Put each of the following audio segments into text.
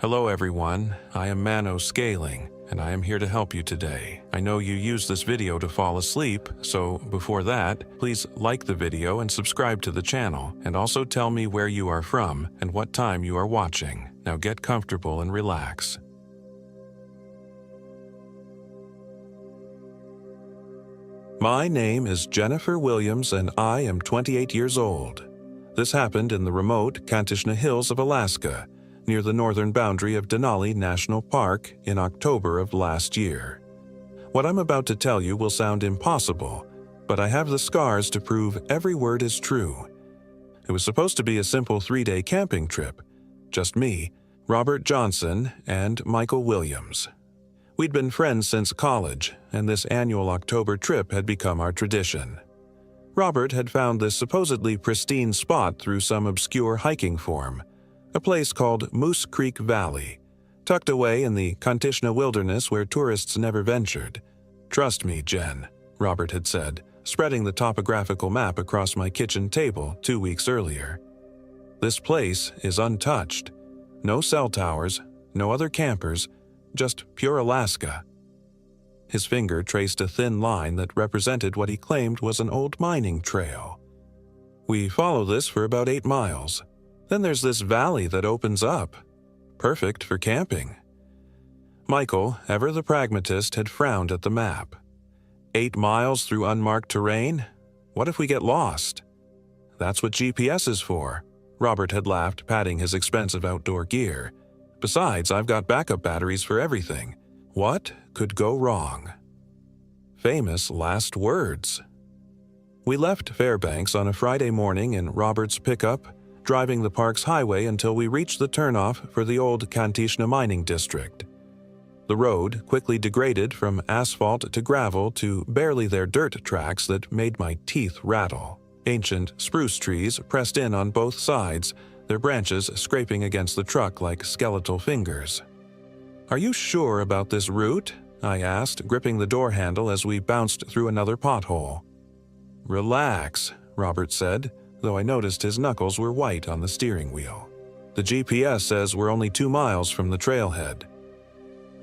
Hello everyone, I am Mano Scaling, and I am here to help you today. I know you use this video to fall asleep, so before that, please like the video and subscribe to the channel, and also tell me where you are from and what time you are watching. Now get comfortable and relax. My name is Jennifer Williams and I am 28 years old. This happened in the remote Kantishna Hills of Alaska, near the northern boundary of Denali National Park in October of last year. What I'm about to tell you will sound impossible, but I have the scars to prove every word is true. It was supposed to be a simple 3-day camping trip. Just me, Robert Johnson, and Michael Williams. We'd been friends since college, and this annual October trip had become our tradition. Robert had found this supposedly pristine spot through some obscure hiking forum, a place called Moose Creek Valley, tucked away in the Kantishna wilderness where tourists never ventured. "Trust me, Jen," Robert had said, spreading the topographical map across my kitchen table 2 weeks earlier. "This place is untouched. No cell towers, no other campers, just pure Alaska." His finger traced a thin line that represented what he claimed was an old mining trail. "We follow this for about 8 miles. Then there's this valley that opens up. Perfect for camping." Michael, ever the pragmatist, had frowned at the map. 8 miles through unmarked terrain? What if we get lost? "That's what GPS is for," Robert had laughed, patting his expensive outdoor gear. "Besides, I've got backup batteries for everything. What could go wrong?" Famous last words. We left Fairbanks on a Friday morning in Robert's pickup, driving the park's highway until we reached the turnoff for the old Kantishna mining district. The road quickly degraded from asphalt to gravel to barely there dirt tracks that made my teeth rattle. Ancient spruce trees pressed in on both sides, their branches scraping against the truck like skeletal fingers. "Are you sure about this route?" I asked, gripping the door handle as we bounced through another pothole. "Relax," Robert said, though I noticed his knuckles were white on the steering wheel. "The GPS says we're only 2 miles from the trailhead."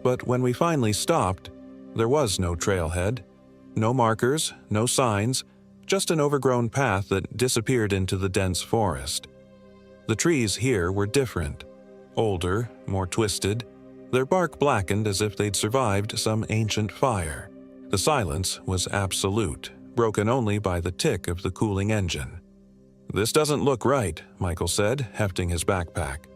But when we finally stopped, there was no trailhead. No markers, no signs, just an overgrown path that disappeared into the dense forest. The trees here were different. Older, more twisted, their bark blackened as if they'd survived some ancient fire. The silence was absolute, broken only by the tick of the cooling engine. "This doesn't look right," Michael said, hefting his backpack.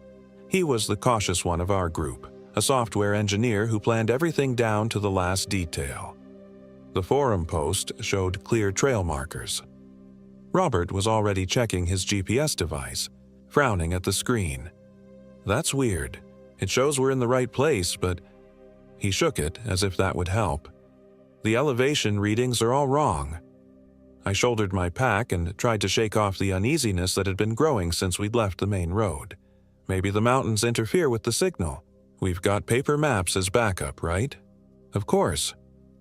He was the cautious one of our group, a software engineer who planned everything down to the last detail. The forum post showed clear trail markers. Robert was already checking his GPS device, frowning at the screen. "That's weird. It shows we're in the right place, but..." He shook it as if that would help. "The elevation readings are all wrong." I shouldered my pack and tried to shake off the uneasiness that had been growing since we'd left the main road. Maybe the mountains interfere with the signal. We've got paper maps as backup, right? "Of course."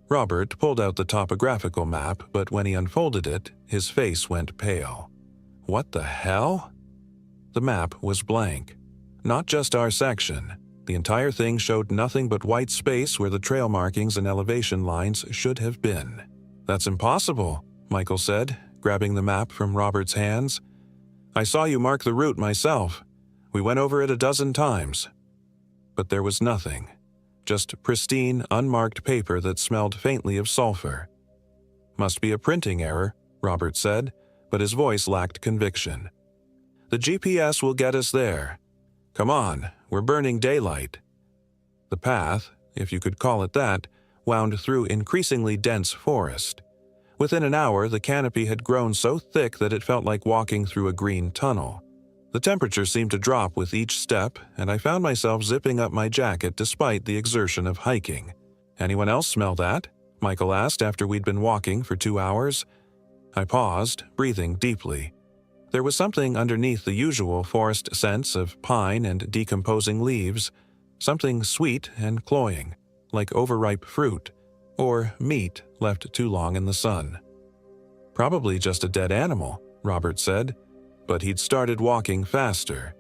Robert pulled out the topographical map, but when he unfolded it, his face went pale. "What the hell?" The map was blank. Not just our section. The entire thing showed nothing but white space where the trail markings and elevation lines should have been. "That's impossible," Michael said, grabbing the map from Robert's hands. "I saw you mark the route myself. We went over it a dozen times." But there was nothing. Just pristine, unmarked paper that smelled faintly of sulfur. "Must be a printing error," Robert said, but his voice lacked conviction. "The GPS will get us there. Come on, we're burning daylight." The path, if you could call it that, wound through increasingly dense forest. Within an hour, the canopy had grown so thick that it felt like walking through a green tunnel. The temperature seemed to drop with each step, and I found myself zipping up my jacket despite the exertion of hiking. "Anyone else smell that?" Michael asked after we'd been walking for 2 hours. I paused, breathing deeply. There was something underneath the usual forest scents of pine and decomposing leaves, something sweet and cloying, like overripe fruit, or meat left too long in the sun. "Probably just a dead animal," Robert said, but he'd started walking faster.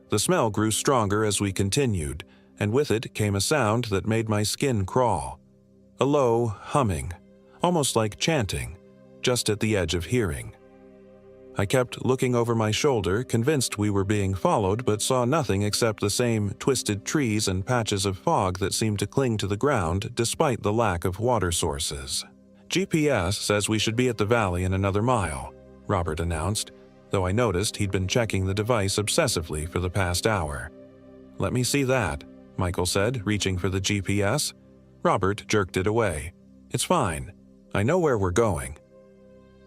The smell grew stronger as we continued, and with it came a sound that made my skin crawl. A low humming, almost like chanting, just at the edge of hearing. I kept looking over my shoulder, convinced we were being followed, but saw nothing except the same twisted trees and patches of fog that seemed to cling to the ground despite the lack of water sources. "GPS says we should be at the valley in another mile," Robert announced, though I noticed he'd been checking the device obsessively for the past hour. "Let me see that," Michael said, reaching for the GPS. Robert jerked it away. "It's fine. I know where we're going."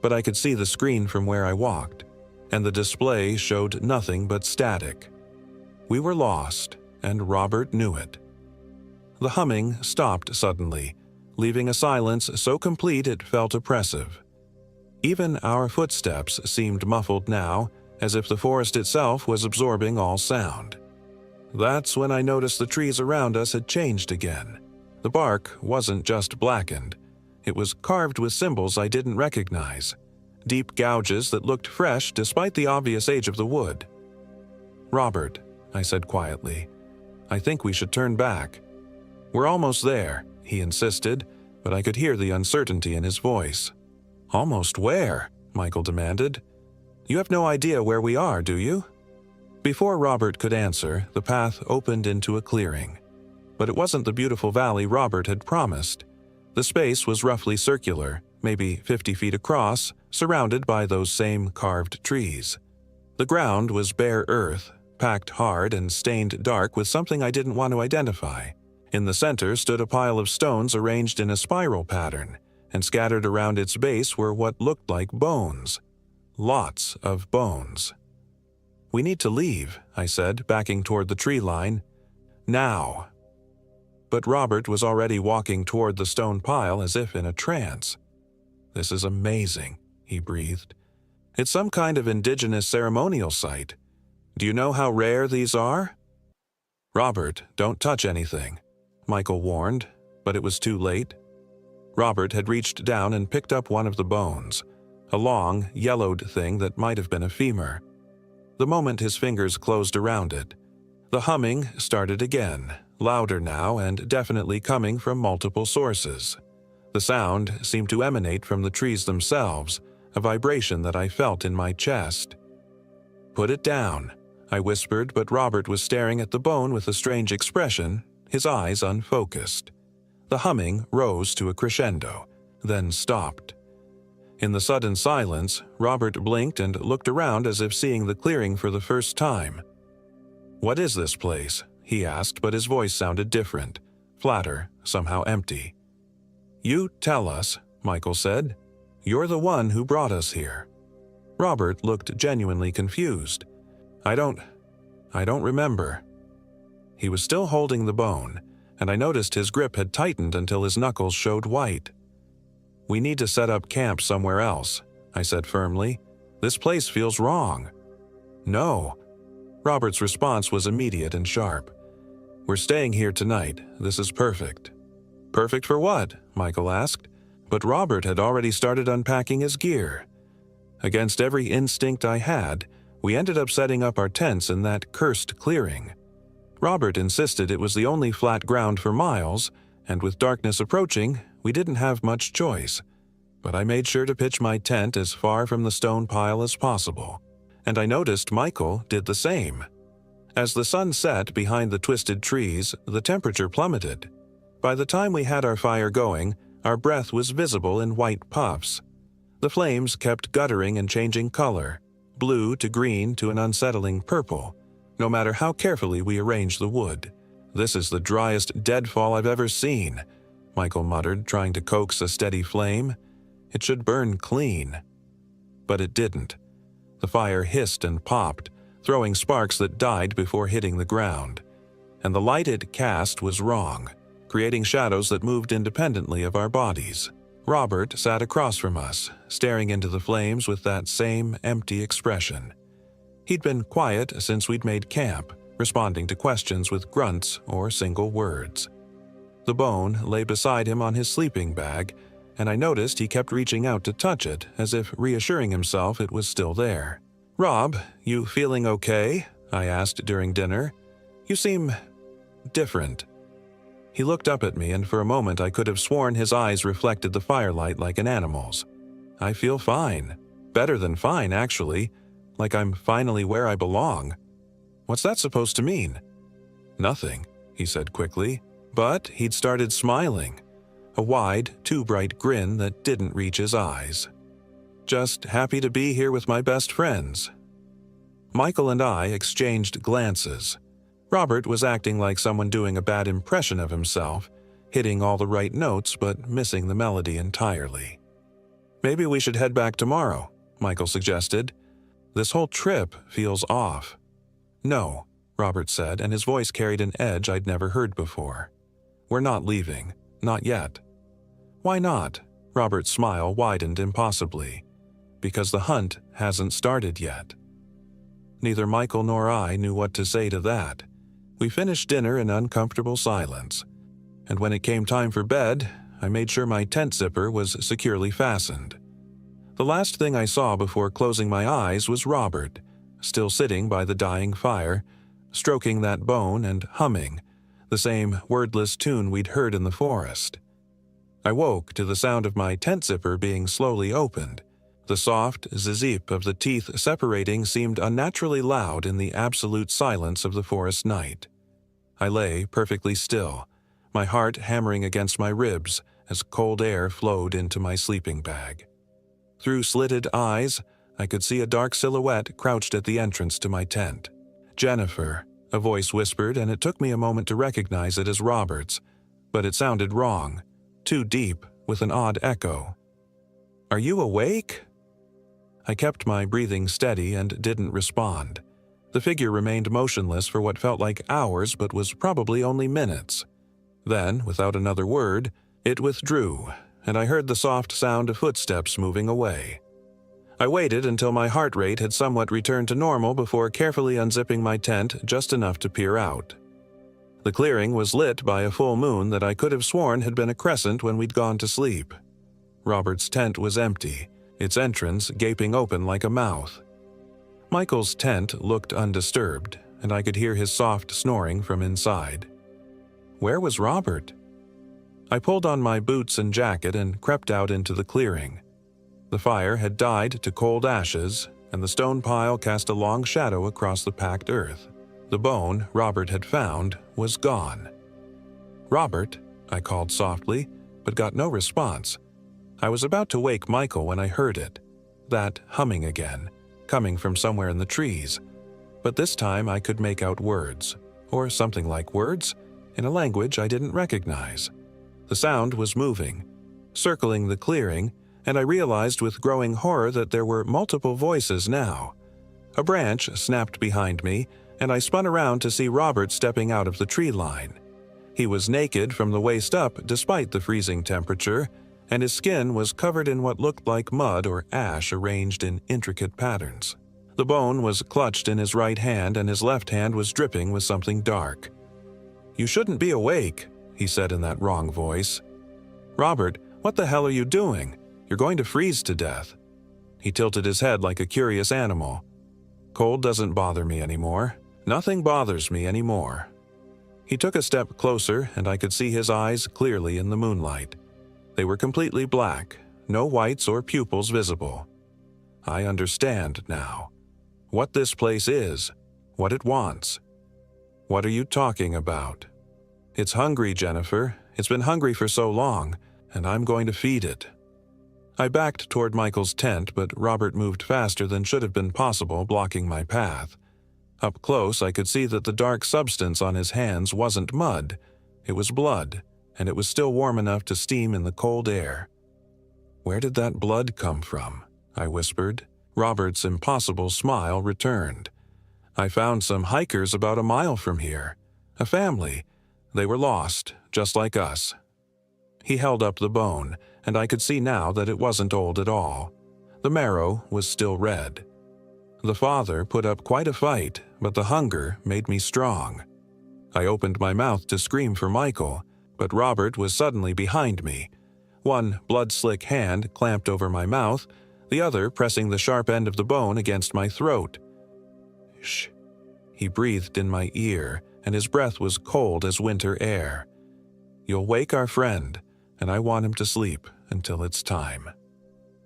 But I could see the screen from where I walked, and the display showed nothing but static. We were lost, and Robert knew it. The humming stopped suddenly, leaving a silence so complete it felt oppressive. Even our footsteps seemed muffled now, as if the forest itself was absorbing all sound. That's when I noticed the trees around us had changed again. The bark wasn't just blackened. It was carved with symbols I didn't recognize, deep gouges that looked fresh despite the obvious age of the wood. "Robert," I said quietly, "I think we should turn back." "We're almost there," he insisted, but I could hear the uncertainty in his voice. "Almost where?" Michael demanded. "You have no idea where we are, do you?" Before Robert could answer, the path opened into a clearing. But it wasn't the beautiful valley Robert had promised. The space was roughly circular, maybe 50 feet across, surrounded by those same carved trees. The ground was bare earth, packed hard and stained dark with something I didn't want to identify. In the center stood a pile of stones arranged in a spiral pattern, and scattered around its base were what looked like bones. Lots of bones. "We need to leave," I said, backing toward the tree line. "Now." But Robert was already walking toward the stone pile as if in a trance. "This is amazing," he breathed. "It's some kind of indigenous ceremonial site. Do you know how rare these are?" "Robert, don't touch anything," Michael warned, but it was too late. Robert had reached down and picked up one of the bones, a long, yellowed thing that might have been a femur. The moment his fingers closed around it, the humming started again, louder now and definitely coming from multiple sources. The sound seemed to emanate from the trees themselves, a vibration that I felt in my chest. "Put it down," I whispered, but Robert was staring at the bone with a strange expression, his eyes unfocused. The humming rose to a crescendo, then stopped. In the sudden silence, Robert blinked and looked around as if seeing the clearing for the first time. "What is this place?" he asked, but his voice sounded different, flatter, somehow empty. "You tell us," Michael said. "You're the one who brought us here." Robert looked genuinely confused. I don't remember." He was still holding the bone, and I noticed his grip had tightened until his knuckles showed white. "We need to set up camp somewhere else," I said firmly. "This place feels wrong." "No." Robert's response was immediate and sharp. "We're staying here tonight. This is perfect." "Perfect for what?" Michael asked, but Robert had already started unpacking his gear. Against every instinct I had, we ended up setting up our tents in that cursed clearing. Robert insisted it was the only flat ground for miles, and with darkness approaching, we didn't have much choice. But I made sure to pitch my tent as far from the stone pile as possible, and I noticed Michael did the same. As the sun set behind the twisted trees, the temperature plummeted. By the time we had our fire going, our breath was visible in white puffs. The flames kept guttering and changing color, blue to green to an unsettling purple, no matter how carefully we arranged the wood. "This is the driest deadfall I've ever seen," Michael muttered, trying to coax a steady flame. "It should burn clean." But it didn't. The fire hissed and popped, throwing sparks that died before hitting the ground. And the light it cast was wrong, creating shadows that moved independently of our bodies. Robert sat across from us, staring into the flames with that same empty expression. He'd been quiet since we'd made camp, responding to questions with grunts or single words. The bone lay beside him on his sleeping bag, and I noticed he kept reaching out to touch it, as if reassuring himself it was still there. "Rob, you feeling okay?" I asked during dinner. "You seem different." He looked up at me, and for a moment I could have sworn his eyes reflected the firelight like an animal's. "I feel fine. Better than fine, actually. Like I'm finally where I belong." "What's that supposed to mean?" "Nothing," he said quickly. But he'd started smiling. A wide, too bright grin that didn't reach his eyes. "Just happy to be here with my best friends." Michael and I exchanged glances. Robert was acting like someone doing a bad impression of himself, hitting all the right notes but missing the melody entirely. "Maybe we should head back tomorrow," Michael suggested. "This whole trip feels off." "No," Robert said, and his voice carried an edge I'd never heard before. "We're not leaving. Not yet." "Why not?" Robert's smile widened impossibly. "Because the hunt hasn't started yet." Neither Michael nor I knew what to say to that. We finished dinner in uncomfortable silence, and when it came time for bed, I made sure my tent zipper was securely fastened. The last thing I saw before closing my eyes was Robert, still sitting by the dying fire, stroking that bone and humming, the same wordless tune we'd heard in the forest. I woke to the sound of my tent zipper being slowly opened. The soft zip of the teeth separating seemed unnaturally loud in the absolute silence of the forest night. I lay perfectly still, my heart hammering against my ribs as cold air flowed into my sleeping bag. Through slitted eyes, I could see a dark silhouette crouched at the entrance to my tent. "Jennifer," a voice whispered, and it took me a moment to recognize it as Robert's, but it sounded wrong, too deep, with an odd echo. "Are you awake?" I kept my breathing steady and didn't respond. The figure remained motionless for what felt like hours but was probably only minutes. Then, without another word, it withdrew, and I heard the soft sound of footsteps moving away. I waited until my heart rate had somewhat returned to normal before carefully unzipping my tent just enough to peer out. The clearing was lit by a full moon that I could have sworn had been a crescent when we'd gone to sleep. Robert's tent was empty, its entrance gaping open like a mouth. Michael's tent looked undisturbed, and I could hear his soft snoring from inside. Where was Robert? I pulled on my boots and jacket and crept out into the clearing. The fire had died to cold ashes, and the stone pile cast a long shadow across the packed earth. The bone Robert had found was gone. "Robert," I called softly, but got no response. I was about to wake Michael when I heard it, that humming again, coming from somewhere in the trees. But this time I could make out words, or something like words, in a language I didn't recognize. The sound was moving, circling the clearing, and I realized with growing horror that there were multiple voices now. A branch snapped behind me, and I spun around to see Robert stepping out of the tree line. He was naked from the waist up despite the freezing temperature, and his skin was covered in what looked like mud or ash arranged in intricate patterns. The bone was clutched in his right hand, and his left hand was dripping with something dark. "You shouldn't be awake," he said in that wrong voice. "Robert, what the hell are you doing? You're going to freeze to death." He tilted his head like a curious animal. "Cold doesn't bother me anymore. Nothing bothers me anymore." He took a step closer, and I could see his eyes clearly in the moonlight. They were completely black, no whites or pupils visible. I understand now. What this place is, what it wants. "What are you talking about?" "It's hungry, Jennifer. It's been hungry for so long, and I'm going to feed it." I backed toward Michael's tent, but Robert moved faster than should have been possible, blocking my path. Up close, I could see that the dark substance on his hands wasn't mud. It was blood, and it was still warm enough to steam in the cold air. "Where did that blood come from?" I whispered. Robert's impossible smile returned. "I found some hikers about a mile from here. A family. They were lost, just like us." He held up the bone, and I could see now that it wasn't old at all. The marrow was still red. The father put up quite a fight, but the hunger made me strong. I opened my mouth to scream for Michael, but Robert was suddenly behind me. One blood-slick hand clamped over my mouth, the other pressing the sharp end of the bone against my throat. "Shh," He breathed in my ear, and his breath was cold as winter air. "You'll wake our friend, and I want him to sleep until it's time."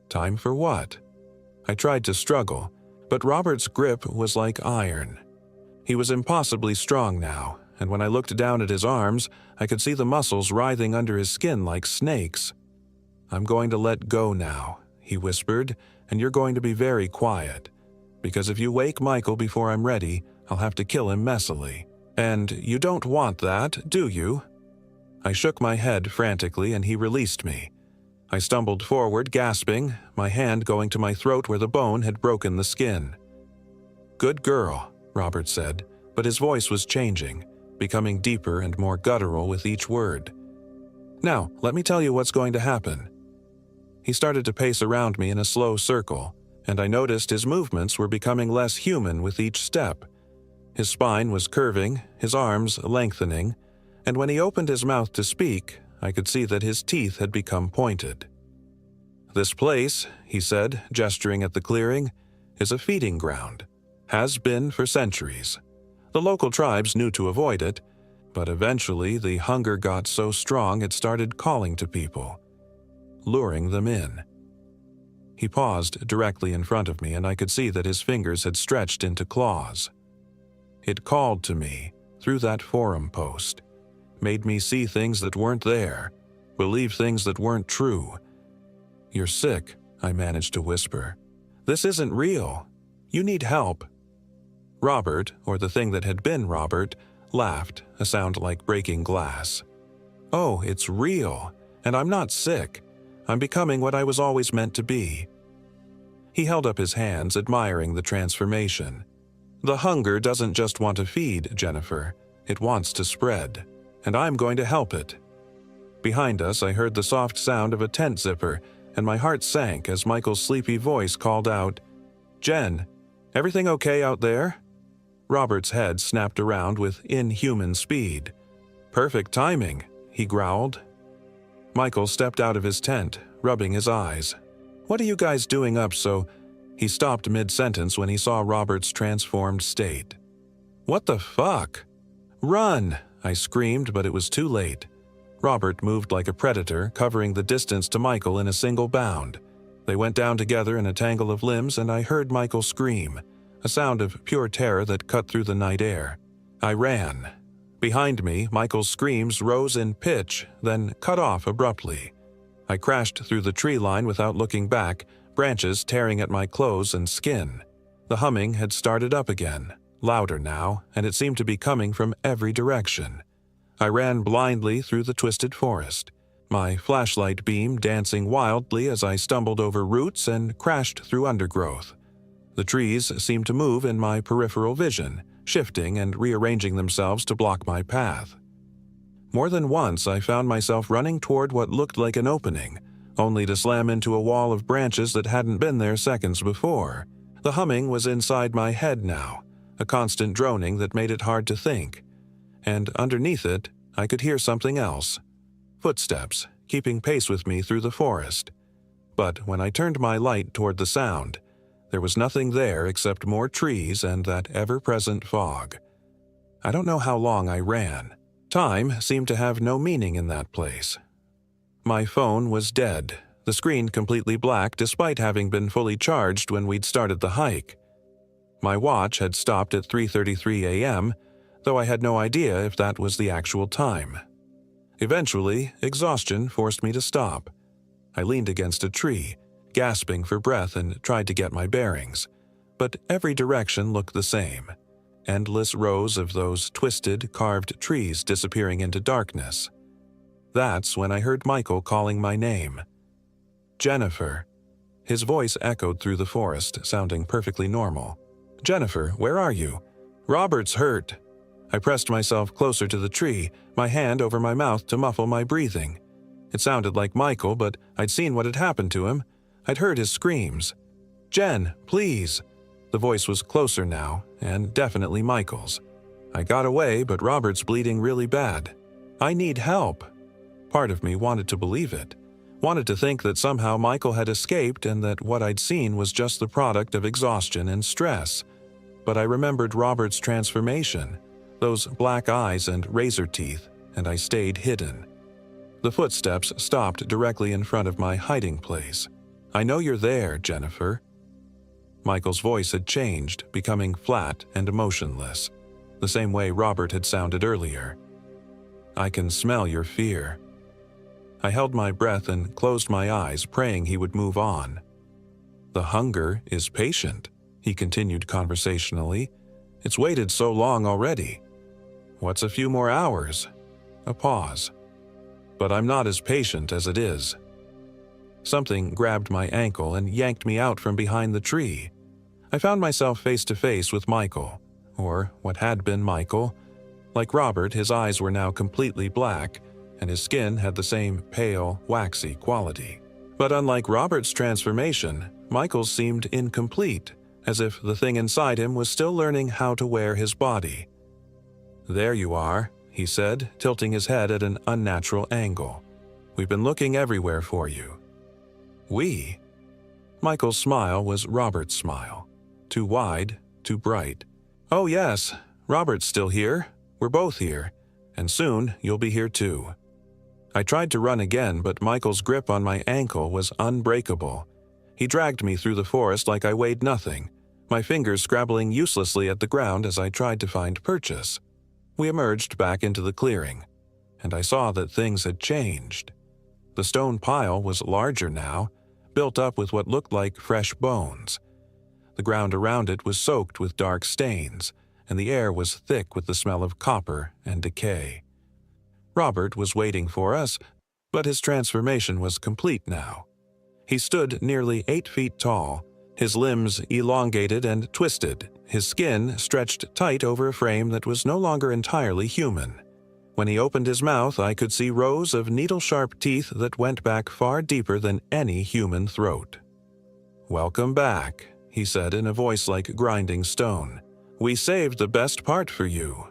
Time for what? I tried to struggle, but Robert's grip was like iron. He was impossibly strong now, and when I looked down at his arms, I could see the muscles writhing under his skin like snakes. "I'm going to let go now," he whispered, "and you're going to be very quiet. Because if you wake Michael before I'm ready, I'll have to kill him messily. And you don't want that, do you?" I shook my head frantically, and he released me. I stumbled forward, gasping, my hand going to my throat where the bone had broken the skin. "Good girl," Robert said, but his voice was changing, becoming deeper and more guttural with each word. "Now, let me tell you what's going to happen." He started to pace around me in a slow circle, and I noticed his movements were becoming less human with each step. His spine was curving, his arms lengthening, and when he opened his mouth to speak, I could see that his teeth had become pointed. "This place," he said, gesturing at the clearing, "is a feeding ground. Has been for centuries. The local tribes knew to avoid it, but eventually the hunger got so strong it started calling to people, luring them in." He paused directly in front of me, and I could see that his fingers had stretched into claws. "It called to me through that forum post. Made me see things that weren't there, believe things that weren't true. You're sick," I managed to whisper. "This isn't real. You need help." Robert, or the thing that had been Robert, laughed, a sound like breaking glass. "Oh, it's real, and I'm not sick. I'm becoming what I was always meant to be." He held up his hands, admiring the transformation. "The hunger doesn't just want to feed, Jennifer. It wants to spread. And I'm going to help it." Behind us, I heard the soft sound of a tent zipper, and my heart sank as Michael's sleepy voice called out, "Jen, everything okay out there?" Robert's head snapped around with inhuman speed. "Perfect timing," he growled. Michael stepped out of his tent, rubbing his eyes. "What are you guys doing up so—" He stopped mid-sentence when he saw Robert's transformed state. "What the fuck?" "Run!" I screamed, but it was too late. Robert moved like a predator, covering the distance to Michael in a single bound. They went down together in a tangle of limbs, and I heard Michael scream, a sound of pure terror that cut through the night air. I ran. Behind me, Michael's screams rose in pitch, then cut off abruptly. I crashed through the tree line without looking back, branches tearing at my clothes and skin. The humming had started up again, louder now, and it seemed to be coming from every direction. I ran blindly through the twisted forest, my flashlight beam dancing wildly as I stumbled over roots and crashed through undergrowth. The trees seemed to move in my peripheral vision, shifting and rearranging themselves to block my path. More than once I found myself running toward what looked like an opening, only to slam into a wall of branches that hadn't been there seconds before. The humming was inside my head now, a constant droning that made it hard to think. And underneath it, I could hear something else. Footsteps, keeping pace with me through the forest. But when I turned my light toward the sound, there was nothing there except more trees and that ever-present fog. I don't know how long I ran. Time seemed to have no meaning in that place. My phone was dead, the screen completely black despite having been fully charged when we'd started the hike. My watch had stopped at 3:33 a.m., though I had no idea if that was the actual time. Eventually, exhaustion forced me to stop. I leaned against a tree, gasping for breath, and tried to get my bearings. But every direction looked the same. Endless rows of those twisted, carved trees disappearing into darkness. That's when I heard Michael calling my name. "Jennifer." His voice echoed through the forest, sounding perfectly normal. "Jennifer, where are you? Robert's hurt." I pressed myself closer to the tree, my hand over my mouth to muffle my breathing. It sounded like Michael, but I'd seen what had happened to him. I'd heard his screams. "Jen, please." The voice was closer now, and definitely Michael's. I got away, but Robert's bleeding really bad. I need help. Part of me wanted to believe it. Wanted to think that somehow Michael had escaped and that what I'd seen was just the product of exhaustion and stress. but I remembered Robert's transformation, those black eyes and razor teeth, and I stayed hidden. The footsteps stopped directly in front of my hiding place. "I know you're there, Jennifer." Michael's voice had changed, becoming flat and emotionless, the same way Robert had sounded earlier. "I can smell your fear." I held my breath and closed my eyes, praying he would move on. "The hunger is patient," he continued conversationally. "It's waited so long already. What's a few more hours?" A pause. "But I'm not as patient as it is." Something grabbed my ankle and yanked me out from behind the tree. I found myself face to face with Michael, or what had been Michael. Like Robert, his eyes were now completely black, and his skin had the same pale, waxy quality. But unlike Robert's transformation, Michael's seemed incomplete, as if the thing inside him was still learning how to wear his body. "There you are," he said, tilting his head at an unnatural angle. "We've been looking everywhere for you." "We?" Michael's smile was Robert's smile. Too wide, too bright. "Oh yes, Robert's still here. We're both here. And soon you'll be here too." I tried to run again, but Michael's grip on my ankle was unbreakable. He dragged me through the forest like I weighed nothing, my fingers scrabbling uselessly at the ground as I tried to find purchase. We emerged back into the clearing, and I saw that things had changed. The stone pile was larger now, built up with what looked like fresh bones. The ground around it was soaked with dark stains, and the air was thick with the smell of copper and decay. Robert was waiting for us, but his transformation was complete now. He stood nearly 8 feet tall, his limbs elongated and twisted, his skin stretched tight over a frame that was no longer entirely human. When he opened his mouth, I could see rows of needle-sharp teeth that went back far deeper than any human throat. "Welcome back," he said in a voice like grinding stone. "We saved the best part for you."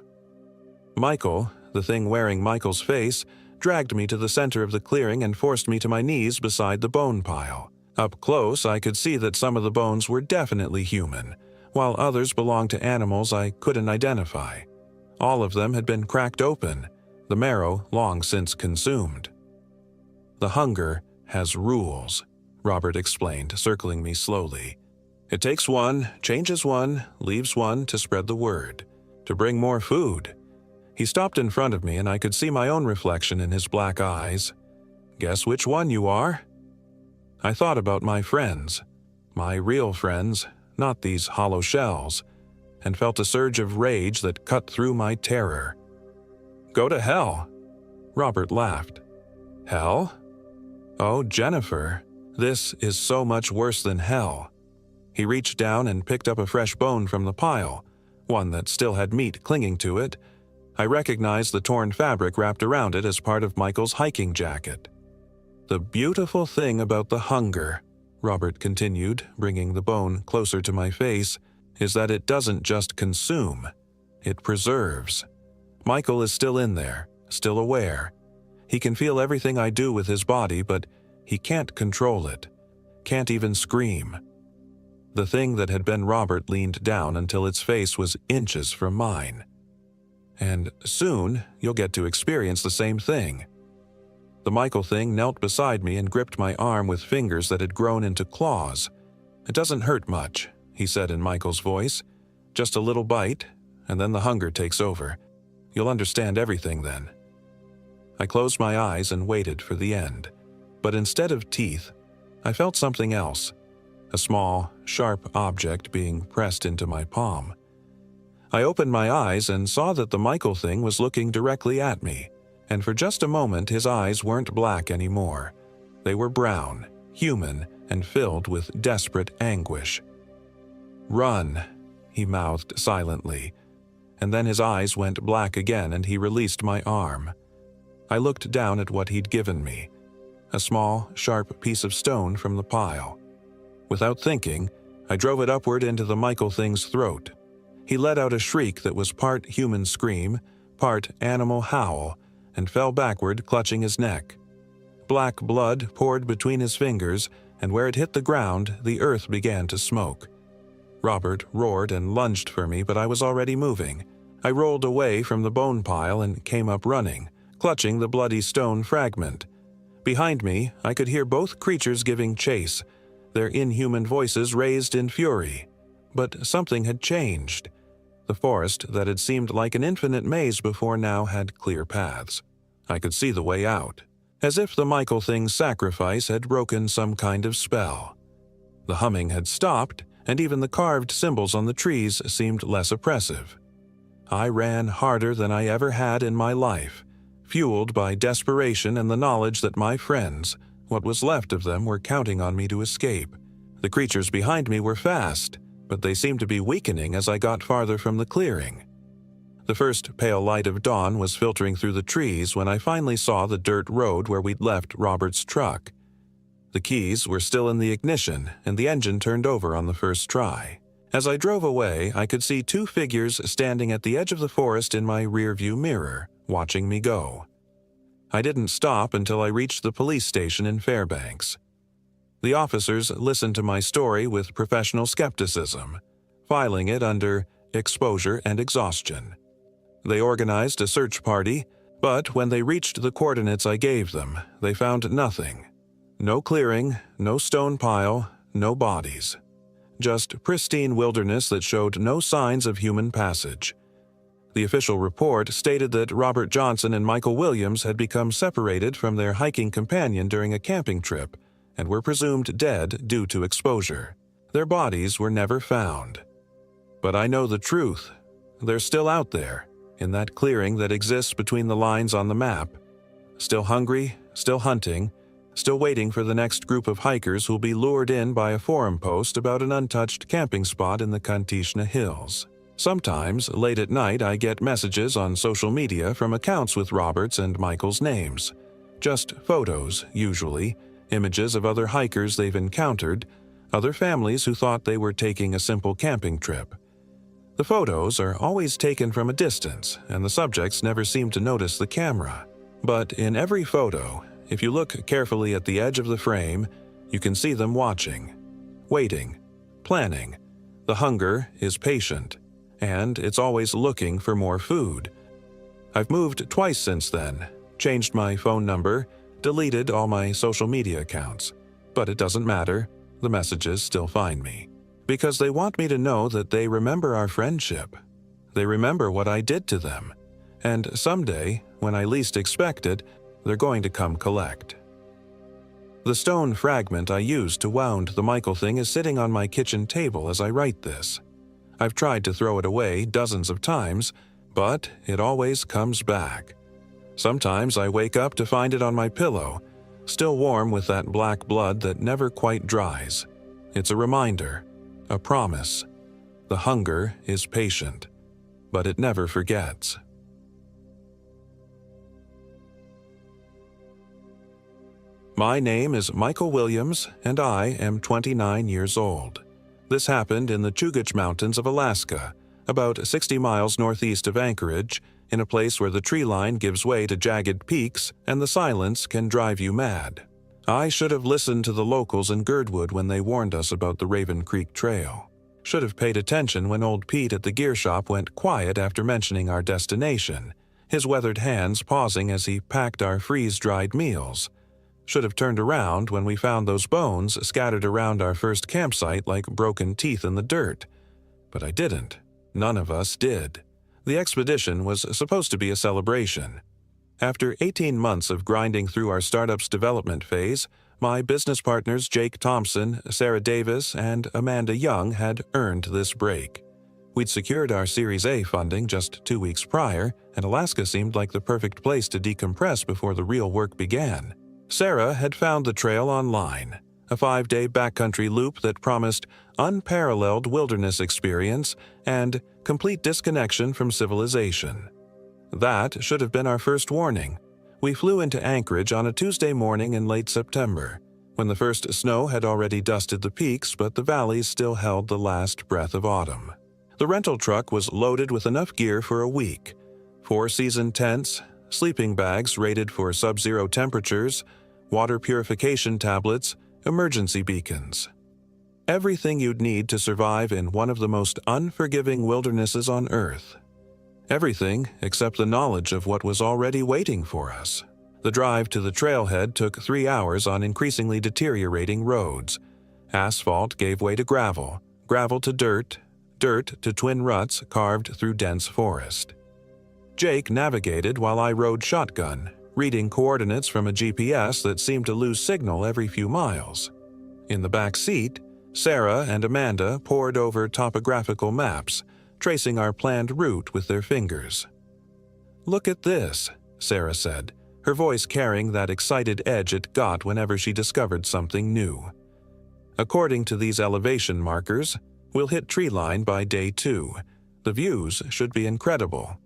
Michael, the thing wearing Michael's face, dragged me to the center of the clearing and forced me to my knees beside the bone pile. Up close, I could see that some of the bones were definitely human, while others belonged to animals I couldn't identify. All of them had been cracked open, the marrow long since consumed. "The hunger has rules," Robert explained, circling me slowly. "It takes one, changes one, leaves one to spread the word, to bring more food." He stopped in front of me and I could see my own reflection in his black eyes. "Guess which one you are?" I thought about my friends, my real friends, not these hollow shells, and felt a surge of rage that cut through my terror. "Go to hell," Robert laughed. "Hell? Oh, Jennifer, this is so much worse than hell." He reached down and picked up a fresh bone from the pile, one that still had meat clinging to it. I recognized the torn fabric wrapped around it as part of Michael's hiking jacket. "The beautiful thing about the hunger," Robert continued, bringing the bone closer to my face, "is that it doesn't just consume, it preserves. Michael is still in there, still aware. He can feel everything I do with his body, but he can't control it, can't even scream." The thing that had been Robert leaned down until its face was inches from mine. "And soon, you'll get to experience the same thing." The Michael thing knelt beside me and gripped my arm with fingers that had grown into claws. "It doesn't hurt much," he said in Michael's voice. "Just a little bite, and then the hunger takes over. You'll understand everything then." I closed my eyes and waited for the end. But instead of teeth, I felt something else, a small, sharp object being pressed into my palm. I opened my eyes and saw that the Michael thing was looking directly at me, and for just a moment his eyes weren't black anymore. They were brown, human, and filled with desperate anguish. "Run," he mouthed silently, and then his eyes went black again and he released my arm. I looked down at what he'd given me, a small, sharp piece of stone from the pile. Without thinking, I drove it upward into the Michael thing's throat. He let out a shriek that was part human scream, part animal howl, and fell backward, clutching his neck. Black blood poured between his fingers, and where it hit the ground, the earth began to smoke. Robert roared and lunged for me, but I was already moving. I rolled away from the bone pile and came up running, clutching the bloody stone fragment. Behind me, I could hear both creatures giving chase, their inhuman voices raised in fury. But something had changed. The forest that had seemed like an infinite maze before now had clear paths. I could see the way out, as if the Michael Thing's sacrifice had broken some kind of spell. The humming had stopped, and even the carved symbols on the trees seemed less oppressive. I ran harder than I ever had in my life, fueled by desperation and the knowledge that my friends, what was left of them, were counting on me to escape. The creatures behind me were fast, but they seemed to be weakening as I got farther from the clearing. The first pale light of dawn was filtering through the trees when I finally saw the dirt road where we'd left Robert's truck. The keys were still in the ignition, and the engine turned over on the first try. As I drove away, I could see two figures standing at the edge of the forest in my rearview mirror, watching me go. I didn't stop until I reached the police station in Fairbanks. The officers listened to my story with professional skepticism, filing it under exposure and exhaustion. They organized a search party, but when they reached the coordinates I gave them, they found nothing. No clearing, no stone pile, no bodies. Just pristine wilderness that showed no signs of human passage. The official report stated that Robert Johnson and Michael Williams had become separated from their hiking companion during a camping trip and were presumed dead due to exposure. Their bodies were never found. But I know the truth. They're still out there, in that clearing that exists between the lines on the map. Still hungry, still hunting, still waiting for the next group of hikers who'll be lured in by a forum post about an untouched camping spot in the Kantishna Hills. Sometimes, late at night, I get messages on social media from accounts with Robert's and Michael's names. Just photos, usually, images of other hikers they've encountered, other families who thought they were taking a simple camping trip. The photos are always taken from a distance, and the subjects never seem to notice the camera. But in every photo, if you look carefully at the edge of the frame, you can see them watching, waiting, planning. The hunger is patient, and it's always looking for more food. I've moved twice since then, changed my phone number, deleted all my social media accounts. But it doesn't matter, the messages still find me. Because they want me to know that they remember our friendship. They remember what I did to them. And someday, when I least expect it, they're going to come collect. The stone fragment I used to wound the Michael thing is sitting on my kitchen table as I write this. I've tried to throw it away dozens of times, but it always comes back. Sometimes I wake up to find it on my pillow, still warm with that black blood that never quite dries. It's a reminder, a promise. The hunger is patient, but it never forgets. My name is Michael Williams, and I am 29 years old. This happened in the Chugach Mountains of Alaska, about 60 miles northeast of Anchorage, in a place where the tree line gives way to jagged peaks and the silence can drive you mad. I should have listened to the locals in Girdwood when they warned us about the Raven Creek Trail. Should have paid attention when old Pete at the gear shop went quiet after mentioning our destination, his weathered hands pausing as he packed our freeze-dried meals. Should have turned around when we found those bones scattered around our first campsite like broken teeth in the dirt. But I didn't. None of us did. The expedition was supposed to be a celebration. After 18 months of grinding through our startup's development phase, my business partners Jake Thompson, Sarah Davis, and Amanda Young had earned this break. We'd secured our Series A funding just 2 weeks prior, and Alaska seemed like the perfect place to decompress before the real work began. Sarah had found the trail online, a 5-day backcountry loop that promised unparalleled wilderness experience and complete disconnection from civilization. That should have been our first warning. We flew into Anchorage on a Tuesday morning in late September, when the first snow had already dusted the peaks, but the valleys still held the last breath of autumn. The rental truck was loaded with enough gear for a week: 4 season tents, sleeping bags rated for sub-zero temperatures, water purification tablets, emergency beacons. Everything you'd need to survive in one of the most unforgiving wildernesses on Earth. Everything except the knowledge of what was already waiting for us. The drive to the trailhead took 3 hours on increasingly deteriorating roads. Asphalt gave way to gravel, gravel to dirt, dirt to twin ruts carved through dense forest. Jake navigated while I rode shotgun, reading coordinates from a GPS that seemed to lose signal every few miles. In the back seat, Sarah and Amanda pored over topographical maps, tracing our planned route with their fingers. "Look at this," Sarah said, her voice carrying that excited edge it got whenever she discovered something new. "According to these elevation markers, we'll hit tree line by day 2. The views should be incredible."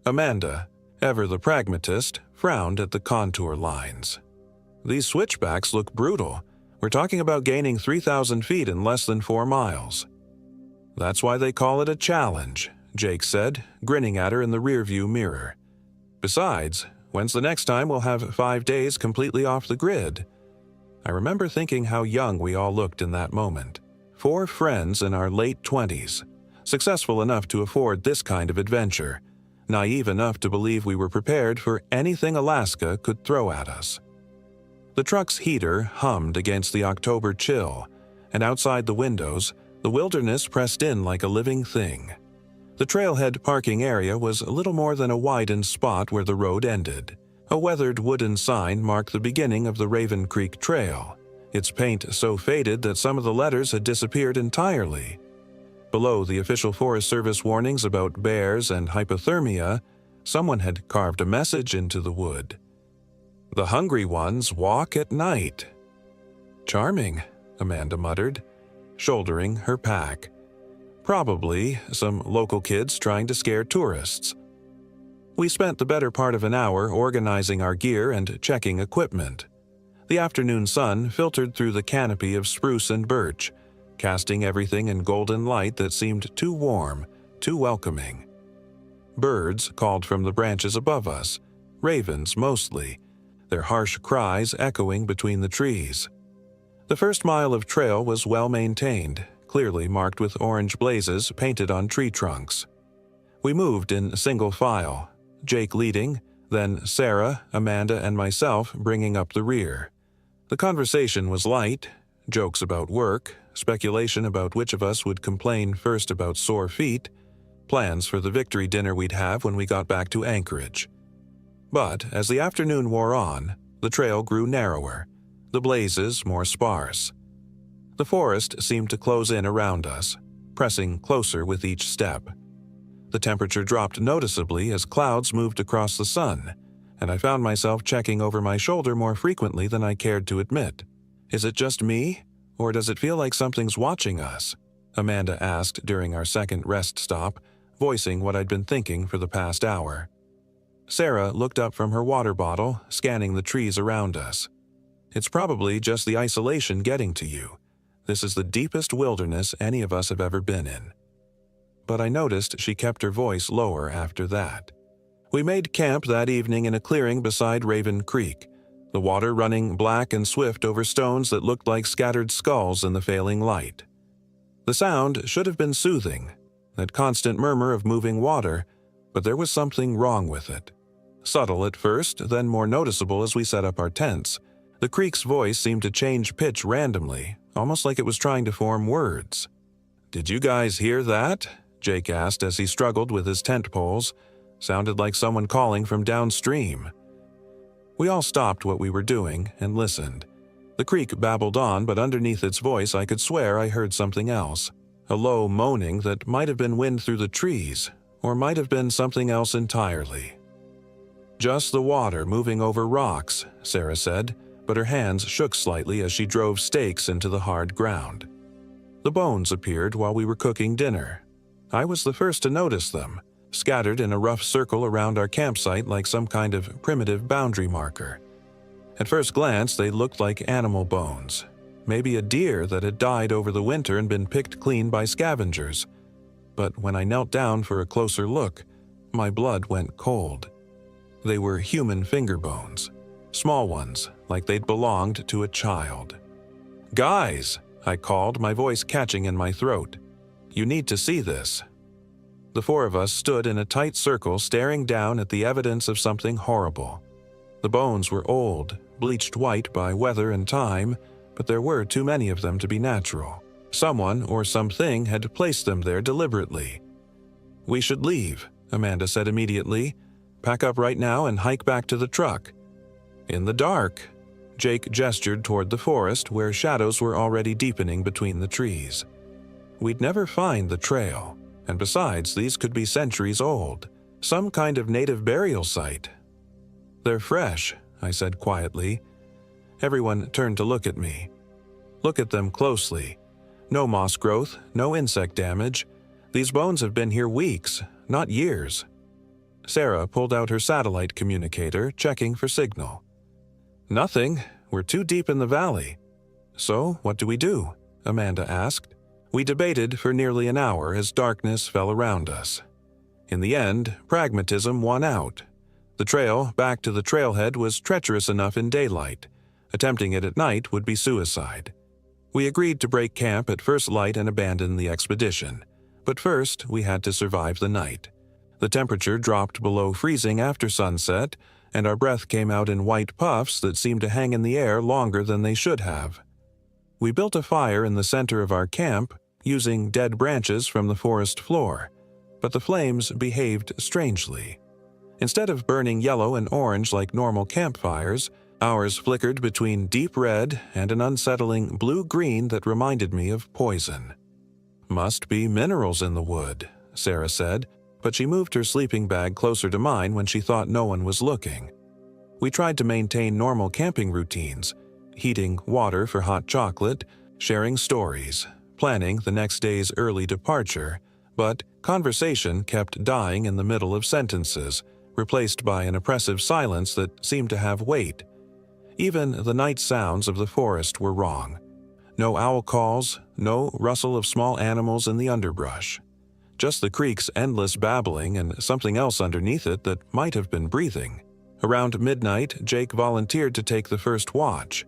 Amanda, ever the pragmatist, frowned at the contour lines. "These switchbacks look brutal. We're talking about gaining 3,000 feet in less than 4 miles. "That's why they call it a challenge," Jake said, grinning at her in the rearview mirror. "Besides, when's the next time we'll have 5 days completely off the grid?" I remember thinking how young we all looked in that moment. 4 friends in our late 20s, successful enough to afford this kind of adventure, naive enough to believe we were prepared for anything Alaska could throw at us. The truck's heater hummed against the October chill, and outside the windows, the wilderness pressed in like a living thing. The trailhead parking area was a little more than a widened spot where the road ended. A weathered wooden sign marked the beginning of the Raven Creek Trail, its paint so faded that some of the letters had disappeared entirely. Below the official Forest Service warnings about bears and hypothermia, someone had carved a message into the wood. "The hungry ones walk at night." "Charming," Amanda muttered, shouldering her pack. Probably some local kids trying to scare tourists. We spent the better part of an hour organizing our gear and checking equipment. The afternoon sun filtered through the canopy of spruce and birch, casting everything in golden light that seemed too warm, too welcoming. Birds called from the branches above us, ravens mostly, their harsh cries echoing between the trees. The first mile of trail was well maintained, clearly marked with orange blazes painted on tree trunks. We moved in single file, Jake leading, then Sarah, Amanda, and myself bringing up the rear. The conversation was light, jokes about work, speculation about which of us would complain first about sore feet, plans for the victory dinner we'd have when we got back to Anchorage. But as the afternoon wore on, the trail grew narrower, the blazes more sparse. The forest seemed to close in around us, pressing closer with each step. The temperature dropped noticeably as clouds moved across the sun, and I found myself checking over my shoulder more frequently than I cared to admit. "Is it just me, or does it feel like something's watching us?" Amanda asked during our second rest stop, voicing what I'd been thinking for the past hour. Sarah looked up from her water bottle, scanning the trees around us. "It's probably just the isolation getting to you. This is the deepest wilderness any of us have ever been in." But I noticed she kept her voice lower after that. We made camp that evening in a clearing beside Raven Creek, the water running black and swift over stones that looked like scattered skulls in the failing light. The sound should have been soothing, that constant murmur of moving water, but there was something wrong with it. Subtle at first, then more noticeable as we set up our tents. The creek's voice seemed to change pitch randomly, almost like it was trying to form words. "Did you guys hear that?" Jake asked as he struggled with his tent poles. Sounded like someone calling from downstream. We all stopped what we were doing and listened. The creek babbled on, but underneath its voice I could swear I heard something else. A low moaning that might have been wind through the trees, or might have been something else entirely. "Just the water moving over rocks," Sarah said, but her hands shook slightly as she drove stakes into the hard ground. The bones appeared while we were cooking dinner. I was the first to notice them, scattered in a rough circle around our campsite like some kind of primitive boundary marker. At first glance, they looked like animal bones, maybe a deer that had died over the winter and been picked clean by scavengers. But when I knelt down for a closer look, my blood went cold. They were human finger bones, small ones, like they'd belonged to a child. "Guys!" I called, my voice catching in my throat. "You need to see this." The four of us stood in a tight circle staring down at the evidence of something horrible. The bones were old, bleached white by weather and time, but there were too many of them to be natural. Someone or something had placed them there deliberately. "We should leave," Amanda said immediately. "Pack up right now and hike back to the truck." "In the dark." Jake gestured toward the forest where shadows were already deepening between the trees. "We'd never find the trail, and besides, these could be centuries old. Some kind of native burial site." "They're fresh," I said quietly. Everyone turned to look at me. "Look at them closely. No moss growth, no insect damage. These bones have been here weeks, not years." Sarah pulled out her satellite communicator, checking for signal. "Nothing. We're too deep in the valley." "So, what do we do?" Amanda asked. We debated for nearly an hour as darkness fell around us. In the end, pragmatism won out. The trail back to the trailhead was treacherous enough in daylight. Attempting it at night would be suicide. We agreed to break camp at first light and abandon the expedition. But first, we had to survive the night. The temperature dropped below freezing after sunset, and our breath came out in white puffs that seemed to hang in the air longer than they should have. We built a fire in the center of our camp, using dead branches from the forest floor, but the flames behaved strangely. Instead of burning yellow and orange like normal campfires, ours flickered between deep red and an unsettling blue-green that reminded me of poison. "Must be minerals in the wood," Sarah said, but she moved her sleeping bag closer to mine when she thought no one was looking. We tried to maintain normal camping routines, heating water for hot chocolate, sharing stories, planning the next day's early departure, but conversation kept dying in the middle of sentences, replaced by an oppressive silence that seemed to have weight. Even the night sounds of the forest were wrong. No owl calls, no rustle of small animals in the underbrush. Just the creek's endless babbling and something else underneath it that might have been breathing. Around midnight, Jake volunteered to take the first watch.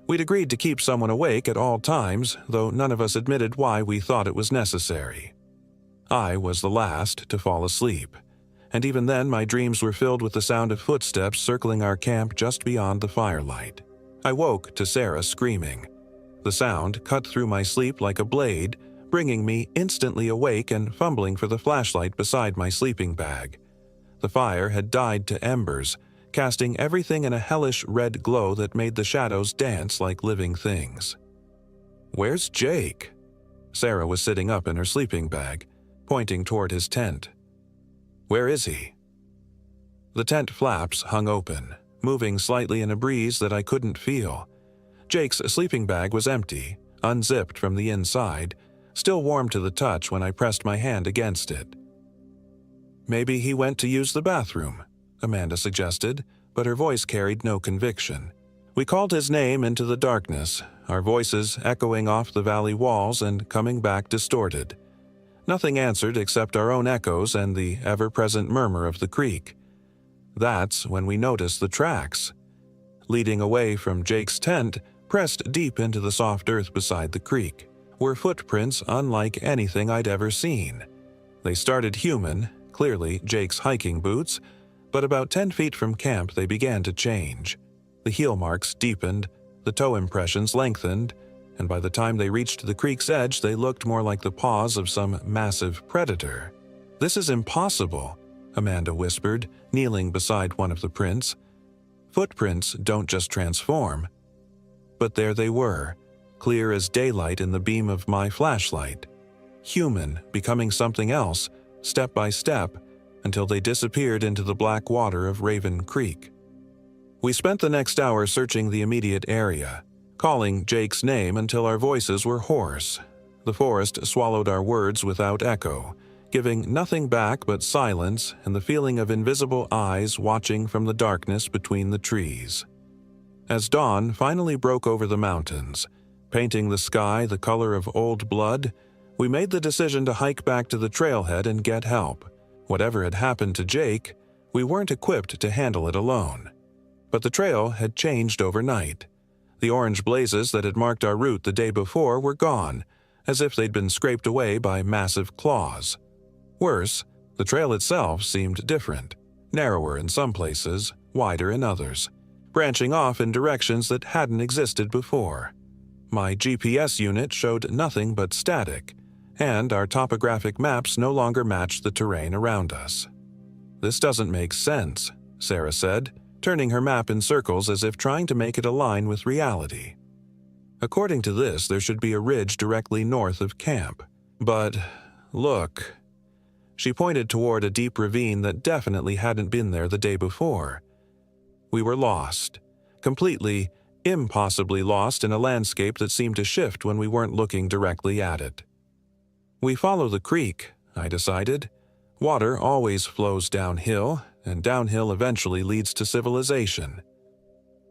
We'd agreed to keep someone awake at all times, though none of us admitted why we thought it was necessary. I was the last to fall asleep, and even then my dreams were filled with the sound of footsteps circling our camp just beyond the firelight. I woke to Sarah screaming. The sound cut through my sleep like a blade, bringing me instantly awake and fumbling for the flashlight beside my sleeping bag. The fire had died to embers, casting everything in a hellish red glow that made the shadows dance like living things. "Where's Jake?" Sarah was sitting up in her sleeping bag, pointing toward his tent. "Where is he?" The tent flaps hung open, moving slightly in a breeze that I couldn't feel. Jake's sleeping bag was empty, unzipped from the inside, still warm to the touch when I pressed my hand against it. "Maybe he went to use the bathroom," Amanda suggested, but her voice carried no conviction. We called his name into the darkness, our voices echoing off the valley walls and coming back distorted. Nothing answered except our own echoes and the ever-present murmur of the creek. That's when we noticed the tracks. Leading away from Jake's tent, pressed deep into the soft earth beside the creek, were footprints unlike anything I'd ever seen. They started human, clearly Jake's hiking boots, but about 10 feet from camp they began to change. The heel marks deepened, the toe impressions lengthened, and by the time they reached the creek's edge they looked more like the paws of some massive predator. "This is impossible," Amanda whispered, kneeling beside one of the prints. "Footprints don't just transform." But there they were, clear as daylight in the beam of my flashlight. Human becoming something else, step by step, until they disappeared into the black water of Raven Creek. We spent the next hour searching the immediate area, calling Jake's name until our voices were hoarse. The forest swallowed our words without echo, giving nothing back but silence and the feeling of invisible eyes watching from the darkness between the trees. As dawn finally broke over the mountains, painting the sky the color of old blood, we made the decision to hike back to the trailhead and get help. Whatever had happened to Jake, we weren't equipped to handle it alone. But the trail had changed overnight. The orange blazes that had marked our route the day before were gone, as if they'd been scraped away by massive claws. Worse, the trail itself seemed different, narrower in some places, wider in others, branching off in directions that hadn't existed before. My GPS unit showed nothing but static, and our topographic maps no longer matched the terrain around us. "This doesn't make sense," Sarah said, turning her map in circles as if trying to make it align with reality. "According to this, there should be a ridge directly north of camp. But, look." She pointed toward a deep ravine that definitely hadn't been there the day before. We were lost, completely, impossibly lost in a landscape that seemed to shift when we weren't looking directly at it. "We follow the creek," I decided. "Water always flows downhill, and downhill eventually leads to civilization."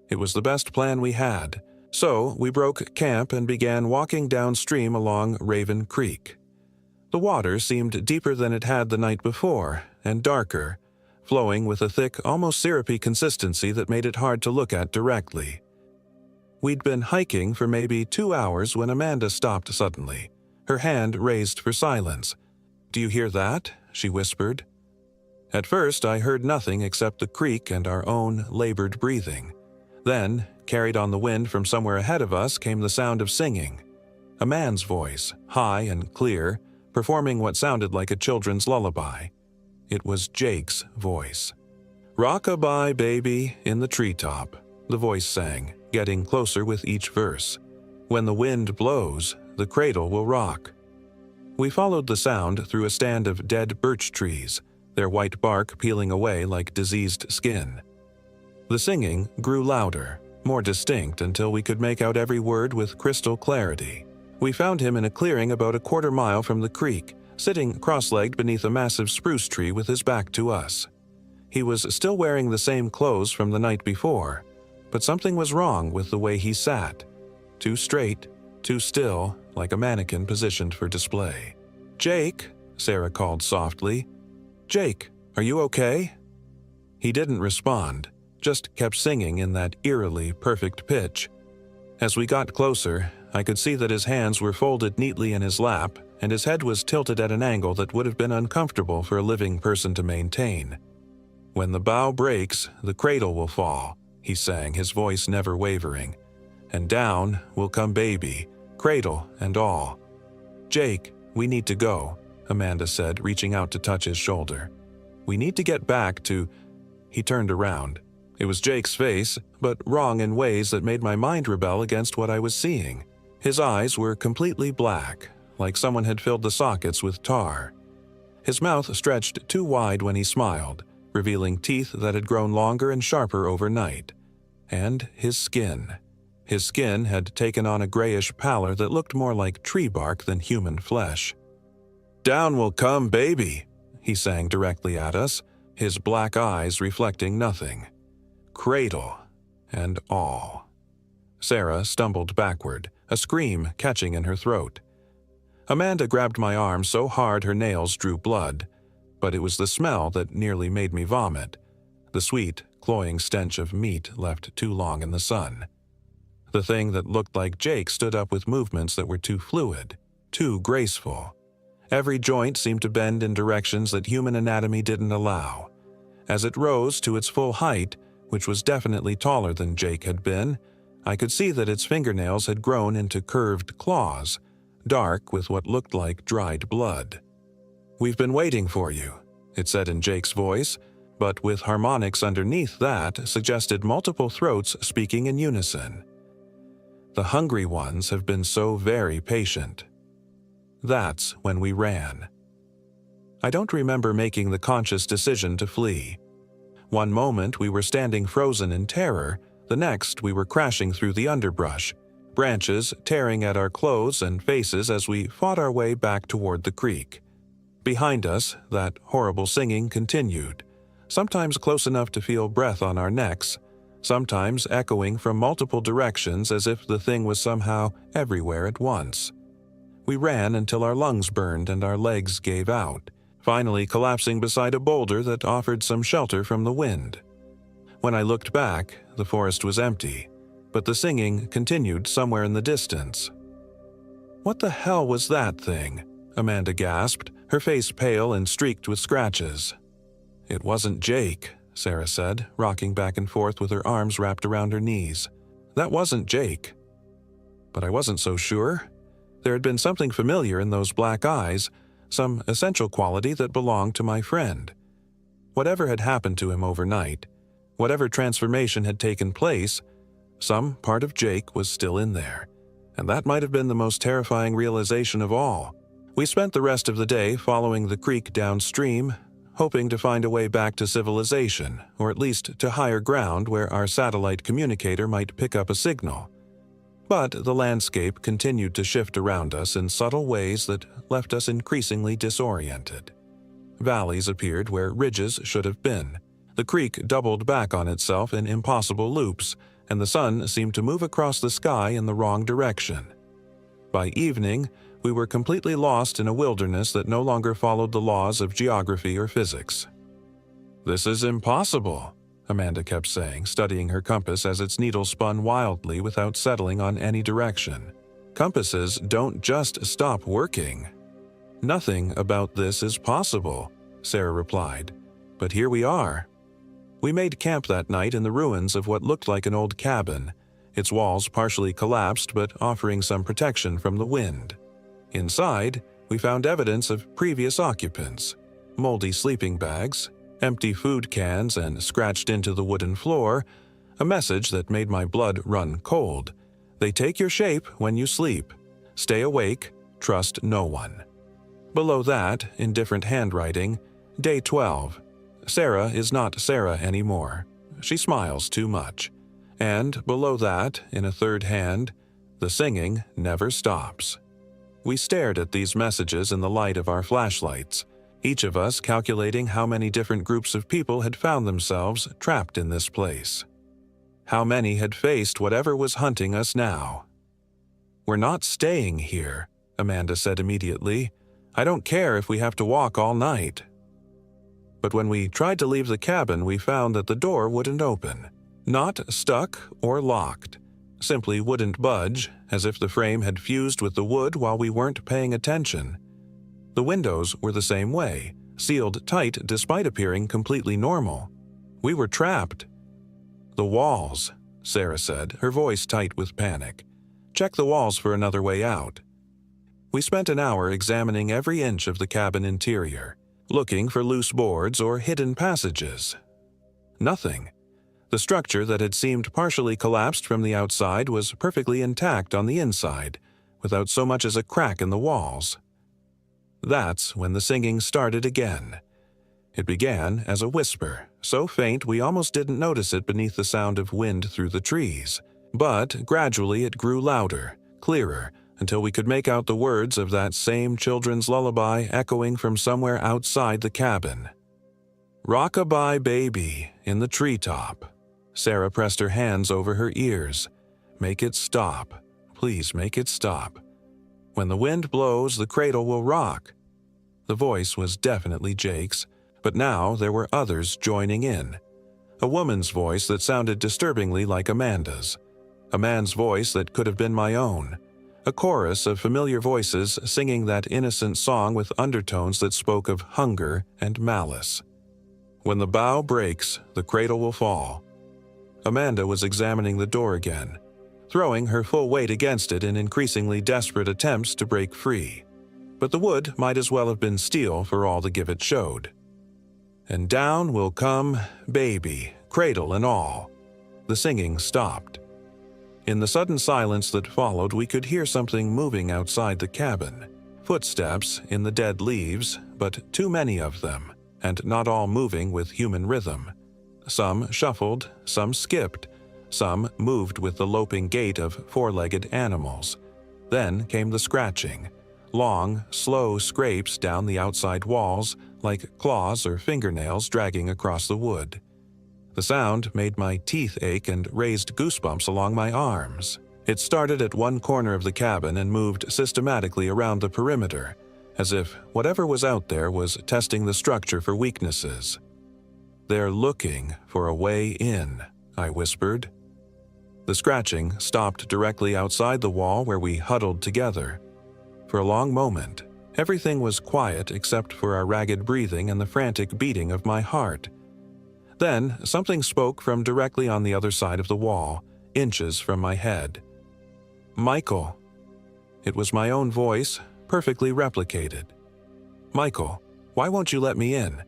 It was the best plan we had, so we broke camp and began walking downstream along Raven Creek. The water seemed deeper than it had the night before, and darker, flowing with a thick, almost syrupy consistency that made it hard to look at directly. We'd been hiking for maybe 2 hours when Amanda stopped suddenly, her hand raised for silence. "Do you hear that?" she whispered. At first, I heard nothing except the creek and our own labored breathing. Then, carried on the wind from somewhere ahead of us, came the sound of singing. A man's voice, high and clear, performing what sounded like a children's lullaby. It was Jake's voice. "Rock-a-bye, baby, in the treetop," the voice sang, getting closer with each verse. "When the wind blows, the cradle will rock." We followed the sound through a stand of dead birch trees, their white bark peeling away like diseased skin. The singing grew louder, more distinct until we could make out every word with crystal clarity. We found him in a clearing about a quarter mile from the creek, sitting cross-legged beneath a massive spruce tree with his back to us. He was still wearing the same clothes from the night before, but something was wrong with the way he sat. Too straight, too still, like a mannequin positioned for display. "Jake," Sarah called softly. "Jake, are you okay?" He didn't respond, just kept singing in that eerily perfect pitch. As we got closer, I could see that his hands were folded neatly in his lap, and his head was tilted at an angle that would have been uncomfortable for a living person to maintain. "When the bough breaks, the cradle will fall," he sang, his voice never wavering. "And down will come baby, cradle and all." "Jake, we need to go," Amanda said, reaching out to touch his shoulder. "We need to get back to—" He turned around. It was Jake's face, but wrong in ways that made my mind rebel against what I was seeing. His eyes were completely black, like someone had filled the sockets with tar. His mouth stretched too wide when he smiled, revealing teeth that had grown longer and sharper overnight. And his skin. His skin had taken on a grayish pallor that looked more like tree bark than human flesh. "Down will come baby," he sang directly at us, his black eyes reflecting nothing. "Cradle and all." Sarah stumbled backward, a scream catching in her throat. Amanda grabbed my arm so hard her nails drew blood, but it was the smell that nearly made me vomit, the sweet, cloying stench of meat left too long in the sun. The thing that looked like Jake stood up with movements that were too fluid, too graceful. Every joint seemed to bend in directions that human anatomy didn't allow. As it rose to its full height, which was definitely taller than Jake had been, I could see that its fingernails had grown into curved claws, dark with what looked like dried blood. "We've been waiting for you," it said in Jake's voice, but with harmonics underneath that suggested multiple throats speaking in unison. "The hungry ones have been so very patient." That's when we ran. I don't remember making the conscious decision to flee. One moment we were standing frozen in terror, the next we were crashing through the underbrush, branches tearing at our clothes and faces as we fought our way back toward the creek. Behind us, that horrible singing continued, sometimes close enough to feel breath on our necks, sometimes echoing from multiple directions as if the thing was somehow everywhere at once. We ran until our lungs burned and our legs gave out, finally collapsing beside a boulder that offered some shelter from the wind. When I looked back, the forest was empty, but the singing continued somewhere in the distance. "What the hell was that thing?" Amanda gasped, her face pale and streaked with scratches. "It wasn't Jake," Sarah said, rocking back and forth with her arms wrapped around her knees. "That wasn't Jake." But I wasn't so sure. There had been something familiar in those black eyes, some essential quality that belonged to my friend. Whatever had happened to him overnight, whatever transformation had taken place, some part of Jake was still in there, and that might have been the most terrifying realization of all. We spent the rest of the day following the creek downstream, hoping to find a way back to civilization, or at least to higher ground where our satellite communicator might pick up a signal. But the landscape continued to shift around us in subtle ways that left us increasingly disoriented. Valleys appeared where ridges should have been. The creek doubled back on itself in impossible loops, and the sun seemed to move across the sky in the wrong direction. By evening, we were completely lost in a wilderness that no longer followed the laws of geography or physics. "This is impossible," Amanda kept saying, studying her compass as its needle spun wildly without settling on any direction. "Compasses don't just stop working." "Nothing about this is possible," Sarah replied. "But here we are." We made camp that night in the ruins of what looked like an old cabin, its walls partially collapsed but offering some protection from the wind. Inside, we found evidence of previous occupants: moldy sleeping bags, empty food cans, and scratched into the wooden floor, a message that made my blood run cold. "They take your shape when you sleep. Stay awake, trust no one." Below that, in different handwriting, Day 12. Sarah is not Sarah anymore. She smiles too much. And below that, in a third hand, the singing never stops. We stared at these messages in the light of our flashlights, each of us calculating how many different groups of people had found themselves trapped in this place. How many had faced whatever was hunting us now. "We're not staying here," Amanda said immediately. "I don't care if we have to walk all night." But when we tried to leave the cabin, we found that the door wouldn't open. Not stuck or locked. Simply wouldn't budge, as if the frame had fused with the wood while we weren't paying attention. The windows were the same way, sealed tight despite appearing completely normal. We were trapped. "The walls," Sarah said, her voice tight with panic. "Check the walls for another way out." We spent an hour examining every inch of the cabin interior, looking for loose boards or hidden passages. Nothing. The structure that had seemed partially collapsed from the outside was perfectly intact on the inside, without so much as a crack in the walls. That's when the singing started again. It began as a whisper, so faint we almost didn't notice it beneath the sound of wind through the trees. But gradually it grew louder, clearer, until we could make out the words of that same children's lullaby echoing from somewhere outside the cabin. "Rock-a-bye baby in the treetop." Sarah pressed her hands over her ears. "Make it stop. Please make it stop. When the wind blows, the cradle will rock." The voice was definitely Jake's, but now there were others joining in. A woman's voice that sounded disturbingly like Amanda's. A man's voice that could have been my own. A chorus of familiar voices singing that innocent song with undertones that spoke of hunger and malice. "When the bough breaks, the cradle will fall." Amanda was examining the door again, throwing her full weight against it in increasingly desperate attempts to break free. But the wood might as well have been steel for all the give it showed. "And down will come baby, cradle and all." The singing stopped. In the sudden silence that followed, we could hear something moving outside the cabin. Footsteps in the dead leaves, but too many of them, and not all moving with human rhythm. Some shuffled, some skipped, some moved with the loping gait of four-legged animals. Then came the scratching, long, slow scrapes down the outside walls like claws or fingernails dragging across the wood. The sound made my teeth ache and raised goosebumps along my arms. It started at one corner of the cabin and moved systematically around the perimeter, as if whatever was out there was testing the structure for weaknesses. "They're looking for a way in," I whispered. The scratching stopped directly outside the wall where we huddled together. For a long moment, everything was quiet except for our ragged breathing and the frantic beating of my heart. Then, something spoke from directly on the other side of the wall, inches from my head. "Michael." It was my own voice, perfectly replicated. "Michael, why won't you let me in?"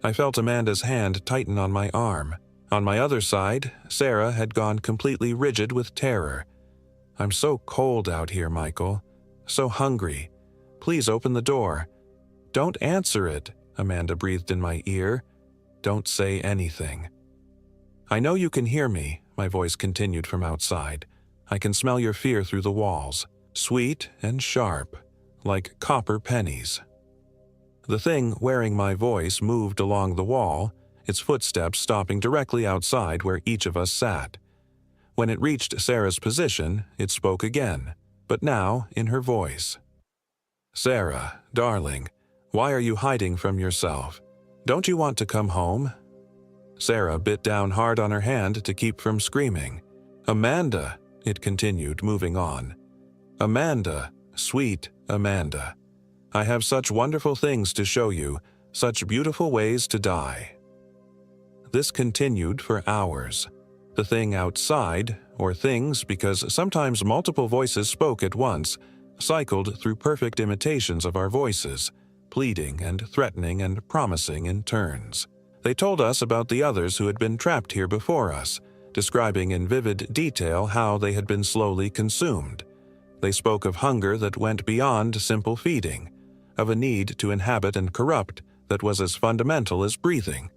I felt Amanda's hand tighten on my arm. On my other side, Sarah had gone completely rigid with terror. "I'm so cold out here, Michael. So hungry. Please open the door." "Don't answer it," Amanda breathed in my ear. "Don't say anything." "I know you can hear me," my voice continued from outside. "I can smell your fear through the walls, sweet and sharp, like copper pennies." The thing wearing my voice moved along the wall, its footsteps stopping directly outside where each of us sat. When it reached Sarah's position, it spoke again, but now in her voice. "Sarah, darling, why are you hiding from yourself? Don't you want to come home?" Sarah bit down hard on her hand to keep from screaming. "Amanda," it continued, moving on. "Amanda, sweet Amanda. I have such wonderful things to show you, such beautiful ways to die." This continued for hours. The thing outside, or things because sometimes multiple voices spoke at once, cycled through perfect imitations of our voices, pleading and threatening and promising in turns. They told us about the others who had been trapped here before us, describing in vivid detail how they had been slowly consumed. They spoke of hunger that went beyond simple feeding, of a need to inhabit and corrupt that was as fundamental as breathing.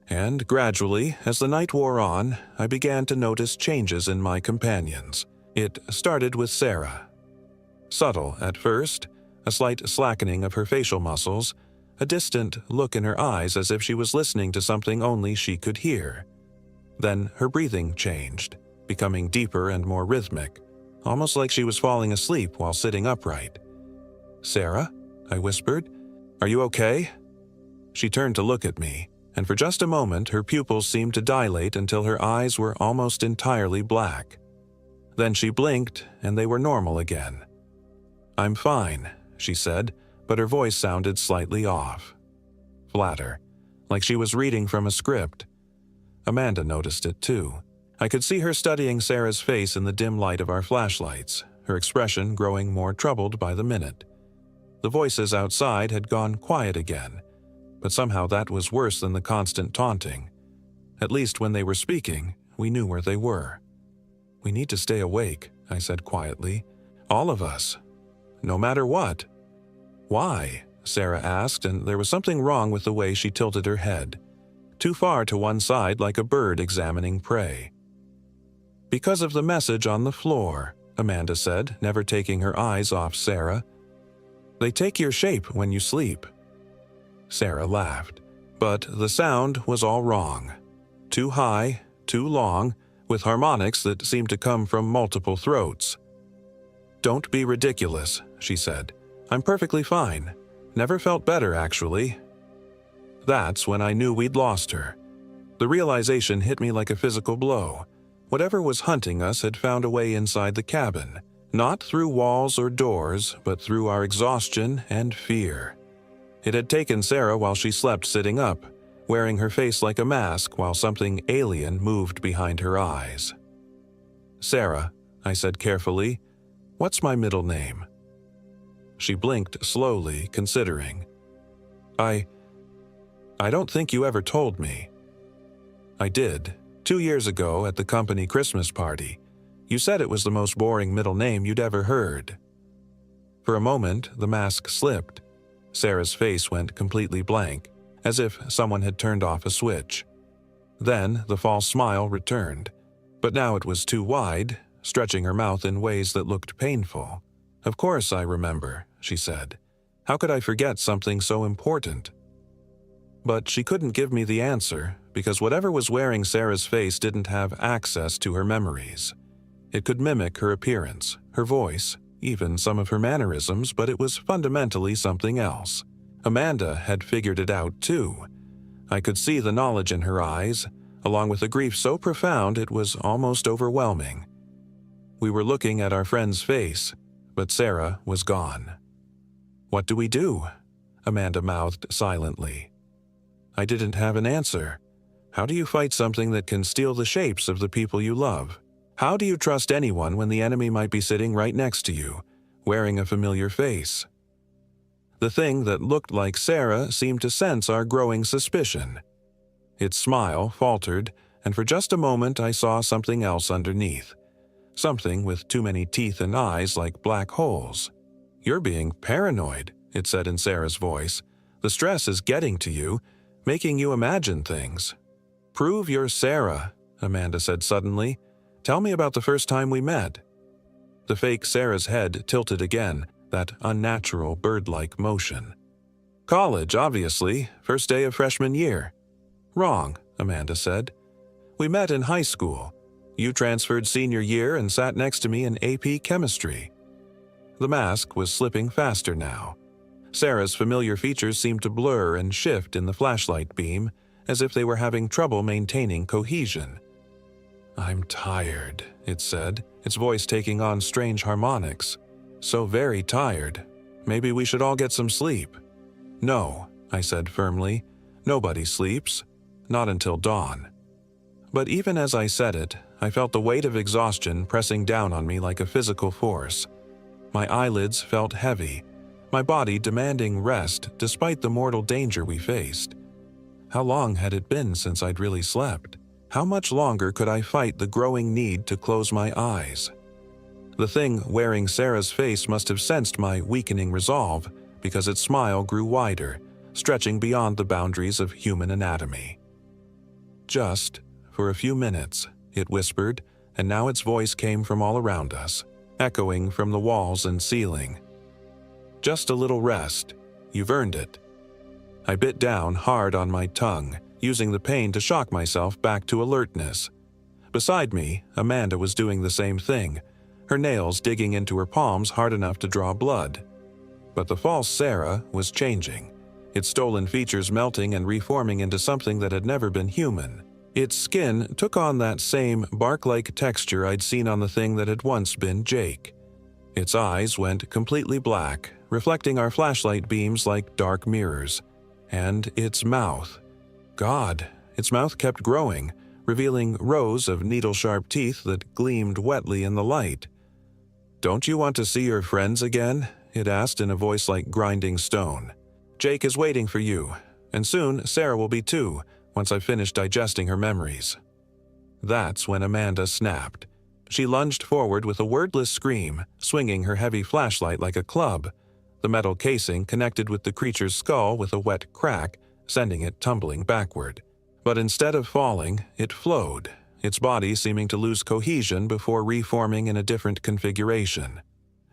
And gradually, as the night wore on, I began to notice changes in my companions. It started with Sarah. Subtle at first, a slight slackening of her facial muscles, a distant look in her eyes as if she was listening to something only she could hear. Then her breathing changed, becoming deeper and more rhythmic, almost like she was falling asleep while sitting upright. "Sarah?" I whispered. "Are you okay?" She turned to look at me, and for just a moment her pupils seemed to dilate until her eyes were almost entirely black. Then she blinked, and they were normal again. "I'm fine," she said, but her voice sounded slightly off. Flatter, like she was reading from a script. Amanda noticed it too. I could see her studying Sarah's face in the dim light of our flashlights, her expression growing more troubled by the minute. The voices outside had gone quiet again, but somehow that was worse than the constant taunting. At least when they were speaking, we knew where they were. "We need to stay awake," I said quietly. "All of us. No matter what." "Why?" Sarah asked, and there was something wrong with the way she tilted her head. Too far to one side, like a bird examining prey. "Because of the message on the floor," Amanda said, never taking her eyes off Sarah. "They take your shape when you sleep." Sarah laughed, but the sound was all wrong. Too high, too long, with harmonics that seemed to come from multiple throats. "Don't be ridiculous," she said. "I'm perfectly fine. Never felt better, actually." That's when I knew we'd lost her. The realization hit me like a physical blow. Whatever was hunting us had found a way inside the cabin, not through walls or doors, but through our exhaustion and fear. It had taken Sarah while she slept sitting up, wearing her face like a mask while something alien moved behind her eyes. "Sarah," I said carefully, "what's my middle name?" She blinked slowly, considering. I don't think you ever told me." "I did, 2 years ago at the company Christmas party. You said it was the most boring middle name you'd ever heard." For a moment, the mask slipped. Sarah's face went completely blank, as if someone had turned off a switch. Then the false smile returned, but now it was too wide, stretching her mouth in ways that looked painful. "Of course I remember," she said. "How could I forget something so important?" But she couldn't give me the answer, because whatever was wearing Sarah's face didn't have access to her memories. It could mimic her appearance, her voice, even some of her mannerisms, but it was fundamentally something else. Amanda had figured it out too. I could see the knowledge in her eyes, along with a grief so profound it was almost overwhelming. We were looking at our friend's face, but Sarah was gone. "What do we do?" Amanda mouthed silently. I didn't have an answer. How do you fight something that can steal the shapes of the people you love? How do you trust anyone when the enemy might be sitting right next to you, wearing a familiar face? The thing that looked like Sarah seemed to sense our growing suspicion. Its smile faltered, and for just a moment I saw something else underneath. Something with too many teeth and eyes like black holes. "You're being paranoid," it said in Sarah's voice. "The stress is getting to you, making you imagine things." "Prove you're Sarah," Amanda said suddenly. "Tell me about the first time we met." The fake Sarah's head tilted again, that unnatural bird-like motion. "College, obviously, first day of freshman year." "Wrong," Amanda said. "We met in high school. You transferred senior year and sat next to me in AP Chemistry." The mask was slipping faster now. Sarah's familiar features seemed to blur and shift in the flashlight beam, as if they were having trouble maintaining cohesion. "I'm tired," it said, its voice taking on strange harmonics. "So very tired. Maybe we should all get some sleep." "No," I said firmly. "Nobody sleeps. Not until dawn." But even as I said it, I felt the weight of exhaustion pressing down on me like a physical force. My eyelids felt heavy, my body demanding rest despite the mortal danger we faced. How long had it been since I'd really slept? How much longer could I fight the growing need to close my eyes? The thing wearing Sarah's face must have sensed my weakening resolve, because its smile grew wider, stretching beyond the boundaries of human anatomy. "Just for a few minutes," it whispered, and now its voice came from all around us, echoing from the walls and ceiling. "Just a little rest. You've earned it." I bit down hard on my tongue, using the pain to shock myself back to alertness. Beside me, Amanda was doing the same thing, her nails digging into her palms hard enough to draw blood. But the false Sarah was changing, its stolen features melting and reforming into something that had never been human. Its skin took on that same bark-like texture I'd seen on the thing that had once been Jake. Its eyes went completely black, reflecting our flashlight beams like dark mirrors. And its mouth. God, its mouth kept growing, revealing rows of needle-sharp teeth that gleamed wetly in the light. "Don't you want to see your friends again?" it asked in a voice like grinding stone. "Jake is waiting for you, and soon Sarah will be too, once I've finished digesting her memories." That's when Amanda snapped. She lunged forward with a wordless scream, swinging her heavy flashlight like a club. The metal casing connected with the creature's skull with a wet crack, sending it tumbling backward. But instead of falling, it flowed, its body seeming to lose cohesion before reforming in a different configuration.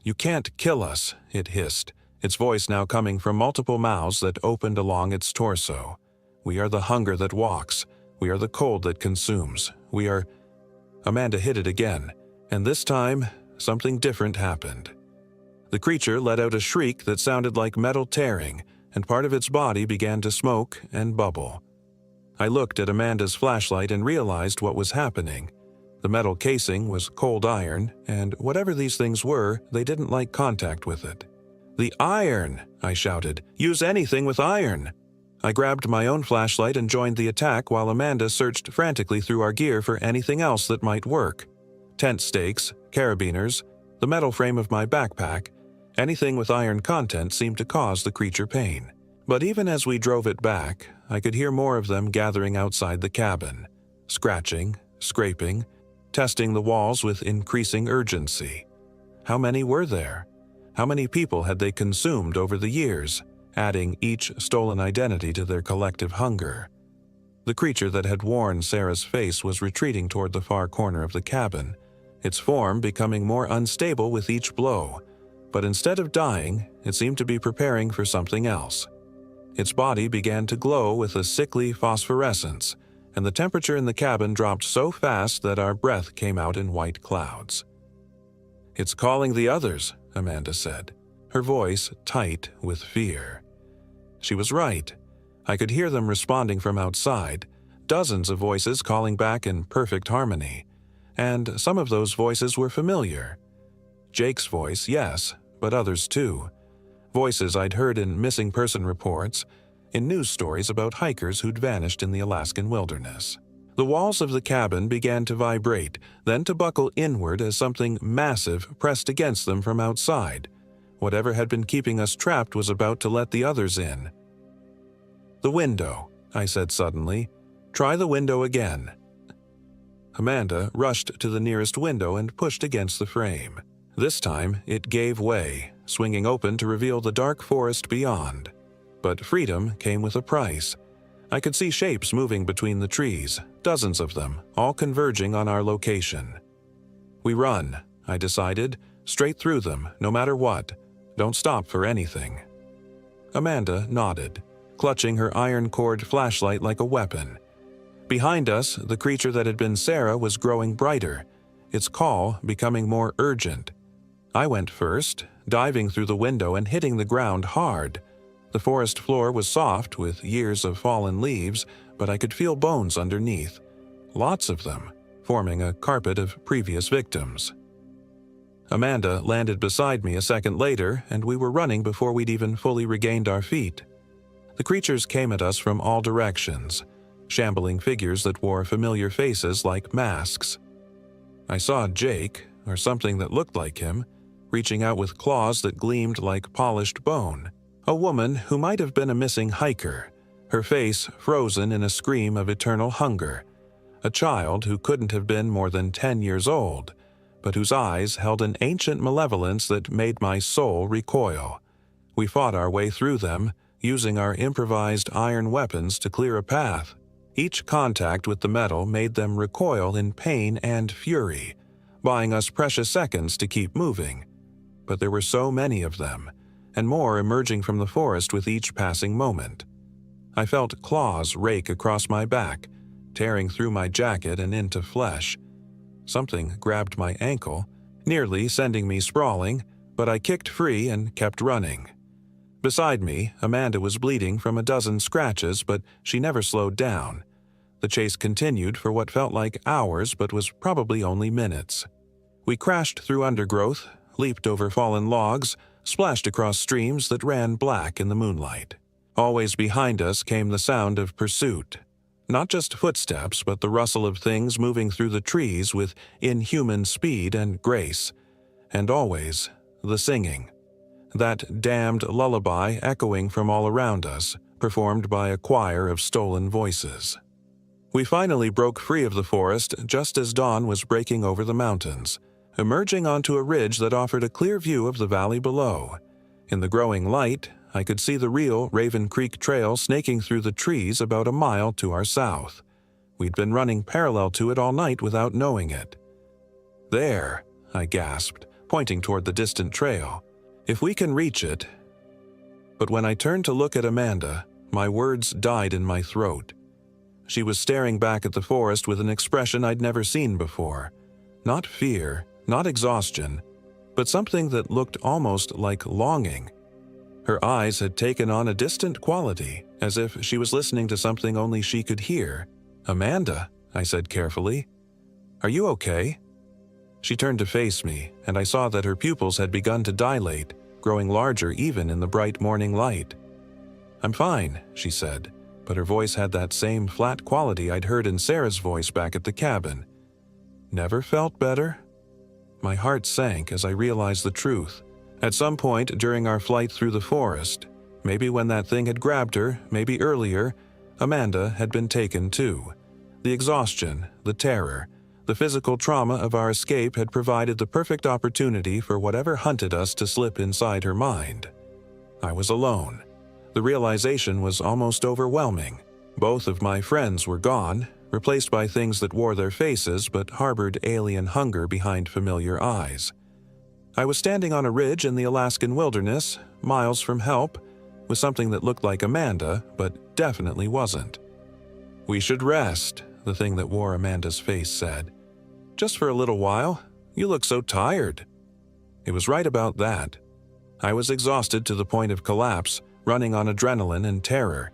"You can't kill us," it hissed, its voice now coming from multiple mouths that opened along its torso. "We are the hunger that walks. We are the cold that consumes. We are—" Amanda hit it again, and this time, something different happened. The creature let out a shriek that sounded like metal tearing, and part of its body began to smoke and bubble. I looked at Amanda's flashlight and realized what was happening. The metal casing was cold iron, and whatever these things were, they didn't like contact with it. "The iron!" I shouted. "Use anything with iron!" I grabbed my own flashlight and joined the attack while Amanda searched frantically through our gear for anything else that might work. Tent stakes, carabiners, the metal frame of my backpack, anything with iron content seemed to cause the creature pain. But even as we drove it back, I could hear more of them gathering outside the cabin, scratching, scraping, testing the walls with increasing urgency. How many were there? How many people had they consumed over the years, adding each stolen identity to their collective hunger? The creature that had worn Sarah's face was retreating toward the far corner of the cabin, its form becoming more unstable with each blow, but instead of dying, it seemed to be preparing for something else. Its body began to glow with a sickly phosphorescence, and the temperature in the cabin dropped so fast that our breath came out in white clouds. "It's calling the others," Amanda said, her voice tight with fear. She was right. I could hear them responding from outside, dozens of voices calling back in perfect harmony, and some of those voices were familiar. Jake's voice, yes, but others too. Voices I'd heard in missing person reports, in news stories about hikers who'd vanished in the Alaskan wilderness. The walls of the cabin began to vibrate, then to buckle inward as something massive pressed against them from outside. Whatever had been keeping us trapped was about to let the others in. "The window," I said suddenly. "Try the window again." Amanda rushed to the nearest window and pushed against the frame. This time, it gave way, swinging open to reveal the dark forest beyond. But freedom came with a price. I could see shapes moving between the trees, dozens of them, all converging on our location. "We run," I decided, "straight through them, no matter what. Don't stop for anything." Amanda nodded, clutching her iron-cord flashlight like a weapon. Behind us, the creature that had been Sarah was growing brighter, its call becoming more urgent. I went first, diving through the window and hitting the ground hard. The forest floor was soft with years of fallen leaves, but I could feel bones underneath. Lots of them, forming a carpet of previous victims. Amanda landed beside me a second later, and we were running before we'd even fully regained our feet. The creatures came at us from all directions, shambling figures that wore familiar faces like masks. I saw Jake, or something that looked like him, reaching out with claws that gleamed like polished bone. A woman who might have been a missing hiker, her face frozen in a scream of eternal hunger. A child who couldn't have been more than 10 years old, but whose eyes held an ancient malevolence that made my soul recoil. We fought our way through them, using our improvised iron weapons to clear a path. Each contact with the metal made them recoil in pain and fury, buying us precious seconds to keep moving. But there were so many of them, and more emerging from the forest with each passing moment. I felt claws rake across my back, tearing through my jacket and into flesh. Something grabbed my ankle, nearly sending me sprawling, but I kicked free and kept running. Beside me, Amanda was bleeding from a dozen scratches, but she never slowed down. The chase continued for what felt like hours but was probably only minutes. We crashed through undergrowth, leaped over fallen logs, splashed across streams that ran black in the moonlight. Always behind us came the sound of pursuit. Not just footsteps, but the rustle of things moving through the trees with inhuman speed and grace. And always, the singing. That damned lullaby echoing from all around us, performed by a choir of stolen voices. We finally broke free of the forest just as dawn was breaking over the mountains, emerging onto a ridge that offered a clear view of the valley below. In the growing light, I could see the real Raven Creek Trail snaking through the trees about a mile to our south. We'd been running parallel to it all night without knowing it. "There," I gasped, pointing toward the distant trail. "If we can reach it." But when I turned to look at Amanda, my words died in my throat. She was staring back at the forest with an expression I'd never seen before. Not fear, not exhaustion, but something that looked almost like longing. Her eyes had taken on a distant quality, as if she was listening to something only she could hear. "Amanda," I said carefully, "are you okay?" She turned to face me, and I saw that her pupils had begun to dilate, growing larger even in the bright morning light. "I'm fine," she said, but her voice had that same flat quality I'd heard in Sarah's voice back at the cabin. "Never felt better?" My heart sank as I realized the truth. At some point during our flight through the forest, maybe when that thing had grabbed her, maybe earlier, Amanda had been taken too. The exhaustion, the terror, the physical trauma of our escape had provided the perfect opportunity for whatever hunted us to slip inside her mind. I was alone. The realization was almost overwhelming. Both of my friends were gone, replaced by things that wore their faces but harbored alien hunger behind familiar eyes. I was standing on a ridge in the Alaskan wilderness, miles from help, with something that looked like Amanda, but definitely wasn't. "We should rest," the thing that wore Amanda's face said. "Just for a little while. You look so tired." It was right about that. I was exhausted to the point of collapse, running on adrenaline and terror.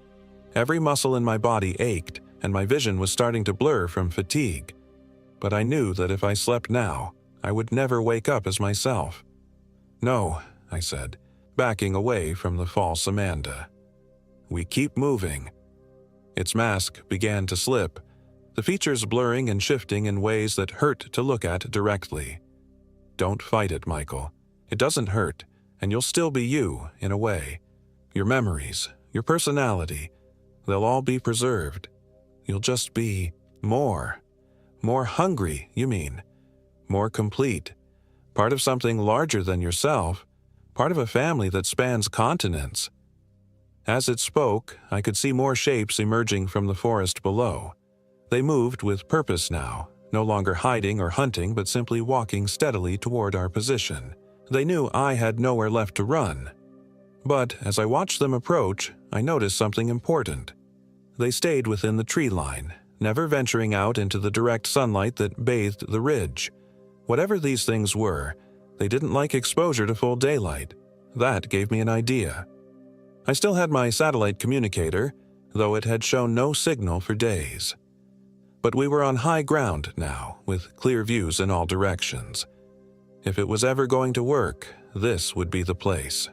Every muscle in my body ached, and my vision was starting to blur from fatigue. But I knew that if I slept now, I would never wake up as myself. "No," I said, backing away from the false Amanda. "We keep moving." Its mask began to slip, the features blurring and shifting in ways that hurt to look at directly. "Don't fight it, Michael. It doesn't hurt, and you'll still be you, in a way. Your memories, your personality, they'll all be preserved. You'll just be more hungry, you mean, more complete, part of something larger than yourself, part of a family that spans continents." As it spoke, I could see more shapes emerging from the forest below. They moved with purpose now, no longer hiding or hunting but simply walking steadily toward our position. They knew I had nowhere left to run. But as I watched them approach, I noticed something important. They stayed within the tree line, never venturing out into the direct sunlight that bathed the ridge. Whatever these things were, they didn't like exposure to full daylight. That gave me an idea. I still had my satellite communicator, though it had shown no signal for days. But we were on high ground now, with clear views in all directions. If it was ever going to work, this would be the place.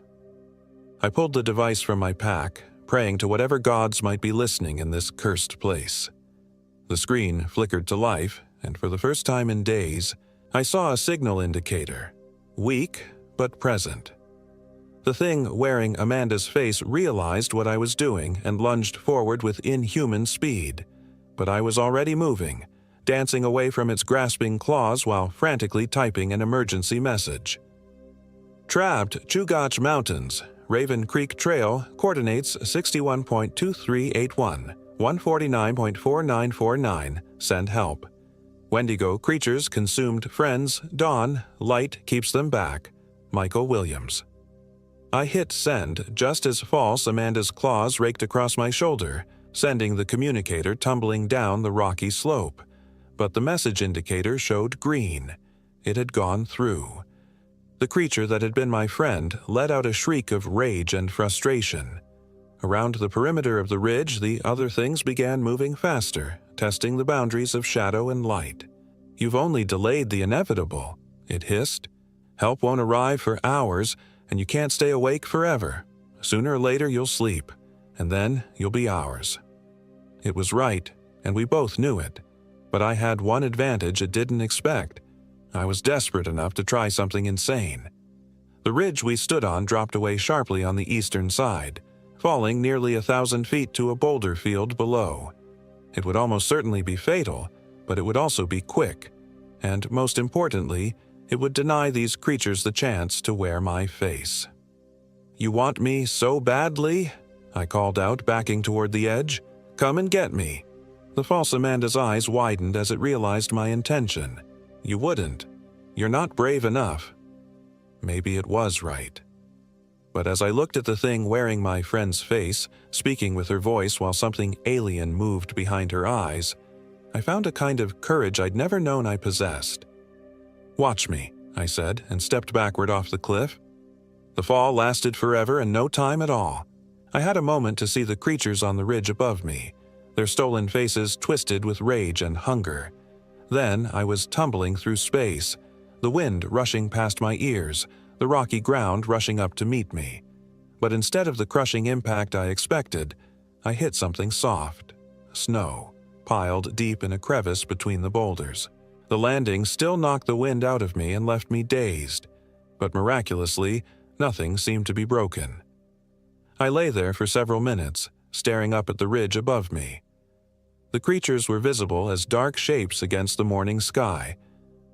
I pulled the device from my pack, praying to whatever gods might be listening in this cursed place. The screen flickered to life, and for the first time in days, I saw a signal indicator. Weak, but present. The thing wearing Amanda's face realized what I was doing and lunged forward with inhuman speed. But I was already moving, dancing away from its grasping claws while frantically typing an emergency message. "Trapped Chugach Mountains, Raven Creek Trail, coordinates 61.2381, 149.4949, send help. Wendigo creatures consumed friends, dawn, light keeps them back. Michael Williams." I hit send just as false Amanda's claws raked across my shoulder, sending the communicator tumbling down the rocky slope. But the message indicator showed green. It had gone through. The creature that had been my friend let out a shriek of rage and frustration. Around the perimeter of the ridge, the other things began moving faster, testing the boundaries of shadow and light. "You've only delayed the inevitable," it hissed. "Help won't arrive for hours, and you can't stay awake forever. Sooner or later you'll sleep, and then you'll be ours." It was right, and we both knew it. But I had one advantage it didn't expect. I was desperate enough to try something insane. The ridge we stood on dropped away sharply on the eastern side, falling nearly 1,000 feet to a boulder field below. It would almost certainly be fatal, but it would also be quick. And most importantly, it would deny these creatures the chance to wear my face. "You want me so badly?" I called out, backing toward the edge. "Come and get me." The false Amanda's eyes widened as it realized my intention. "You wouldn't. You're not brave enough." Maybe it was right. But as I looked at the thing wearing my friend's face, speaking with her voice while something alien moved behind her eyes, I found a kind of courage I'd never known I possessed. "Watch me," I said, and stepped backward off the cliff. The fall lasted forever and no time at all. I had a moment to see the creatures on the ridge above me, their stolen faces twisted with rage and hunger. Then I was tumbling through space, the wind rushing past my ears, the rocky ground rushing up to meet me. But instead of the crushing impact I expected, I hit something soft. Snow, piled deep in a crevice between the boulders. The landing still knocked the wind out of me and left me dazed, but miraculously, nothing seemed to be broken. I lay there for several minutes, staring up at the ridge above me. The creatures were visible as dark shapes against the morning sky,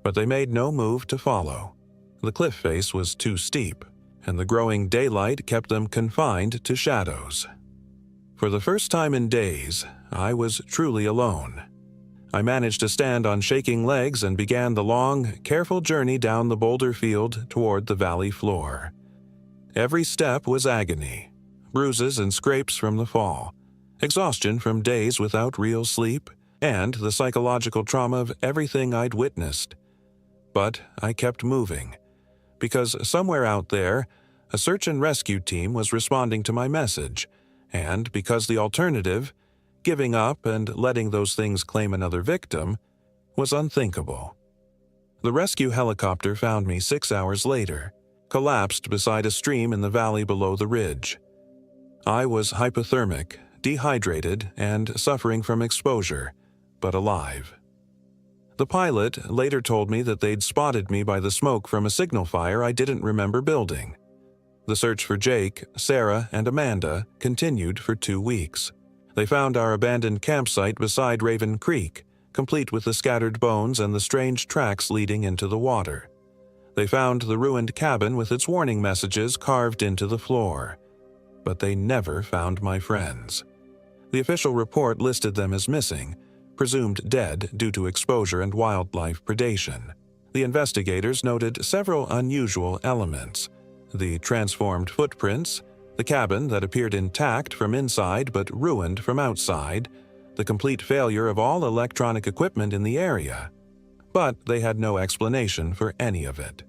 but they made no move to follow. The cliff face was too steep, and the growing daylight kept them confined to shadows. For the first time in days, I was truly alone. I managed to stand on shaking legs and began the long, careful journey down the boulder field toward the valley floor. Every step was agony, bruises and scrapes from the fall, exhaustion from days without real sleep, and the psychological trauma of everything I'd witnessed. But I kept moving, because somewhere out there, a search and rescue team was responding to my message, and because the alternative, giving up and letting those things claim another victim, was unthinkable. The rescue helicopter found me 6 hours later, collapsed beside a stream in the valley below the ridge. I was hypothermic, dehydrated, and suffering from exposure, but alive. The pilot later told me that they'd spotted me by the smoke from a signal fire I didn't remember building. The search for Jake, Sarah, and Amanda continued for 2 weeks. They found our abandoned campsite beside Raven Creek, complete with the scattered bones and the strange tracks leading into the water. They found the ruined cabin with its warning messages carved into the floor. But they never found my friends. The official report listed them as missing, presumed dead due to exposure and wildlife predation. The investigators noted several unusual elements: the transformed footprints, the cabin that appeared intact from inside but ruined from outside, the complete failure of all electronic equipment in the area. But they had no explanation for any of it.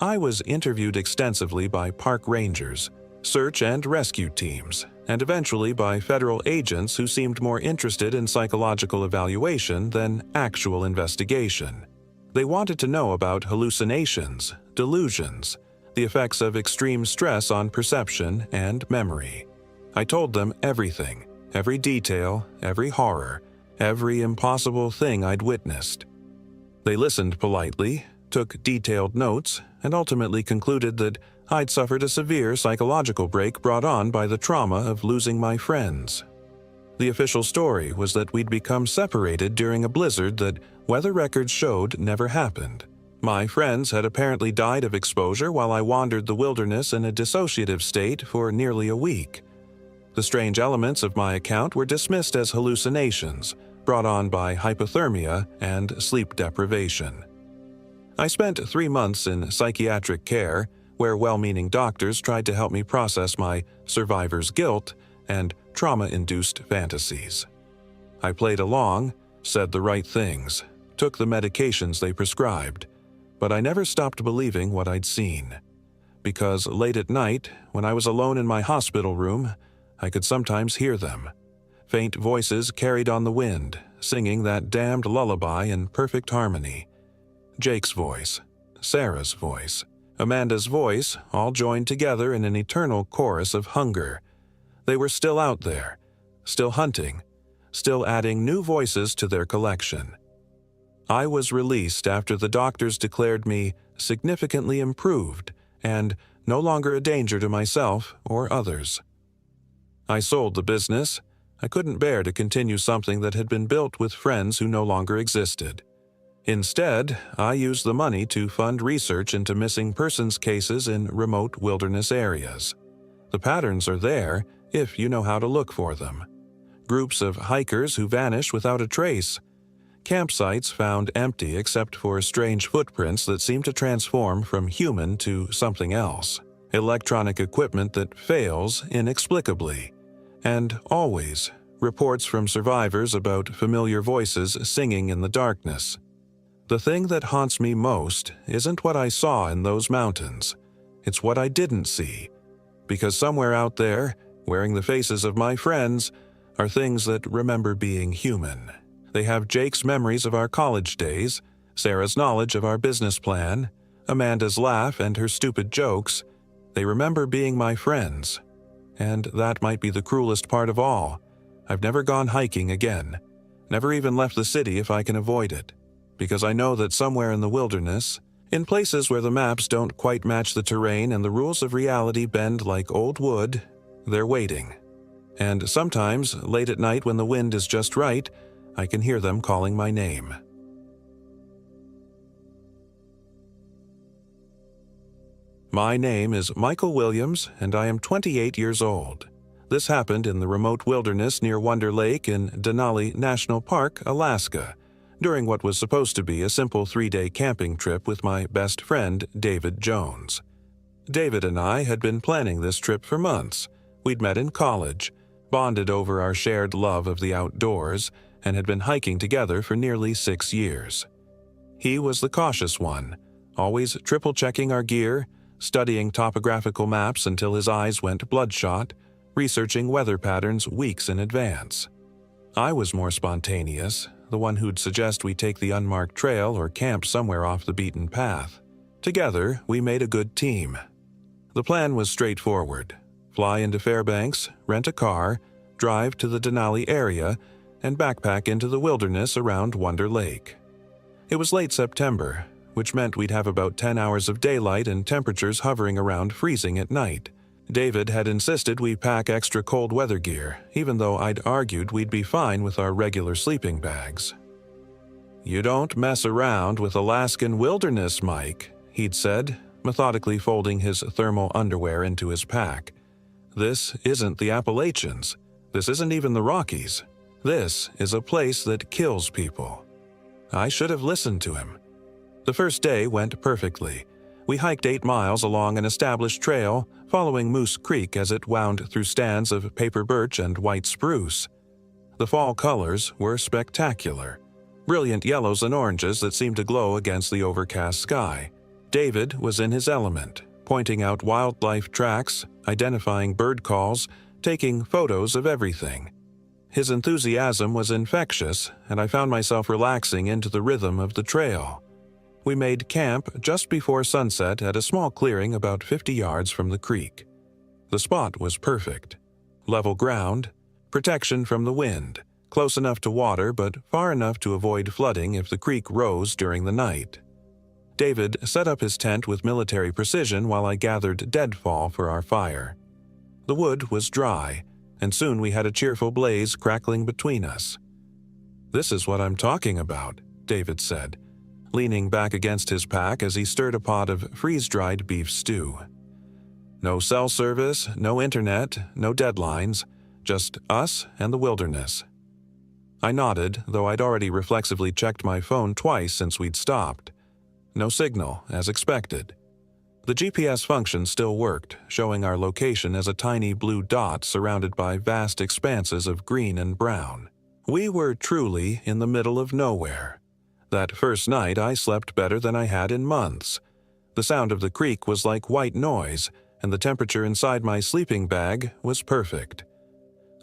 I was interviewed extensively by park rangers, search and rescue teams, and eventually by federal agents who seemed more interested in psychological evaluation than actual investigation. They wanted to know about hallucinations, delusions, the effects of extreme stress on perception and memory. I told them everything, every detail, every horror, every impossible thing I'd witnessed. They listened politely, took detailed notes, and ultimately concluded that I'd suffered a severe psychological break brought on by the trauma of losing my friends. The official story was that we'd become separated during a blizzard that weather records showed never happened. My friends had apparently died of exposure while I wandered the wilderness in a dissociative state for nearly a week. The strange elements of my account were dismissed as hallucinations, brought on by hypothermia and sleep deprivation. I spent 3 months in psychiatric care, where well-meaning doctors tried to help me process my survivor's guilt and trauma-induced fantasies. I played along, said the right things, took the medications they prescribed, but I never stopped believing what I'd seen. Because late at night, when I was alone in my hospital room, I could sometimes hear them. Faint voices carried on the wind, singing that damned lullaby in perfect harmony. Jake's voice, Sarah's voice, Amanda's voice, all joined together in an eternal chorus of hunger. They were still out there, still hunting, still adding new voices to their collection. I was released after the doctors declared me significantly improved and no longer a danger to myself or others. I sold the business. I couldn't bear to continue something that had been built with friends who no longer existed. Instead, I used the money to fund research into missing persons cases in remote wilderness areas. The patterns are there if you know how to look for them. Groups of hikers who vanish without a trace. Campsites found empty except for strange footprints that seem to transform from human to something else. Electronic equipment that fails inexplicably. And always, reports from survivors about familiar voices singing in the darkness. The thing that haunts me most isn't what I saw in those mountains. It's what I didn't see. Because somewhere out there, wearing the faces of my friends, are things that remember being human. They have Jake's memories of our college days, Sarah's knowledge of our business plan, Amanda's laugh and her stupid jokes. They remember being my friends. And that might be the cruelest part of all. I've never gone hiking again. Never even left the city if I can avoid it. Because I know that somewhere in the wilderness, in places where the maps don't quite match the terrain and the rules of reality bend like old wood, they're waiting. And sometimes, late at night when the wind is just right, I can hear them calling my name. My name is Michael Williams, and I am 28 years old. This happened in the remote wilderness near Wonder Lake in Denali National Park, Alaska, during what was supposed to be a simple 3-day camping trip with my best friend, David Jones. David and I had been planning this trip for months. We'd met in college, bonded over our shared love of the outdoors, and had been hiking together for nearly 6 years. He was the cautious one, always triple-checking our gear, studying topographical maps until his eyes went bloodshot, researching weather patterns weeks in advance. I was more spontaneous, the one who'd suggest we take the unmarked trail or camp somewhere off the beaten path. Together, we made a good team. The plan was straightforward. Fly into Fairbanks, rent a car, drive to the Denali area, and backpack into the wilderness around Wonder Lake. It was late September, which meant we'd have about 10 hours of daylight and temperatures hovering around freezing at night. David had insisted we pack extra cold weather gear, even though I'd argued we'd be fine with our regular sleeping bags. "You don't mess around with Alaskan wilderness, Mike," he'd said, methodically folding his thermal underwear into his pack. "This isn't the Appalachians. This isn't even the Rockies. This is a place that kills people." I should have listened to him. The first day went perfectly. We hiked 8 miles along an established trail, following Moose Creek as it wound through stands of paper birch and white spruce. The fall colors were spectacular. Brilliant yellows and oranges that seemed to glow against the overcast sky. David was in his element, pointing out wildlife tracks, identifying bird calls, taking photos of everything. His enthusiasm was infectious, and I found myself relaxing into the rhythm of the trail. We made camp just before sunset at a small clearing about 50 yards from the creek. The spot was perfect. Level ground, protection from the wind, close enough to water but far enough to avoid flooding if the creek rose during the night. David set up his tent with military precision while I gathered deadfall for our fire. The wood was dry, and soon we had a cheerful blaze crackling between us. "This is what I'm talking about," David said, leaning back against his pack as he stirred a pot of freeze-dried beef stew. "No cell service, no internet, no deadlines, just us and the wilderness." I nodded, though I'd already reflexively checked my phone twice since we'd stopped. No signal, as expected. The GPS function still worked, showing our location as a tiny blue dot surrounded by vast expanses of green and brown. We were truly in the middle of nowhere. That first night I slept better than I had in months. The sound of the creek was like white noise, and the temperature inside my sleeping bag was perfect.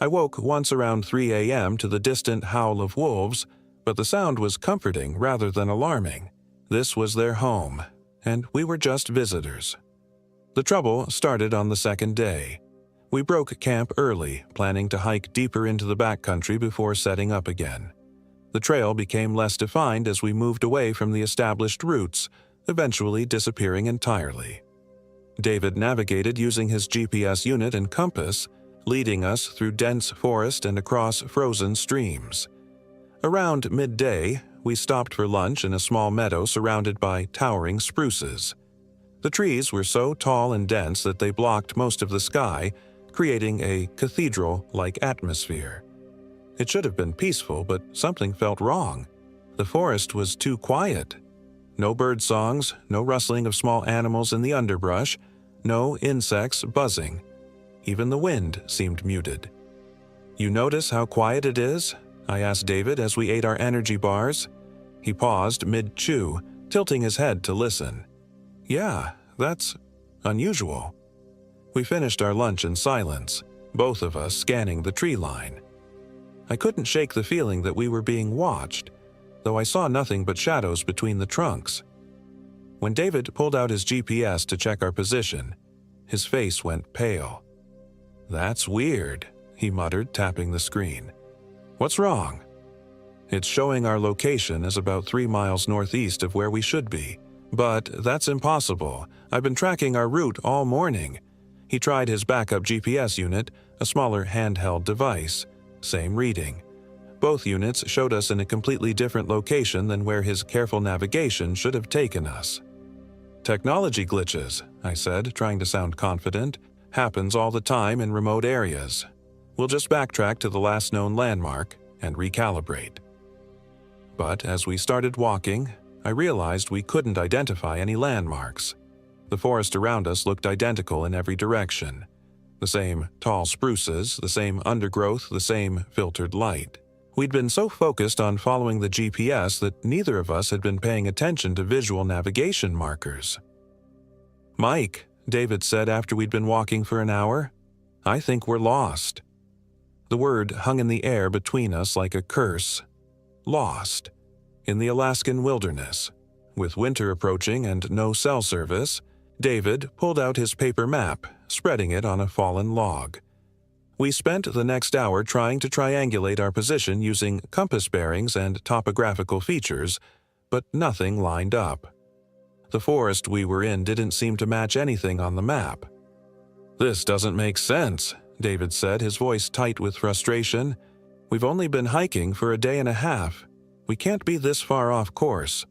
I woke once around 3 a.m. to the distant howl of wolves, but the sound was comforting rather than alarming. This was their home, and we were just visitors. The trouble started on the second day. We broke camp early, planning to hike deeper into the backcountry before setting up again. The trail became less defined as we moved away from the established routes, eventually disappearing entirely. David navigated using his GPS unit and compass, leading us through dense forest and across frozen streams. Around midday, we stopped for lunch in a small meadow surrounded by towering spruces. The trees were so tall and dense that they blocked most of the sky, creating a cathedral-like atmosphere. It should have been peaceful, but something felt wrong. The forest was too quiet. No bird songs, no rustling of small animals in the underbrush, no insects buzzing. Even the wind seemed muted. "You notice how quiet it is?" I asked David as we ate our energy bars. He paused mid-chew, tilting his head to listen. "Yeah, that's unusual." We finished our lunch in silence, both of us scanning the tree line. I couldn't shake the feeling that we were being watched, though I saw nothing but shadows between the trunks. When David pulled out his GPS to check our position, his face went pale. "That's weird," he muttered, tapping the screen. "What's wrong?" "It's showing our location as about 3 miles northeast of where we should be. But that's impossible. I've been tracking our route all morning." He tried his backup GPS unit, a smaller handheld device. Same reading. Both units showed us in a completely different location than where his careful navigation should have taken us. "Technology glitches," I said, trying to sound confident. "Happens all the time in remote areas. We'll just backtrack to the last known landmark and recalibrate." But as we started walking, I realized we couldn't identify any landmarks. The forest around us looked identical in every direction. The same tall spruces, the same undergrowth, the same filtered light. We'd been so focused on following the GPS that neither of us had been paying attention to visual navigation markers. "Mike," David said after we'd been walking for an hour, "I think we're lost." The word hung in the air between us like a curse. Lost. In the Alaskan wilderness. With winter approaching and no cell service, David pulled out his paper map, spreading it on a fallen log. We spent the next hour trying to triangulate our position using compass bearings and topographical features, but nothing lined up. The forest we were in didn't seem to match anything on the map. "This doesn't make sense," David said, his voice tight with frustration. "We've only been hiking for a day and a half. We can't be this far off course."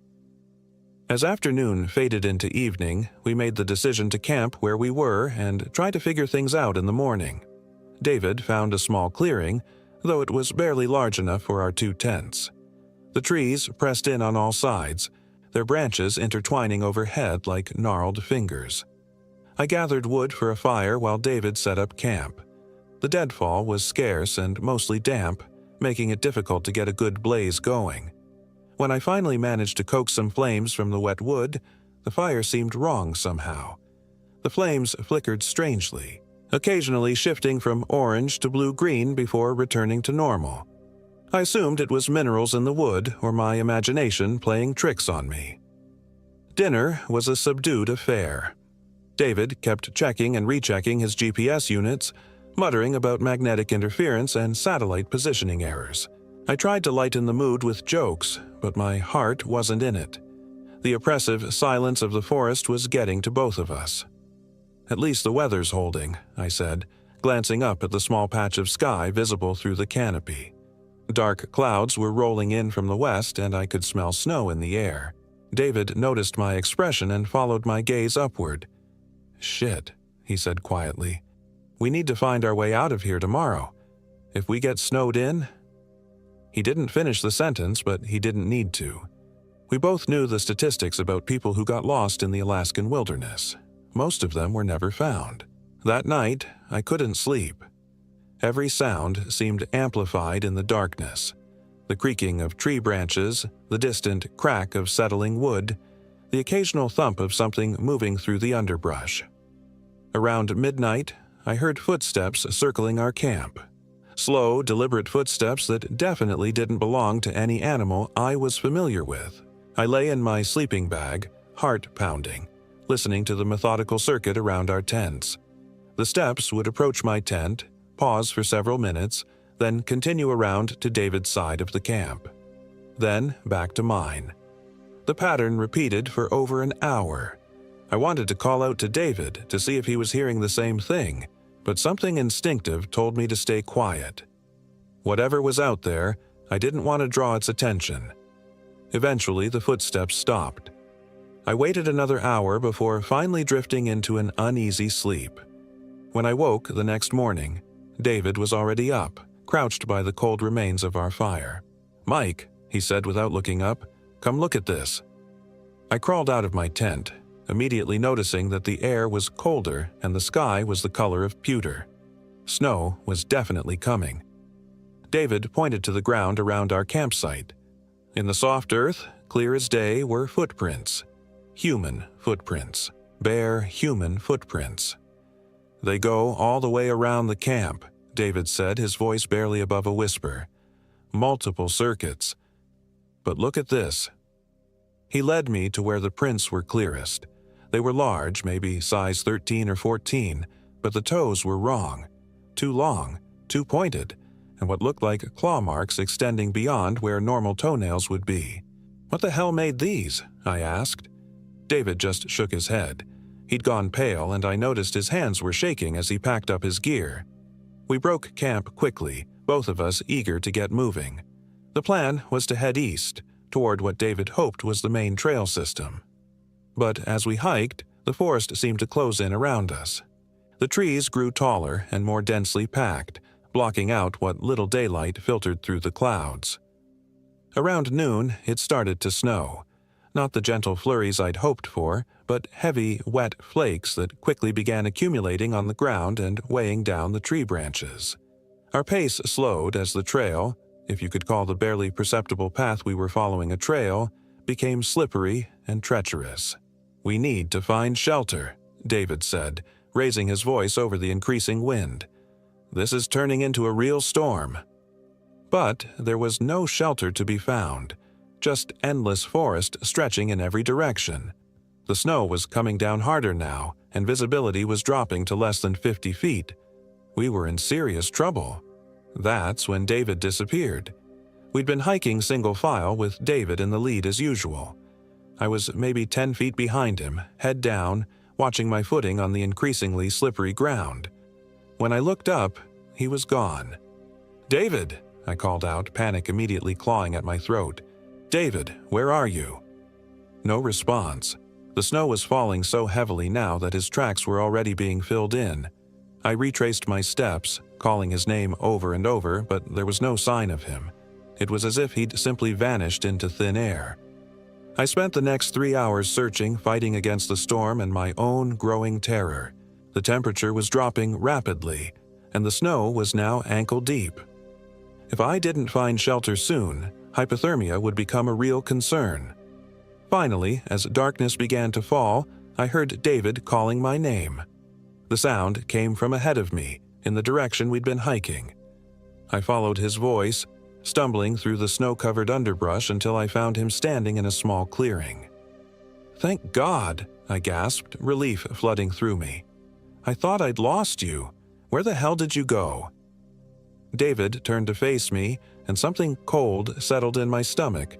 As afternoon faded into evening, we made the decision to camp where we were and try to figure things out in the morning. David found a small clearing, though it was barely large enough for our 2 tents. The trees pressed in on all sides, their branches intertwining overhead like gnarled fingers. I gathered wood for a fire while David set up camp. The deadfall was scarce and mostly damp, making it difficult to get a good blaze going. When I finally managed to coax some flames from the wet wood, the fire seemed wrong somehow. The flames flickered strangely, occasionally shifting from orange to blue-green before returning to normal. I assumed it was minerals in the wood or my imagination playing tricks on me. Dinner was a subdued affair. David kept checking and rechecking his GPS units, muttering about magnetic interference and satellite positioning errors. I tried to lighten the mood with jokes, but my heart wasn't in it. The oppressive silence of the forest was getting to both of us. "At least the weather's holding," I said, glancing up at the small patch of sky visible through the canopy. Dark clouds were rolling in from the west and I could smell snow in the air. David noticed my expression and followed my gaze upward. "Shit," he said quietly. "We need to find our way out of here tomorrow. If we get snowed in..." He didn't finish the sentence, but he didn't need to. We both knew the statistics about people who got lost in the Alaskan wilderness. Most of them were never found. That night, I couldn't sleep. Every sound seemed amplified in the darkness. The creaking of tree branches, the distant crack of settling wood, the occasional thump of something moving through the underbrush. Around midnight, I heard footsteps circling our camp. Slow, deliberate footsteps that definitely didn't belong to any animal I was familiar with. I lay in my sleeping bag, heart pounding, listening to the methodical circuit around our tents. The steps would approach my tent, pause for several minutes, then continue around to David's side of the camp. Then back to mine. The pattern repeated for over an hour. I wanted to call out to David to see if he was hearing the same thing, but something instinctive told me to stay quiet. Whatever was out there, I didn't want to draw its attention. Eventually, the footsteps stopped. I waited another hour before finally drifting into an uneasy sleep. When I woke the next morning, David was already up, crouched by the cold remains of our fire. "Mike," he said without looking up, "come look at this." I crawled out of my tent, immediately noticing that the air was colder and the sky was the color of pewter. Snow was definitely coming. David pointed to the ground around our campsite. In the soft earth, clear as day, were footprints. Human footprints. Bare human footprints. "They go all the way around the camp," David said, his voice barely above a whisper. "Multiple circuits. But look at this." He led me to where the prints were clearest. They were large, maybe size 13 or 14, but the toes were wrong. Too long, too pointed, and what looked like claw marks extending beyond where normal toenails would be. "What the hell made these?" I asked. David just shook his head. He'd gone pale, and I noticed his hands were shaking as he packed up his gear. We broke camp quickly, both of us eager to get moving. The plan was to head east, toward what David hoped was the main trail system. But as we hiked, the forest seemed to close in around us. The trees grew taller and more densely packed, blocking out what little daylight filtered through the clouds. Around noon, it started to snow. Not the gentle flurries I'd hoped for, but heavy, wet flakes that quickly began accumulating on the ground and weighing down the tree branches. Our pace slowed as the trail, if you could call the barely perceptible path we were following a trail, became slippery and treacherous. "We need to find shelter," David said, raising his voice over the increasing wind. This is turning into a real storm." But there was no shelter to be found, just endless forest stretching in every direction. The snow was coming down harder now, and visibility was dropping to less than 50 feet. We were in serious trouble. That's when David disappeared. We'd been hiking single file with David in the lead as usual. I was maybe 10 feet behind him, head down, watching my footing on the increasingly slippery ground. When I looked up, he was gone. "David!" I called out, panic immediately clawing at my throat. "David, where are you?" No response. The snow was falling so heavily now that his tracks were already being filled in. I retraced my steps, calling his name over and over, but there was no sign of him. It was as if he'd simply vanished into thin air. I spent the next 3 hours searching, fighting against the storm and my own growing terror. The temperature was dropping rapidly, and the snow was now ankle-deep. If I didn't find shelter soon, hypothermia would become a real concern. Finally, as darkness began to fall, I heard David calling my name. The sound came from ahead of me, in the direction we'd been hiking. I followed his voice, stumbling through the snow-covered underbrush until I found him standing in a small clearing. "Thank God!" I gasped, relief flooding through me. "I thought I'd lost you. Where the hell did you go?" David turned to face me, and something cold settled in my stomach.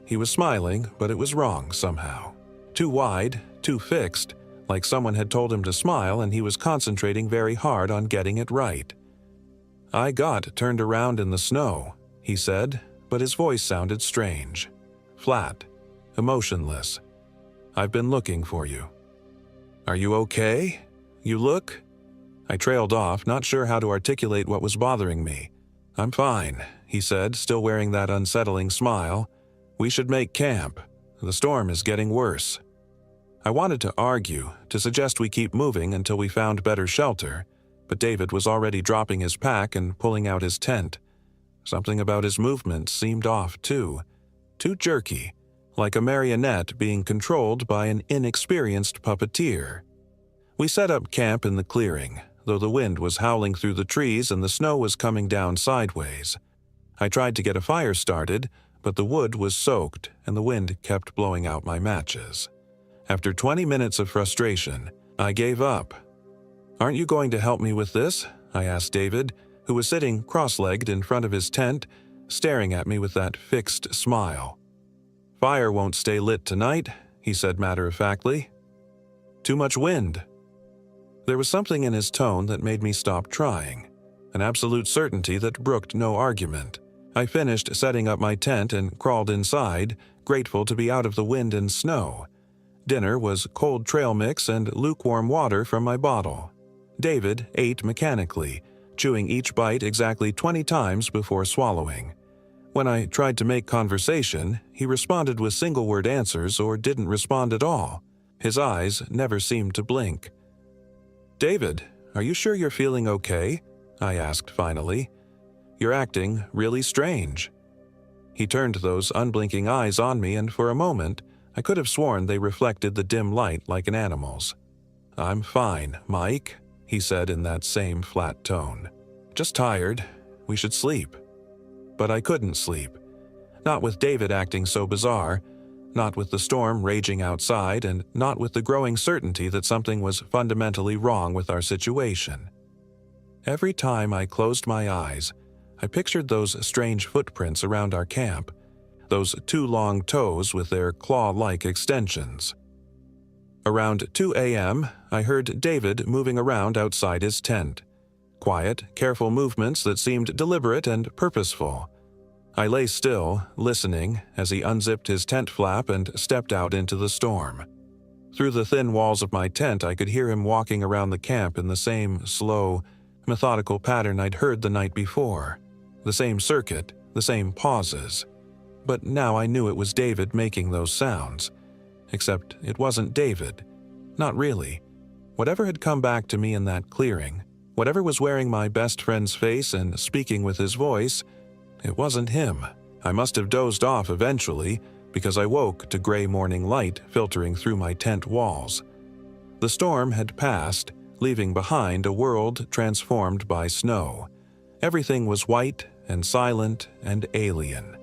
He was smiling, but it was wrong somehow. Too wide, too fixed, like someone had told him to smile and he was concentrating very hard on getting it right. "I got turned around in the snow," he said, but his voice sounded strange. Flat, emotionless. "I've been looking for you." "Are you okay? You look—" I trailed off, not sure how to articulate what was bothering me. "I'm fine," he said, still wearing that unsettling smile. "We should make camp. The storm is getting worse." I wanted to argue, to suggest we keep moving until we found better shelter, but David was already dropping his pack and pulling out his tent. Something about his movements seemed off, too jerky, like a marionette being controlled by an inexperienced puppeteer. We set up camp in the clearing, though the wind was howling through the trees and the snow was coming down sideways. I tried to get a fire started, but the wood was soaked and the wind kept blowing out my matches. After 20 minutes of frustration, I gave up. "Aren't you going to help me with this?" I asked David, who was sitting cross-legged in front of his tent, staring at me with that fixed smile. "Fire won't stay lit tonight," he said matter-of-factly. "Too much wind." There was something in his tone that made me stop trying, an absolute certainty that brooked no argument. I finished setting up my tent and crawled inside, grateful to be out of the wind and snow. Dinner was cold trail mix and lukewarm water from my bottle. David ate mechanically, chewing each bite exactly 20 times before swallowing. When I tried to make conversation, he responded with single-word answers or didn't respond at all. His eyes never seemed to blink. "David, are you sure you're feeling okay?" I asked finally. "You're acting really strange." He turned those unblinking eyes on me, and for a moment, I could have sworn they reflected the dim light like an animal's. "I'm fine, Mike," he said in that same flat tone. "Just tired. We should sleep." But I couldn't sleep. Not with David acting so bizarre, not with the storm raging outside, and not with the growing certainty that something was fundamentally wrong with our situation. Every time I closed my eyes, I pictured those strange footprints around our camp, those 2 long toes with their claw-like extensions. Around 2 a.m., I heard David moving around outside his tent. Quiet, careful movements that seemed deliberate and purposeful. I lay still, listening, as he unzipped his tent flap and stepped out into the storm. Through the thin walls of my tent, I could hear him walking around the camp in the same slow, methodical pattern I'd heard the night before. The same circuit, the same pauses. But now I knew it was David making those sounds. Except it wasn't David. Not really. Whatever had come back to me in that clearing, whatever was wearing my best friend's face and speaking with his voice, it wasn't him. I must have dozed off eventually, because I woke to gray morning light filtering through my tent walls. The storm had passed, leaving behind a world transformed by snow. Everything was white and silent and alien.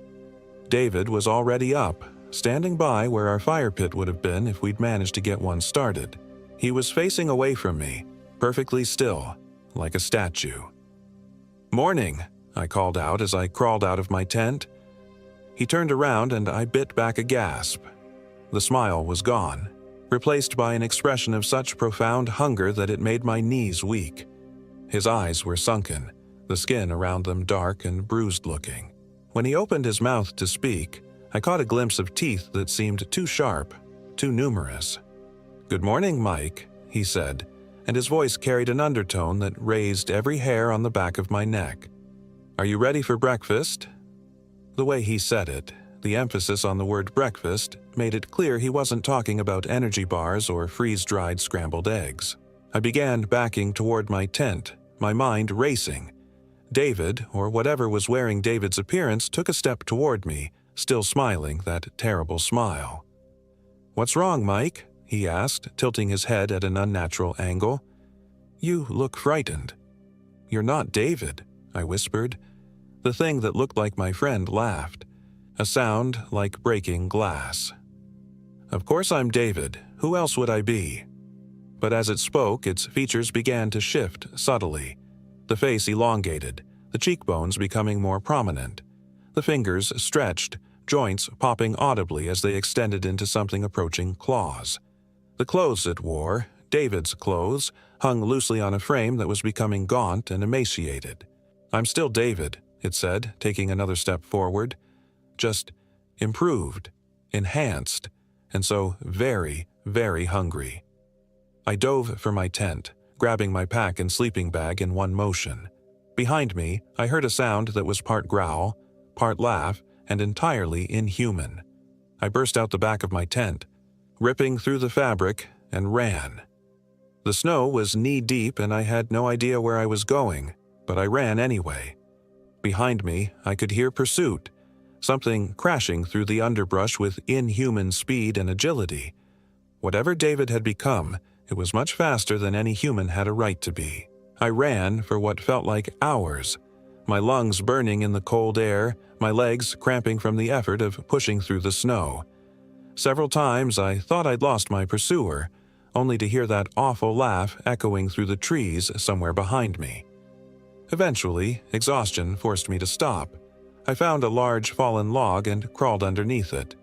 David was already up, standing by where our fire pit would have been if we'd managed to get one started. He was facing away from me, perfectly still, like a statue. "Morning," I called out as I crawled out of my tent. He turned around and I bit back a gasp. The smile was gone, replaced by an expression of such profound hunger that it made my knees weak. His eyes were sunken, the skin around them dark and bruised-looking. When he opened his mouth to speak, I caught a glimpse of teeth that seemed too sharp, too numerous. "Good morning, Mike," he said, and his voice carried an undertone that raised every hair on the back of my neck. "Are you ready for breakfast?" The way he said it, the emphasis on the word breakfast, made it clear he wasn't talking about energy bars or freeze-dried scrambled eggs. I began backing toward my tent, my mind racing. David, or whatever was wearing David's appearance, took a step toward me, still smiling that terrible smile. "What's wrong, Mike?" he asked, tilting his head at an unnatural angle. "You look frightened." "You're not David," I whispered. The thing that looked like my friend laughed, a sound like breaking glass. "Of course I'm David. Who else would I be?" But as it spoke, its features began to shift subtly. The face elongated, the cheekbones becoming more prominent. The fingers stretched, joints popping audibly as they extended into something approaching claws. The clothes it wore, David's clothes, hung loosely on a frame that was becoming gaunt and emaciated. "I'm still David," it said, taking another step forward. "Just improved, enhanced, and so very, very hungry." I dove for my tent, grabbing my pack and sleeping bag in one motion. Behind me, I heard a sound that was part growl, part laugh, and entirely inhuman. I burst out the back of my tent, ripping through the fabric, and ran. The snow was knee-deep and I had no idea where I was going, but I ran anyway. Behind me, I could hear pursuit, something crashing through the underbrush with inhuman speed and agility. Whatever David had become, it was much faster than any human had a right to be. I ran for what felt like hours, my lungs burning in the cold air, my legs cramping from the effort of pushing through the snow. Several times I thought I'd lost my pursuer, only to hear that awful laugh echoing through the trees somewhere behind me. Eventually, exhaustion forced me to stop. I found a large fallen log and crawled underneath it,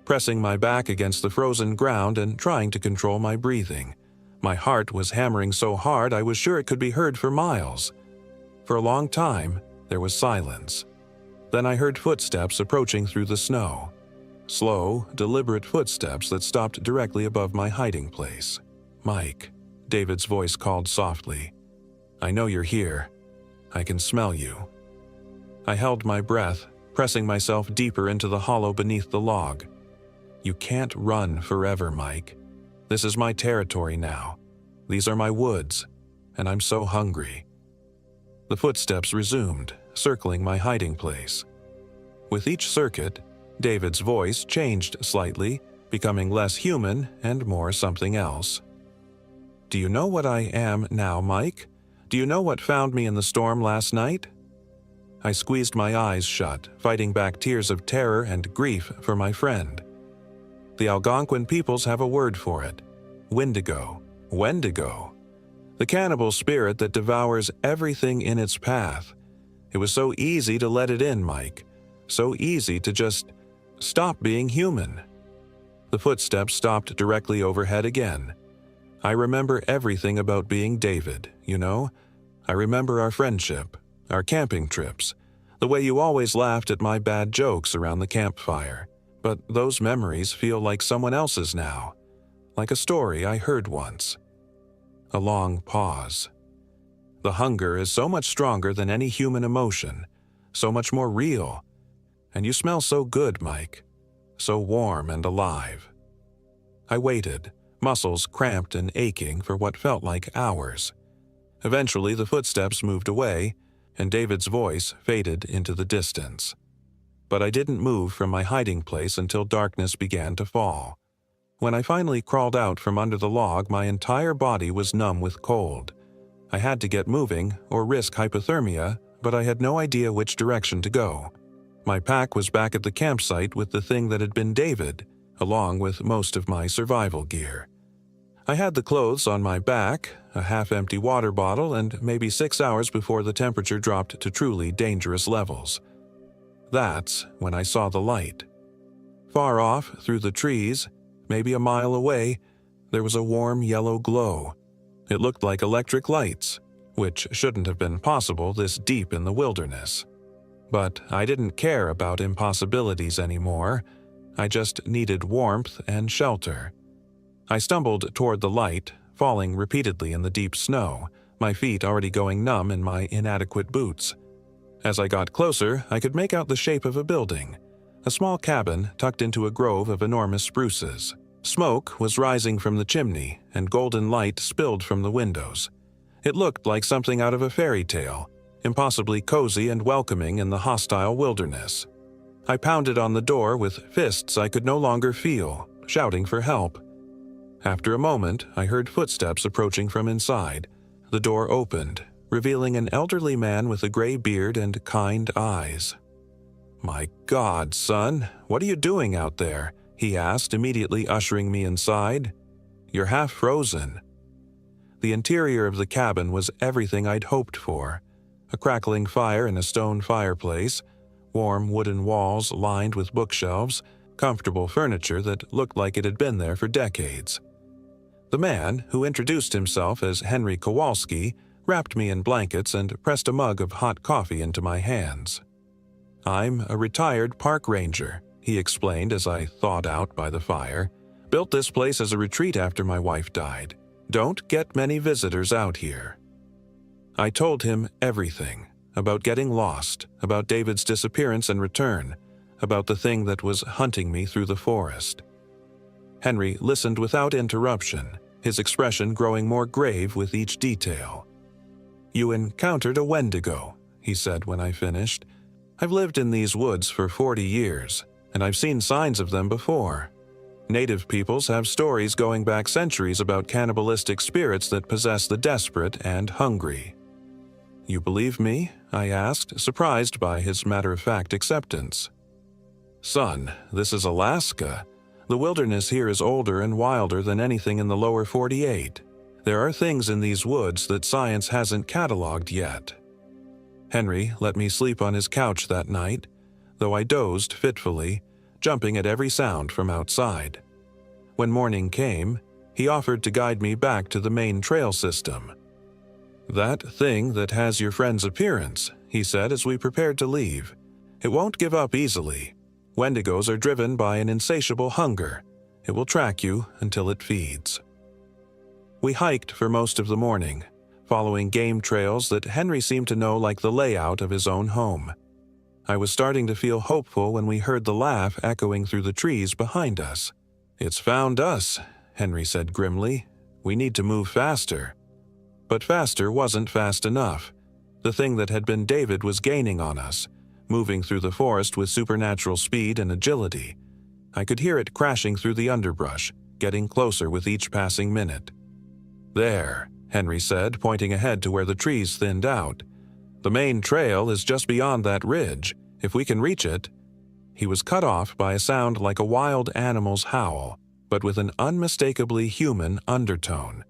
pressing my back against the frozen ground and trying to control my breathing. My heart was hammering so hard I was sure it could be heard for miles. For a long time, there was silence. Then I heard footsteps approaching through the snow. Slow, deliberate footsteps that stopped directly above my hiding place. "Mike," David's voice called softly. "I know you're here. I can smell you." I held my breath, pressing myself deeper into the hollow beneath the log. "You can't run forever, Mike. This is my territory now. These are my woods, and I'm so hungry." The footsteps resumed, circling my hiding place. With each circuit, David's voice changed slightly, becoming less human and more something else. "Do you know what I am now, Mike? Do you know what found me in the storm last night?" I squeezed my eyes shut, fighting back tears of terror and grief for my friend. "The Algonquin peoples have a word for it. Wendigo. Wendigo. The cannibal spirit that devours everything in its path. It was so easy to let it in, Mike. So easy to just stop being human." The footsteps stopped directly overhead again. "I remember everything about being David, you know? I remember our friendship, our camping trips, the way you always laughed at my bad jokes around the campfire. But those memories feel like someone else's now, like a story I heard once." A long pause. "The hunger is so much stronger than any human emotion, so much more real. And you smell so good, Mike. So warm and alive." I waited, muscles cramped and aching for what felt like hours. Eventually, the footsteps moved away, and David's voice faded into the distance. But I didn't move from my hiding place until darkness began to fall. When I finally crawled out from under the log, my entire body was numb with cold. I had to get moving or risk hypothermia, but I had no idea which direction to go. My pack was back at the campsite with the thing that had been David, along with most of my survival gear. I had the clothes on my back, a half-empty water bottle, and maybe 6 hours before the temperature dropped to truly dangerous levels. That's when I saw the light. Far off, through the trees, maybe a mile away, there was a warm yellow glow. It looked like electric lights, which shouldn't have been possible this deep in the wilderness. But I didn't care about impossibilities anymore. I just needed warmth and shelter. I stumbled toward the light, falling repeatedly in the deep snow, my feet already going numb in my inadequate boots. As I got closer, I could make out the shape of a building, a small cabin tucked into a grove of enormous spruces. Smoke was rising from the chimney, and golden light spilled from the windows. It looked like something out of a fairy tale, impossibly cozy and welcoming in the hostile wilderness. I pounded on the door with fists I could no longer feel, shouting for help. After a moment, I heard footsteps approaching from inside. The door opened, revealing an elderly man with a gray beard and kind eyes. "My God, son, what are you doing out there?" he asked, immediately ushering me inside. "You're half frozen." The interior of the cabin was everything I'd hoped for. A crackling fire in a stone fireplace, warm wooden walls lined with bookshelves, comfortable furniture that looked like it had been there for decades. The man, who introduced himself as Henry Kowalski, wrapped me in blankets and pressed a mug of hot coffee into my hands. "I'm a retired park ranger," he explained as I thawed out by the fire. "Built this place as a retreat after my wife died. Don't get many visitors out here." I told him everything, about getting lost, about David's disappearance and return, about the thing that was hunting me through the forest. Henry listened without interruption, his expression growing more grave with each detail. "You encountered a Wendigo," he said when I finished. "I've lived in these woods for 40 years, and I've seen signs of them before. Native peoples have stories going back centuries about cannibalistic spirits that possess the desperate and hungry." "You believe me?" I asked, surprised by his matter-of-fact acceptance. "Son, this is Alaska. The wilderness here is older and wilder than anything in the lower 48. There are things in these woods that science hasn't cataloged yet." Henry let me sleep on his couch that night, though I dozed fitfully, jumping at every sound from outside. When morning came, he offered to guide me back to the main trail system. "That thing that has your friend's appearance," he said as we prepared to leave. "It won't give up easily. Wendigos are driven by an insatiable hunger. It will track you until it feeds." We hiked for most of the morning, following game trails that Henry seemed to know like the layout of his own home. I was starting to feel hopeful when we heard the laugh echoing through the trees behind us. "It's found us," Henry said grimly. "We need to move faster." But faster wasn't fast enough. The thing that had been David was gaining on us, moving through the forest with supernatural speed and agility. I could hear it crashing through the underbrush, getting closer with each passing minute. "There," Henry said, pointing ahead to where the trees thinned out. "The main trail is just beyond that ridge. If we can reach it—" He was cut off by a sound like a wild animal's howl, but with an unmistakably human undertone.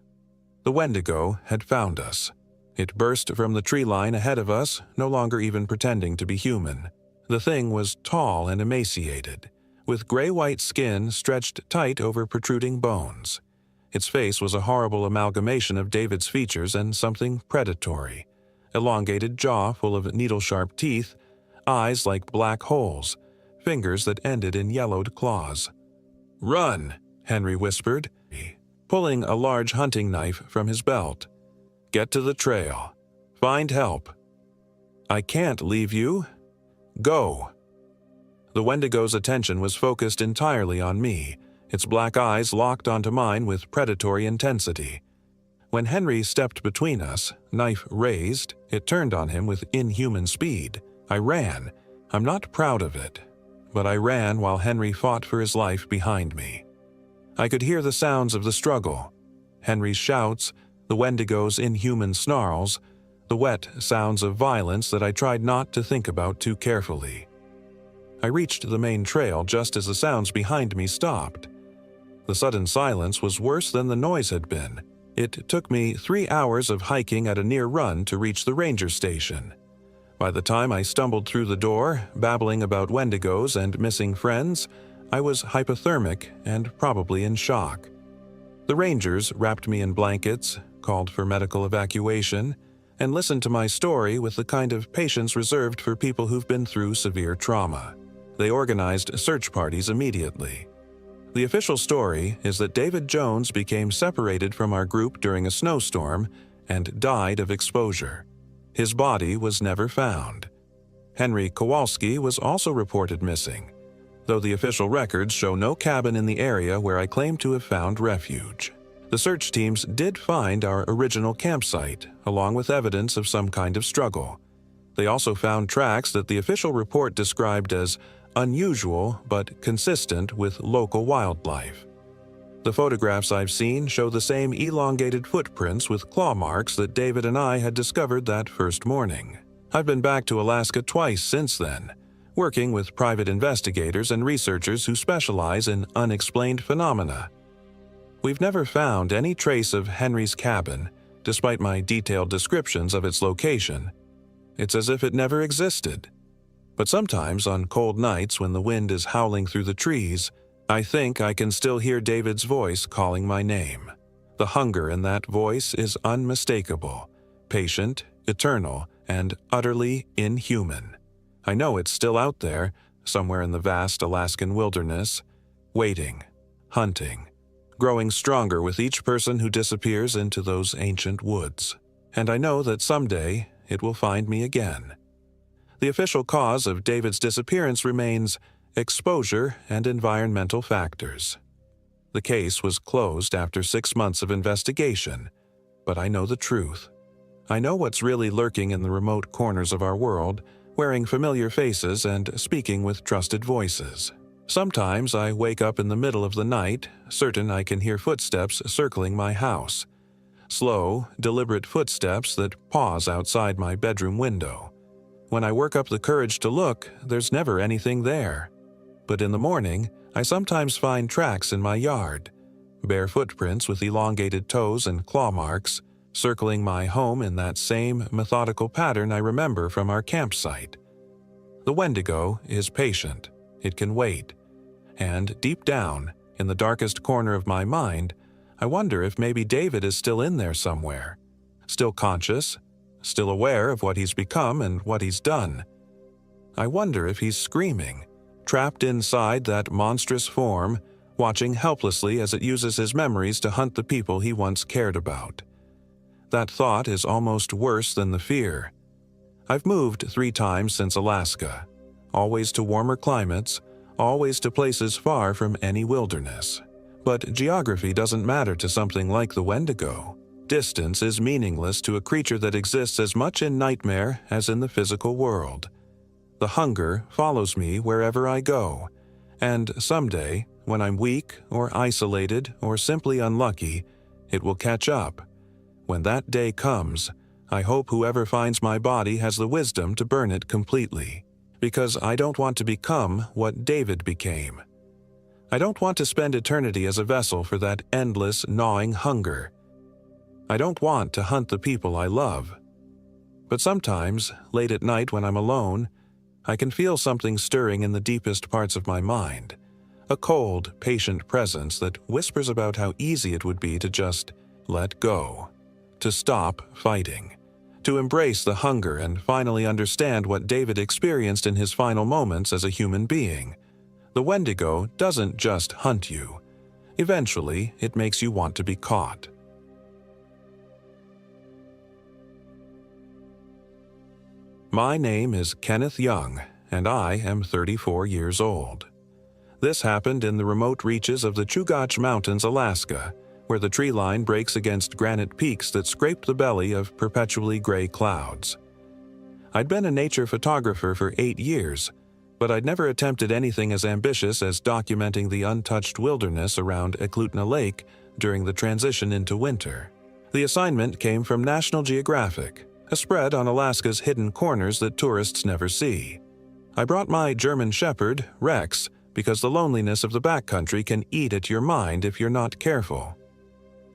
The Wendigo had found us. It burst from the tree line ahead of us, no longer even pretending to be human. The thing was tall and emaciated, with gray-white skin stretched tight over protruding bones. Its face was a horrible amalgamation of David's features and something predatory. Elongated jaw full of needle-sharp teeth, eyes like black holes, fingers that ended in yellowed claws. "Run," Henry whispered, pulling a large hunting knife from his belt. "Get to the trail. Find help." "I can't leave you. Go." The Wendigo's attention was focused entirely on me, its black eyes locked onto mine with predatory intensity. When Henry stepped between us, knife raised, it turned on him with inhuman speed. I ran. I'm not proud of it, but I ran while Henry fought for his life behind me. I could hear the sounds of the struggle: Henry's shouts, the Wendigo's inhuman snarls, the wet sounds of violence that I tried not to think about too carefully. I reached the main trail just as the sounds behind me stopped. The sudden silence was worse than the noise had been. It took me 3 hours of hiking at a near run to reach the ranger station. By the time I stumbled through the door, babbling about Wendigos and missing friends, I was hypothermic and probably in shock. The rangers wrapped me in blankets, called for medical evacuation, and listened to my story with the kind of patience reserved for people who've been through severe trauma. They organized search parties immediately. The official story is that David Jones became separated from our group during a snowstorm and died of exposure. His body was never found. Henry Kowalski was also reported missing, though the official records show no cabin in the area where I claim to have found refuge. The search teams did find our original campsite, along with evidence of some kind of struggle. They also found tracks that the official report described as unusual but consistent with local wildlife. The photographs I've seen show the same elongated footprints with claw marks that David and I had discovered that first morning. I've been back to Alaska twice since then, working with private investigators and researchers who specialize in unexplained phenomena. We've never found any trace of Henry's cabin, despite my detailed descriptions of its location. It's as if it never existed. But sometimes, on cold nights when the wind is howling through the trees, I think I can still hear David's voice calling my name. The hunger in that voice is unmistakable, patient, eternal, and utterly inhuman. I know it's still out there, somewhere in the vast Alaskan wilderness, waiting, hunting, growing stronger with each person who disappears into those ancient woods. And I know that someday it will find me again. The official cause of David's disappearance remains exposure and environmental factors. The case was closed after 6 months of investigation, but I know the truth. I know what's really lurking in the remote corners of our world, wearing familiar faces and speaking with trusted voices. Sometimes I wake up in the middle of the night, certain I can hear footsteps circling my house. Slow, deliberate footsteps that pause outside my bedroom window. When I work up the courage to look, there's never anything there. But in the morning, I sometimes find tracks in my yard, bare footprints with elongated toes and claw marks, circling my home in that same methodical pattern I remember from our campsite. The Wendigo is patient. It can wait. And deep down, in the darkest corner of my mind, I wonder if maybe David is still in there somewhere, still conscious, still aware of what he's become and what he's done. I wonder if he's screaming, trapped inside that monstrous form, watching helplessly as it uses his memories to hunt the people he once cared about. That thought is almost worse than the fear. I've moved 3 times since Alaska, always to warmer climates, always to places far from any wilderness. But geography doesn't matter to something like the Wendigo. Distance is meaningless to a creature that exists as much in nightmare as in the physical world. The hunger follows me wherever I go, and someday, when I'm weak or isolated or simply unlucky, it will catch up. When that day comes, I hope whoever finds my body has the wisdom to burn it completely, because I don't want to become what David became. I don't want to spend eternity as a vessel for that endless, gnawing hunger. I don't want to hunt the people I love. But sometimes, late at night when I'm alone, I can feel something stirring in the deepest parts of my mind, a cold, patient presence that whispers about how easy it would be to just let go, to stop fighting, to embrace the hunger and finally understand what David experienced in his final moments as a human being. The Wendigo doesn't just hunt you. Eventually, it makes you want to be caught. My name is Kenneth Young, and I am 34 years old. This happened in the remote reaches of the Chugach Mountains, Alaska, where the tree line breaks against granite peaks that scrape the belly of perpetually gray clouds. I'd been a nature photographer for 8 years, But I'd never attempted anything as ambitious as documenting the untouched wilderness around Eklutna Lake during the transition into winter. The assignment came from National Geographic, a spread on Alaska's hidden corners that tourists never see. I brought my German Shepherd, Rex, because the loneliness of the backcountry can eat at your mind if you're not careful.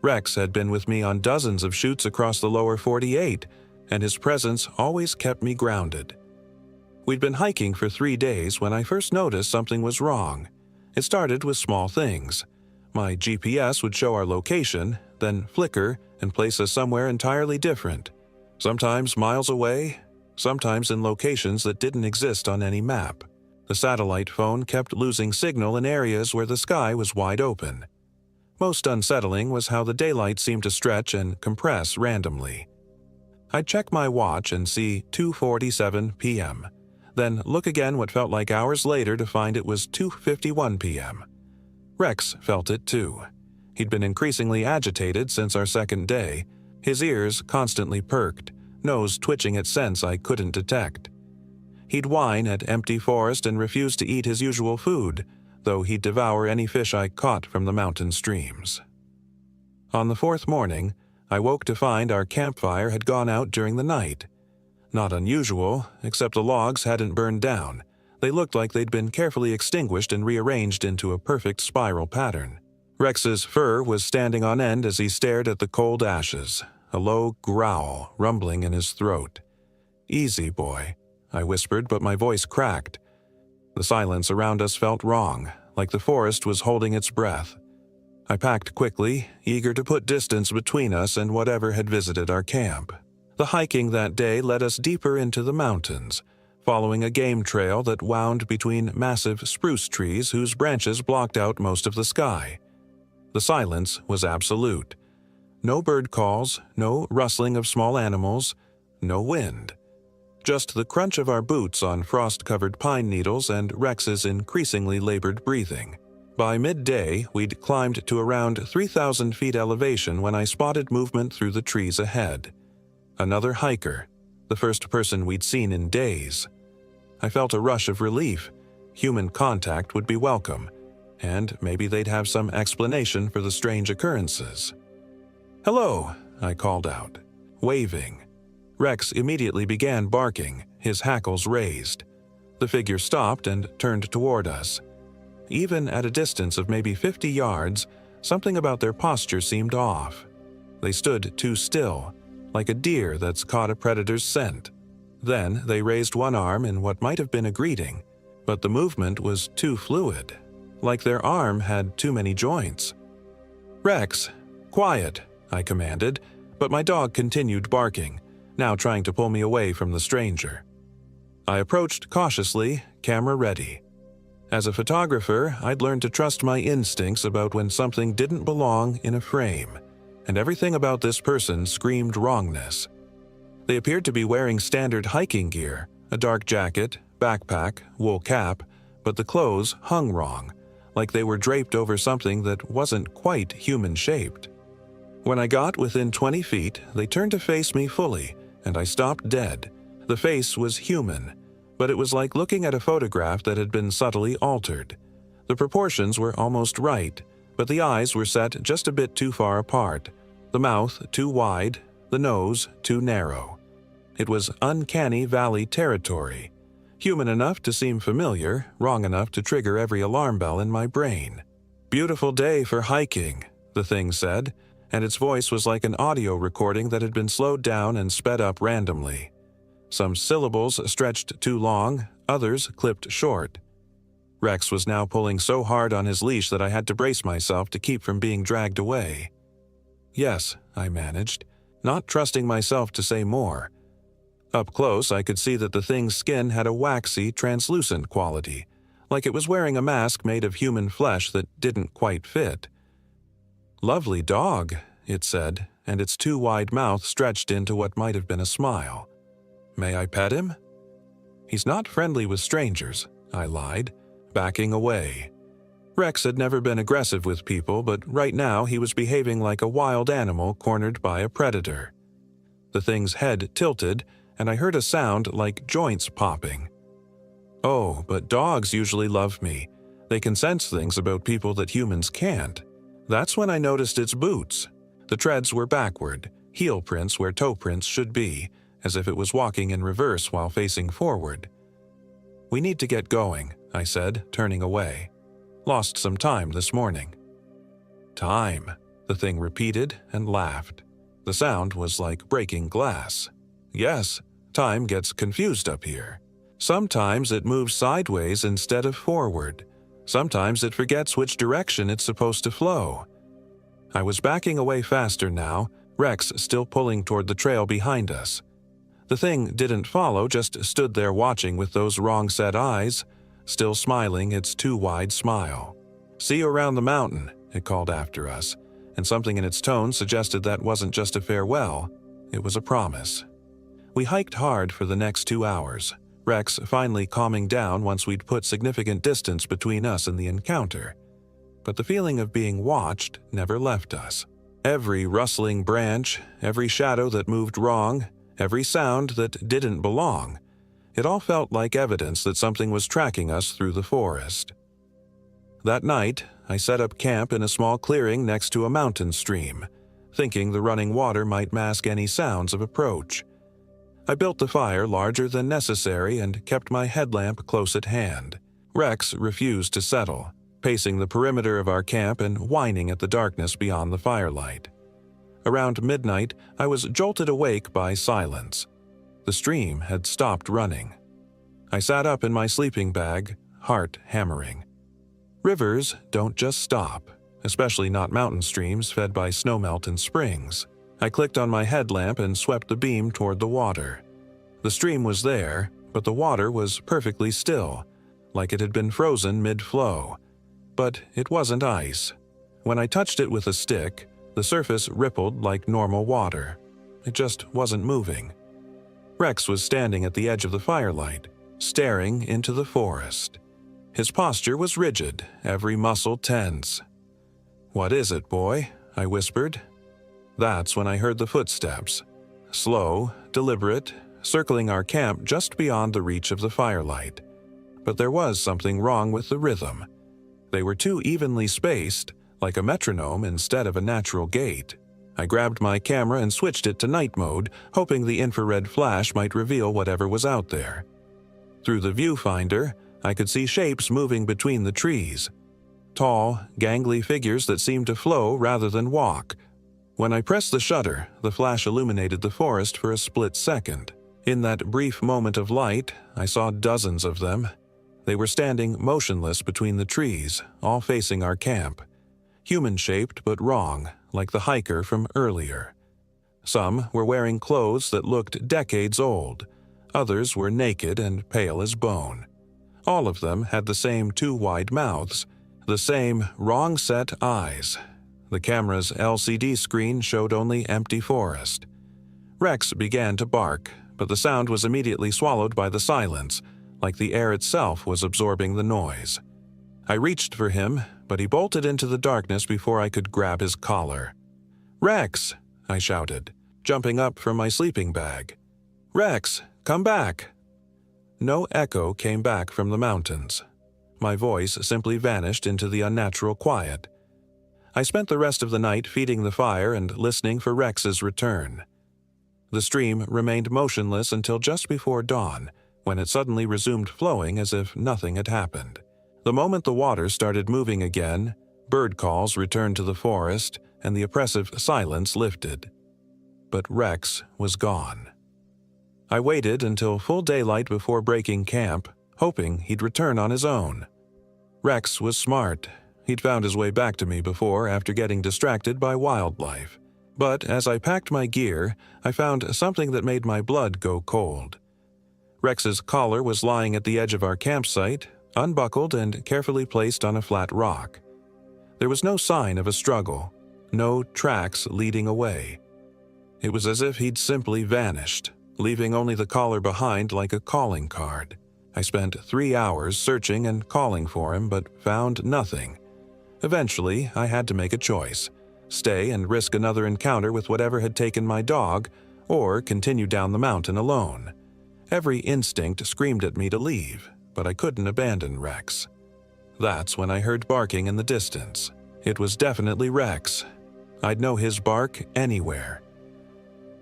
Rex had been with me on dozens of shoots across the lower 48, and his presence always kept me grounded. We'd been hiking for 3 days when I first noticed something was wrong. It started with small things. My GPS would show our location, then flicker and place us somewhere entirely different, sometimes miles away, sometimes in locations that didn't exist on any map. The satellite phone kept losing signal in areas where the sky was wide open. Most unsettling was how the daylight seemed to stretch and compress randomly. I'd check my watch and see 2:47 p.m., then look again what felt like hours later to find it was 2:51 p.m. Rex felt it too. He'd been increasingly agitated since our second day, his ears constantly perked, nose twitching at scents I couldn't detect. He'd whine at empty forest and refuse to eat his usual food, though he'd devour any fish I caught from the mountain streams. On the 4th morning, I woke to find our campfire had gone out during the night. Not unusual, except the logs hadn't burned down. They looked like they'd been carefully extinguished and rearranged into a perfect spiral pattern. Rex's fur was standing on end as he stared at the cold ashes, a low growl rumbling in his throat. "Easy, boy," I whispered, but my voice cracked. The silence around us felt wrong, like the forest was holding its breath. I packed quickly, eager to put distance between us and whatever had visited our camp. The hiking that day led us deeper into the mountains, following a game trail that wound between massive spruce trees whose branches blocked out most of the sky. The silence was absolute. No bird calls, no rustling of small animals, no wind. Just the crunch of our boots on frost-covered pine needles and Rex's increasingly labored breathing. By midday, we'd climbed to around 3,000 feet elevation when I spotted movement through the trees ahead. Another hiker, the first person we'd seen in days. I felt a rush of relief. Human contact would be welcome, and maybe they'd have some explanation for the strange occurrences. "Hello," I called out, waving. Rex immediately began barking, his hackles raised. The figure stopped and turned toward us. Even at a distance of maybe 50 yards, something about their posture seemed off. They stood too still, like a deer that's caught a predator's scent. Then they raised one arm in what might have been a greeting, but the movement was too fluid, like their arm had too many joints. "Rex, quiet," I commanded, but my dog continued barking, now trying to pull me away from the stranger. I approached cautiously, camera ready. As a photographer, I'd learned to trust my instincts about when something didn't belong in a frame, and everything about this person screamed wrongness. They appeared to be wearing standard hiking gear, a dark jacket, backpack, wool cap, but the clothes hung wrong, like they were draped over something that wasn't quite human-shaped. When I got within 20 feet, they turned to face me fully, and I stopped dead. The face was human, but it was like looking at a photograph that had been subtly altered. The proportions were almost right, but the eyes were set just a bit too far apart, the mouth too wide, the nose too narrow. It was uncanny valley territory, human enough to seem familiar, wrong enough to trigger every alarm bell in my brain. "Beautiful day for hiking," the thing said, and its voice was like an audio recording that had been slowed down and sped up randomly. Some syllables stretched too long, others clipped short. Rex was now pulling so hard on his leash that I had to brace myself to keep from being dragged away. "Yes," I managed, not trusting myself to say more. Up close, I could see that the thing's skin had a waxy, translucent quality, like it was wearing a mask made of human flesh that didn't quite fit. "Lovely dog," it said, and its too wide mouth stretched into what might have been a smile. "May I pet him?" "He's not friendly with strangers," I lied, backing away. Rex had never been aggressive with people, but right now he was behaving like a wild animal cornered by a predator. The thing's head tilted, and I heard a sound like joints popping. Oh, but dogs usually love me. They can sense things about people that humans can't. That's when I noticed its boots. The treads were backward, heel prints where toe prints should be, as if it was walking in reverse while facing forward. "We need to get going," I said, turning away. "Lost some time this morning." "Time," the thing repeated and laughed. The sound was like breaking glass. "Yes, time gets confused up here. Sometimes it moves sideways instead of forward. Sometimes it forgets which direction it's supposed to flow." I was backing away faster now, Rex still pulling toward the trail behind us. The thing didn't follow, just stood there watching with those wrong-set eyes, still smiling its too wide smile. "See you around the mountain," it called after us, and something in its tone suggested that wasn't just a farewell, it was a promise. We hiked hard for the next 2 hours, Rex finally calming down once we'd put significant distance between us and the encounter. But the feeling of being watched never left us. Every rustling branch, every shadow that moved wrong, every sound that didn't belong, it all felt like evidence that something was tracking us through the forest. That night, I set up camp in a small clearing next to a mountain stream, thinking the running water might mask any sounds of approach. I built the fire larger than necessary and kept my headlamp close at hand. Rex refused to settle, pacing the perimeter of our camp and whining at the darkness beyond the firelight. Around midnight, I was jolted awake by silence. The stream had stopped running. I sat up in my sleeping bag, heart hammering. Rivers don't just stop, especially not mountain streams fed by snowmelt and springs. I clicked on my headlamp and swept the beam toward the water. The stream was there, but the water was perfectly still, like it had been frozen mid-flow. But it wasn't ice. When I touched it with a stick, the surface rippled like normal water. It just wasn't moving. Rex was standing at the edge of the firelight, staring into the forest. His posture was rigid, every muscle tense. "What is it, boy?" I whispered. That's when I heard the footsteps. Slow, deliberate, circling our camp just beyond the reach of the firelight. But there was something wrong with the rhythm. They were too evenly spaced, like a metronome instead of a natural gait. I grabbed my camera and switched it to night mode, hoping the infrared flash might reveal whatever was out there. Through the viewfinder, I could see shapes moving between the trees. Tall, gangly figures that seemed to flow rather than walk. When I pressed the shutter, the flash illuminated the forest for a split second. In that brief moment of light, I saw dozens of them. They were standing motionless between the trees, all facing our camp. Human-shaped but wrong, like the hiker from earlier. Some were wearing clothes that looked decades old. Others were naked and pale as bone. All of them had the same two wide mouths, the same wrong-set eyes. The camera's LCD screen showed only empty forest. Rex began to bark, but the sound was immediately swallowed by the silence, like the air itself was absorbing the noise. I reached for him, but he bolted into the darkness before I could grab his collar. "Rex!" I shouted, jumping up from my sleeping bag. "Rex, come back!" No echo came back from the mountains. My voice simply vanished into the unnatural quiet. I spent the rest of the night feeding the fire and listening for Rex's return. The stream remained motionless until just before dawn, when it suddenly resumed flowing as if nothing had happened. The moment the water started moving again, bird calls returned to the forest and the oppressive silence lifted. But Rex was gone. I waited until full daylight before breaking camp, hoping he'd return on his own. Rex was smart. He'd found his way back to me before after getting distracted by wildlife. But as I packed my gear, I found something that made my blood go cold. Rex's collar was lying at the edge of our campsite, unbuckled and carefully placed on a flat rock. There was no sign of a struggle, no tracks leading away. It was as if he'd simply vanished, leaving only the collar behind like a calling card. I spent 3 hours searching and calling for him, but found nothing. Eventually, I had to make a choice: stay and risk another encounter with whatever had taken my dog, or continue down the mountain alone. Every instinct screamed at me to leave, but I couldn't abandon Rex. That's when I heard barking in the distance. It was definitely Rex. I'd know his bark anywhere.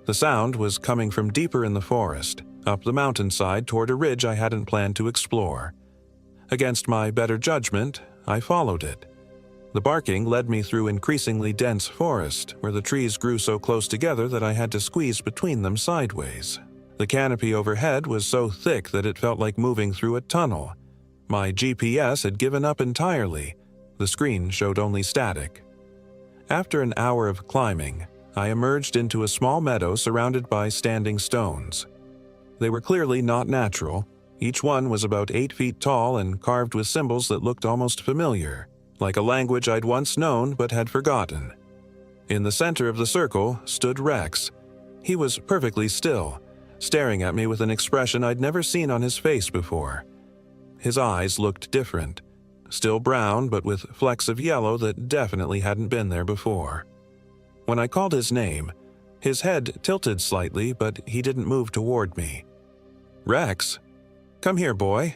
The sound was coming from deeper in the forest, up the mountainside toward a ridge I hadn't planned to explore. Against my better judgment, I followed it. The barking led me through increasingly dense forest, where the trees grew so close together that I had to squeeze between them sideways. The canopy overhead was so thick that it felt like moving through a tunnel. My GPS had given up entirely. The screen showed only static. After an hour of climbing, I emerged into a small meadow surrounded by standing stones. They were clearly not natural. Each one was about 8 feet tall and carved with symbols that looked almost familiar, like a language I'd once known but had forgotten. In the center of the circle stood Rex. He was perfectly still, staring at me with an expression I'd never seen on his face before. His eyes looked different, still brown but with flecks of yellow that definitely hadn't been there before. When I called his name, his head tilted slightly, but he didn't move toward me. "Rex, come here, boy."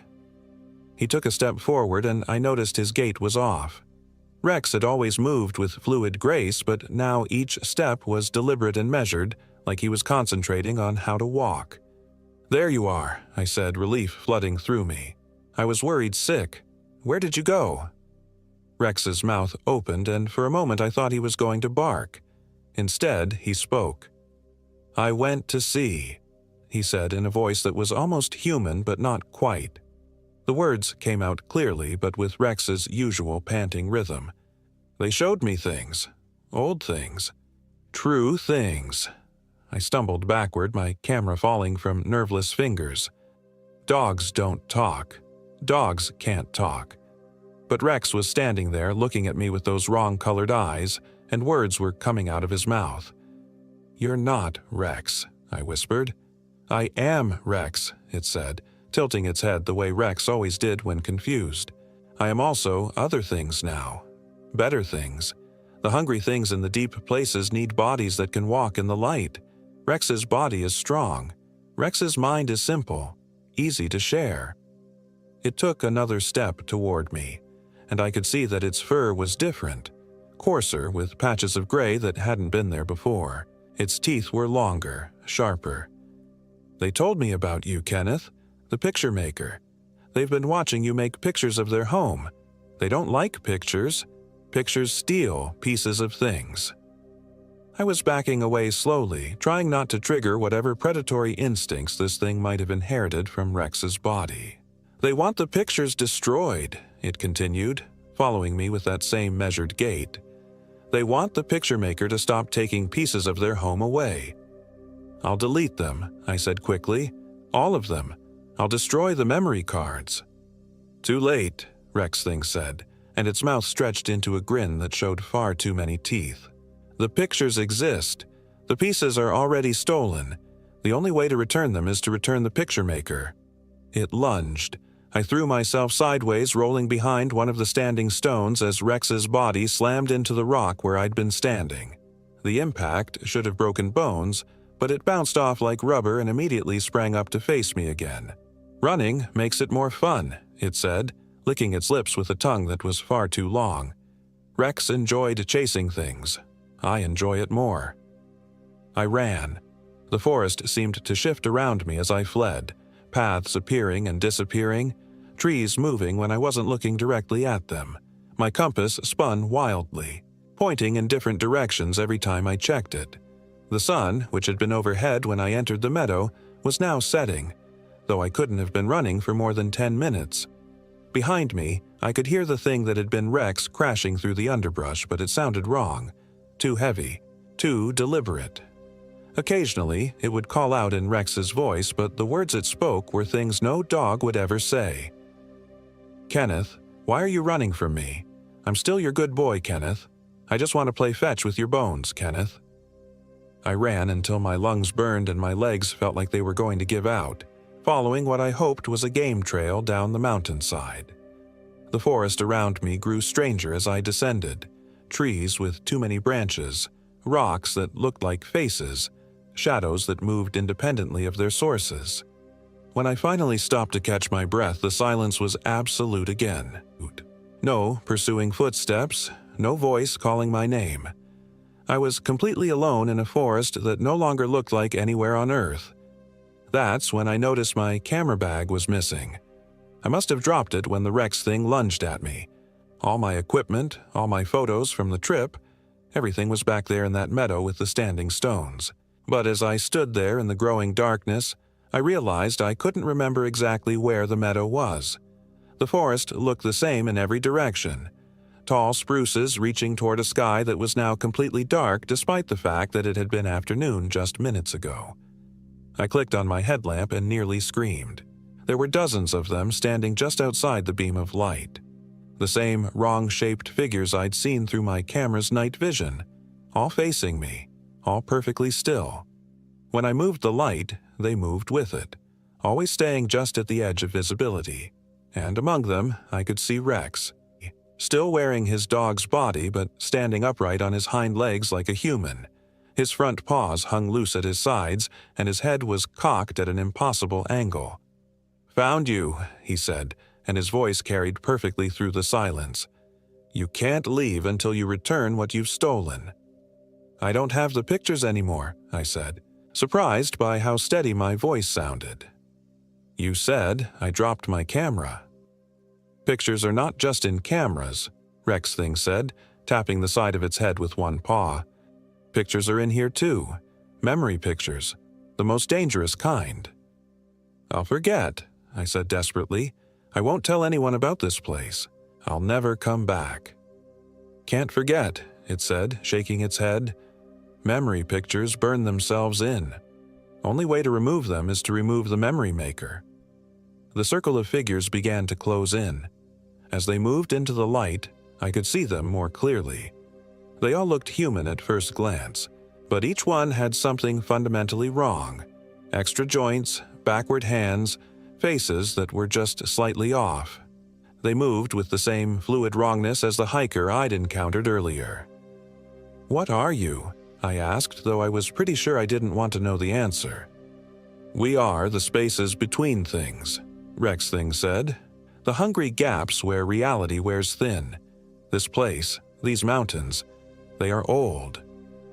He took a step forward and I noticed his gait was off. Rex had always moved with fluid grace, but now each step was deliberate and measured, like he was concentrating on how to walk. "There you are," I said, relief flooding through me. "I was worried sick. Where did you go?" Rex's mouth opened, and for a moment I thought he was going to bark. Instead, he spoke. "I went to see," he said in a voice that was almost human but not quite. The words came out clearly, but with Rex's usual panting rhythm. "They showed me things. Old things. True things." I stumbled backward, my camera falling from nerveless fingers. Dogs don't talk. Dogs can't talk. But Rex was standing there looking at me with those wrong-colored eyes, and words were coming out of his mouth. "You're not Rex," I whispered. "I am Rex," it said, tilting its head the way Rex always did when confused. "I am also other things now. Better things. The hungry things in the deep places need bodies that can walk in the light. Rex's body is strong. Rex's mind is simple, easy to share." It took another step toward me, and I could see that its fur was different, coarser with patches of gray that hadn't been there before. Its teeth were longer, sharper. "They told me about you, Kenneth, the picture maker. They've been watching you make pictures of their home. They don't like pictures. Pictures steal pieces of things." I was backing away slowly, trying not to trigger whatever predatory instincts this thing might have inherited from Rex's body. "They want the pictures destroyed," it continued, following me with that same measured gait. "They want the picture maker to stop taking pieces of their home away." "I'll delete them," I said quickly. "All of them. I'll destroy the memory cards." "Too late," Rex Thing said, and its mouth stretched into a grin that showed far too many teeth. "The pictures exist. The pieces are already stolen. The only way to return them is to return the picture maker." It lunged. I threw myself sideways, rolling behind one of the standing stones as Rex's body slammed into the rock where I'd been standing. The impact should have broken bones, but it bounced off like rubber and immediately sprang up to face me again. "Running makes it more fun," it said, licking its lips with a tongue that was far too long. "Rex enjoyed chasing things. I enjoy it more." I ran. The forest seemed to shift around me as I fled, paths appearing and disappearing, trees moving when I wasn't looking directly at them. My compass spun wildly, pointing in different directions every time I checked it. The sun, which had been overhead when I entered the meadow, was now setting, though I couldn't have been running for more than 10 minutes. Behind me, I could hear the thing that had been Rex crashing through the underbrush, but it sounded wrong. Too heavy. Too deliberate. Occasionally, it would call out in Rex's voice, but the words it spoke were things no dog would ever say. "Kenneth, why are you running from me? I'm still your good boy, Kenneth. I just want to play fetch with your bones, Kenneth." I ran until my lungs burned and my legs felt like they were going to give out, following what I hoped was a game trail down the mountainside. The forest around me grew stranger as I descended. Trees with too many branches, rocks that looked like faces, shadows that moved independently of their sources. When I finally stopped to catch my breath, the silence was absolute again. No pursuing footsteps, no voice calling my name. I was completely alone in a forest that no longer looked like anywhere on Earth. That's when I noticed my camera bag was missing. I must have dropped it when the Rex thing lunged at me. All my equipment, all my photos from the trip, everything was back there in that meadow with the standing stones. But as I stood there in the growing darkness, I realized I couldn't remember exactly where the meadow was. The forest looked the same in every direction. Tall spruces reaching toward a sky that was now completely dark despite the fact that it had been afternoon just minutes ago. I clicked on my headlamp and nearly screamed. There were dozens of them standing just outside the beam of light. The same wrong-shaped figures I'd seen through my camera's night vision, all facing me, all perfectly still. When I moved the light, they moved with it, always staying just at the edge of visibility. And among them, I could see Rex, still wearing his dog's body but standing upright on his hind legs like a human. His front paws hung loose at his sides, and his head was cocked at an impossible angle. "Found you," he said, and his voice carried perfectly through the silence. "You can't leave until you return what you've stolen." "I don't have the pictures anymore," I said, surprised by how steady my voice sounded. "You said I dropped my camera." "Pictures are not just in cameras," Rex Thing said, tapping the side of its head with one paw. "Pictures are in here too. Memory pictures. The most dangerous kind." "I'll forget," I said desperately. "I won't tell anyone about this place. I'll never come back." "Can't forget," it said, shaking its head. "Memory pictures burn themselves in. Only way to remove them is to remove the memory maker." The circle of figures began to close in. As they moved into the light, I could see them more clearly. They all looked human at first glance, but each one had something fundamentally wrong. Extra joints, backward hands, faces that were just slightly off. They moved with the same fluid wrongness as the hiker I'd encountered earlier. "What are you?" I asked, though I was pretty sure I didn't want to know the answer. "We are the spaces between things," Rex Thing said. "The hungry gaps where reality wears thin. This place, these mountains, they are old.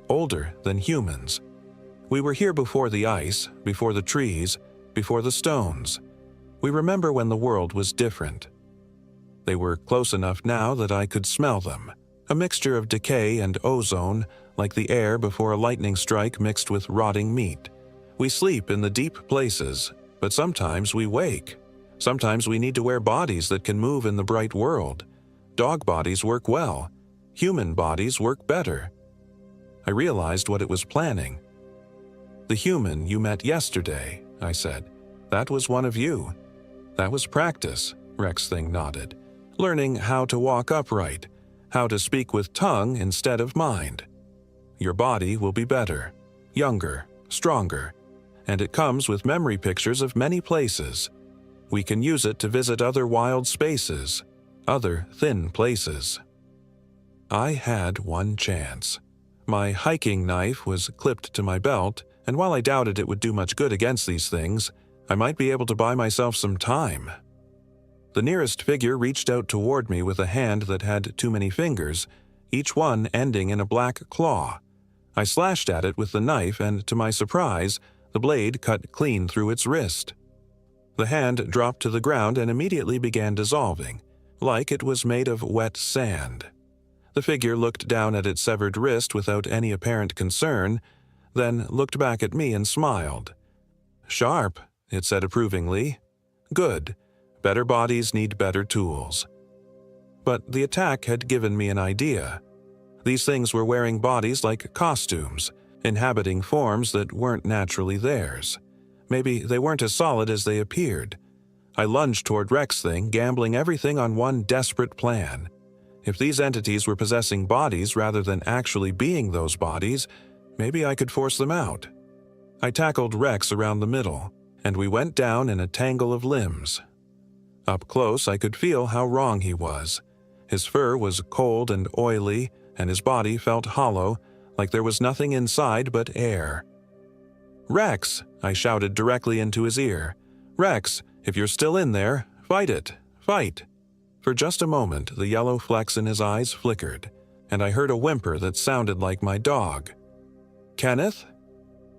Older than humans. We were here before the ice, before the trees, before the stones. We remember when the world was different." They were close enough now that I could smell them. A mixture of decay and ozone, like the air before a lightning strike mixed with rotting meat. We sleep in the deep places, but sometimes we wake. Sometimes we need to wear bodies that can move in the bright world. Dog bodies work well. Human bodies work better. I realized what it was planning. "The human you met yesterday," I said. "That was one of you." "That was practice," Rex Thing nodded. "Learning how to walk upright, how to speak with tongue instead of mind. Your body will be better, younger, stronger, and it comes with memory pictures of many places. We can use it to visit other wild spaces, other thin places." I had one chance. My hiking knife was clipped to my belt, and while I doubted it would do much good against these things, I might be able to buy myself some time. The nearest figure reached out toward me with a hand that had too many fingers, each one ending in a black claw. I slashed at it with the knife, and to my surprise, the blade cut clean through its wrist. The hand dropped to the ground and immediately began dissolving, like it was made of wet sand. The figure looked down at its severed wrist without any apparent concern, then looked back at me and smiled. "Sharp," it said approvingly. "Good. Better bodies need better tools." But the attack had given me an idea. These things were wearing bodies like costumes, inhabiting forms that weren't naturally theirs. Maybe they weren't as solid as they appeared. I lunged toward Rex Thing, gambling everything on one desperate plan. If these entities were possessing bodies rather than actually being those bodies, maybe I could force them out. I tackled Rex around the middle, and we went down in a tangle of limbs. Up close, I could feel how wrong he was. His fur was cold and oily, and his body felt hollow, like there was nothing inside but air. "Rex!" I shouted directly into his ear. Rex, if you're still in there, fight it, fight." For just a moment, the yellow flecks in his eyes flickered, and I heard a whimper that sounded like my dog. "Kenneth?"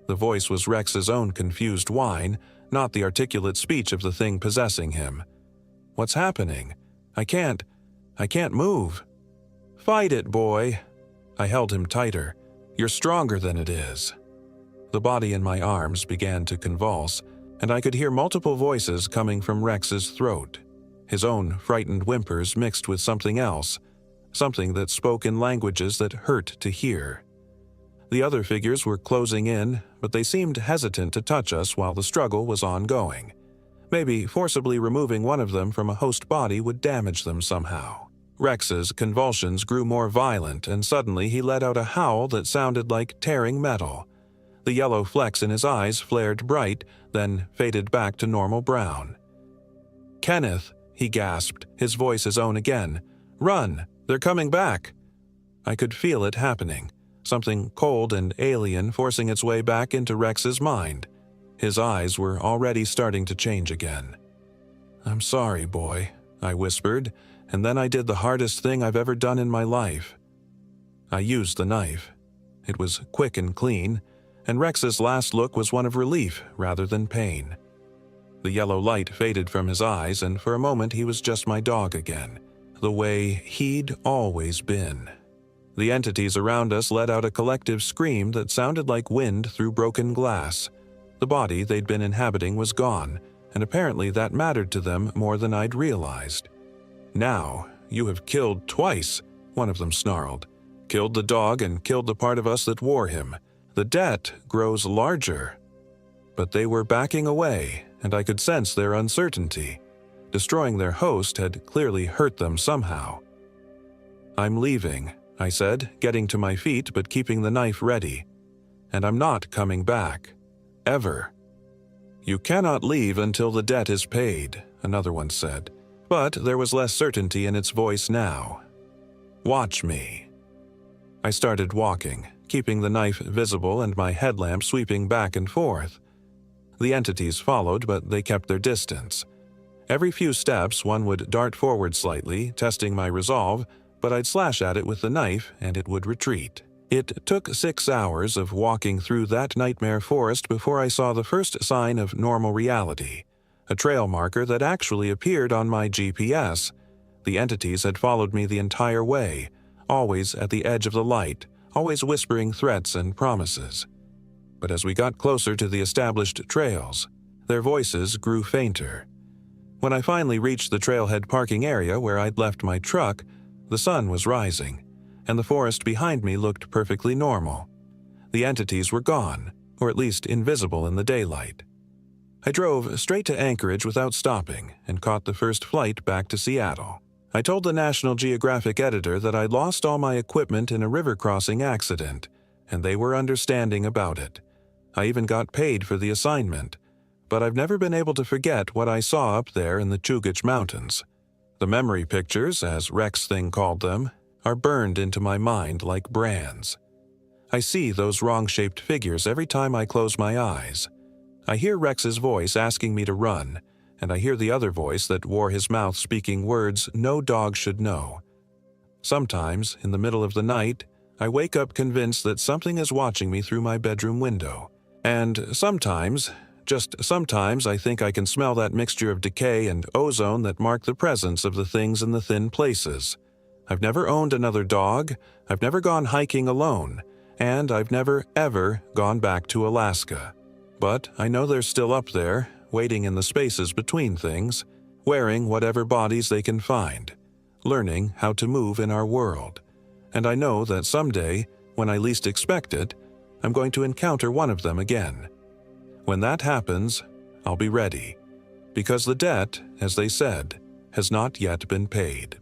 The voice was Rex's own confused whine, not the articulate speech of the thing possessing him. "What's happening? I can't move." "Fight it, boy." I held him tighter. "You're stronger than it is." The body in my arms began to convulse, and I could hear multiple voices coming from Rex's throat. His own frightened whimpers mixed with something else, something that spoke in languages that hurt to hear. The other figures were closing in, but they seemed hesitant to touch us while the struggle was ongoing. Maybe forcibly removing one of them from a host body would damage them somehow. Rex's convulsions grew more violent, and suddenly he let out a howl that sounded like tearing metal. The yellow flecks in his eyes flared bright, then faded back to normal brown. "Kenneth," he gasped, his voice his own again. "Run! They're coming back!" I could feel it happening, something cold and alien forcing its way back into Rex's mind. His eyes were already starting to change again. "I'm sorry, boy," I whispered, and then I did the hardest thing I've ever done in my life. I used the knife. It was quick and clean, and Rex's last look was one of relief rather than pain. The yellow light faded from his eyes, and for a moment he was just my dog again, the way he'd always been. The entities around us let out a collective scream that sounded like wind through broken glass. The body they'd been inhabiting was gone, and apparently that mattered to them more than I'd realized. "Now, you have killed twice," one of them snarled. "Killed the dog and killed the part of us that wore him. The debt grows larger." But they were backing away, and I could sense their uncertainty. Destroying their host had clearly hurt them somehow. "I'm leaving," I said, getting to my feet but keeping the knife ready. "And I'm not coming back. Ever." "You cannot leave until the debt is paid," another one said, but there was less certainty in its voice now. "Watch me." I started walking, keeping the knife visible and my headlamp sweeping back and forth. The entities followed, but they kept their distance. Every few steps one would dart forward slightly, testing my resolve, but I'd slash at it with the knife and it would retreat. It took 6 hours of walking through that nightmare forest before I saw the first sign of normal reality, a trail marker that actually appeared on my GPS. The entities had followed me the entire way, always at the edge of the light, always whispering threats and promises. But as we got closer to the established trails, their voices grew fainter. When I finally reached the trailhead parking area where I'd left my truck, the sun was rising, and the forest behind me looked perfectly normal. The entities were gone, or at least invisible in the daylight. I drove straight to Anchorage without stopping and caught the first flight back to Seattle. I told the National Geographic editor that I'd lost all my equipment in a river crossing accident, and they were understanding about it. I even got paid for the assignment, but I've never been able to forget what I saw up there in the Chugach Mountains. The memory pictures, as Rex Thing called them, are burned into my mind like brands. I see those wrong-shaped figures every time I close my eyes. I hear Rex's voice asking me to run, and I hear the other voice that wore his mouth speaking words no dog should know. Sometimes, in the middle of the night, I wake up convinced that something is watching me through my bedroom window. And sometimes, just sometimes, I think I can smell that mixture of decay and ozone that mark the presence of the things in the thin places. I've never owned another dog, I've never gone hiking alone, and I've never, ever gone back to Alaska. But I know they're still up there, waiting in the spaces between things, wearing whatever bodies they can find, learning how to move in our world. And I know that someday, when I least expect it, I'm going to encounter one of them again. When that happens, I'll be ready, because the debt, as they said, has not yet been paid.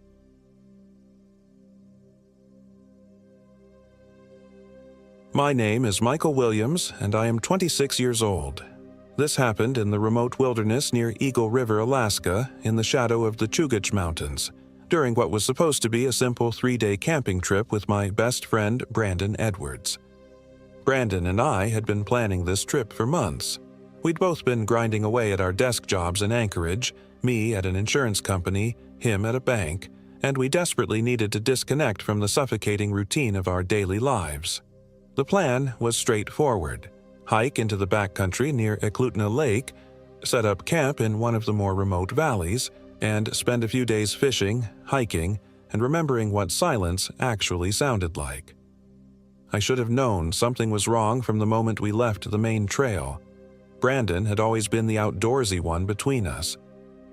My name is Michael Williams, and I am 26 years old. This happened in the remote wilderness near Eagle River, Alaska, in the shadow of the Chugach Mountains, during what was supposed to be a simple 3-day camping trip with my best friend, Brandon Edwards. Brandon and I had been planning this trip for months. We'd both been grinding away at our desk jobs in Anchorage, me at an insurance company, him at a bank, and we desperately needed to disconnect from the suffocating routine of our daily lives. The plan was straightforward: hike into the backcountry near Eklutna Lake, set up camp in one of the more remote valleys, and spend a few days fishing, hiking, and remembering what silence actually sounded like. I should have known something was wrong from the moment we left the main trail. Brandon had always been the outdoorsy one between us.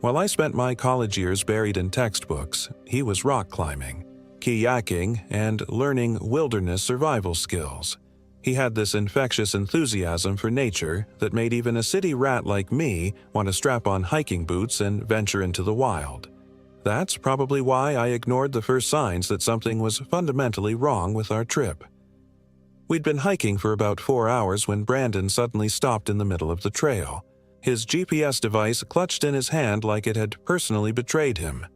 While I spent my college years buried in textbooks, he was rock climbing, kayaking, and learning wilderness survival skills. He had this infectious enthusiasm for nature that made even a city rat like me want to strap on hiking boots and venture into the wild. That's probably why I ignored the first signs that something was fundamentally wrong with our trip. We'd been hiking for about 4 hours when Brandon suddenly stopped in the middle of the trail. His GPS device clutched in his hand like it had personally betrayed him.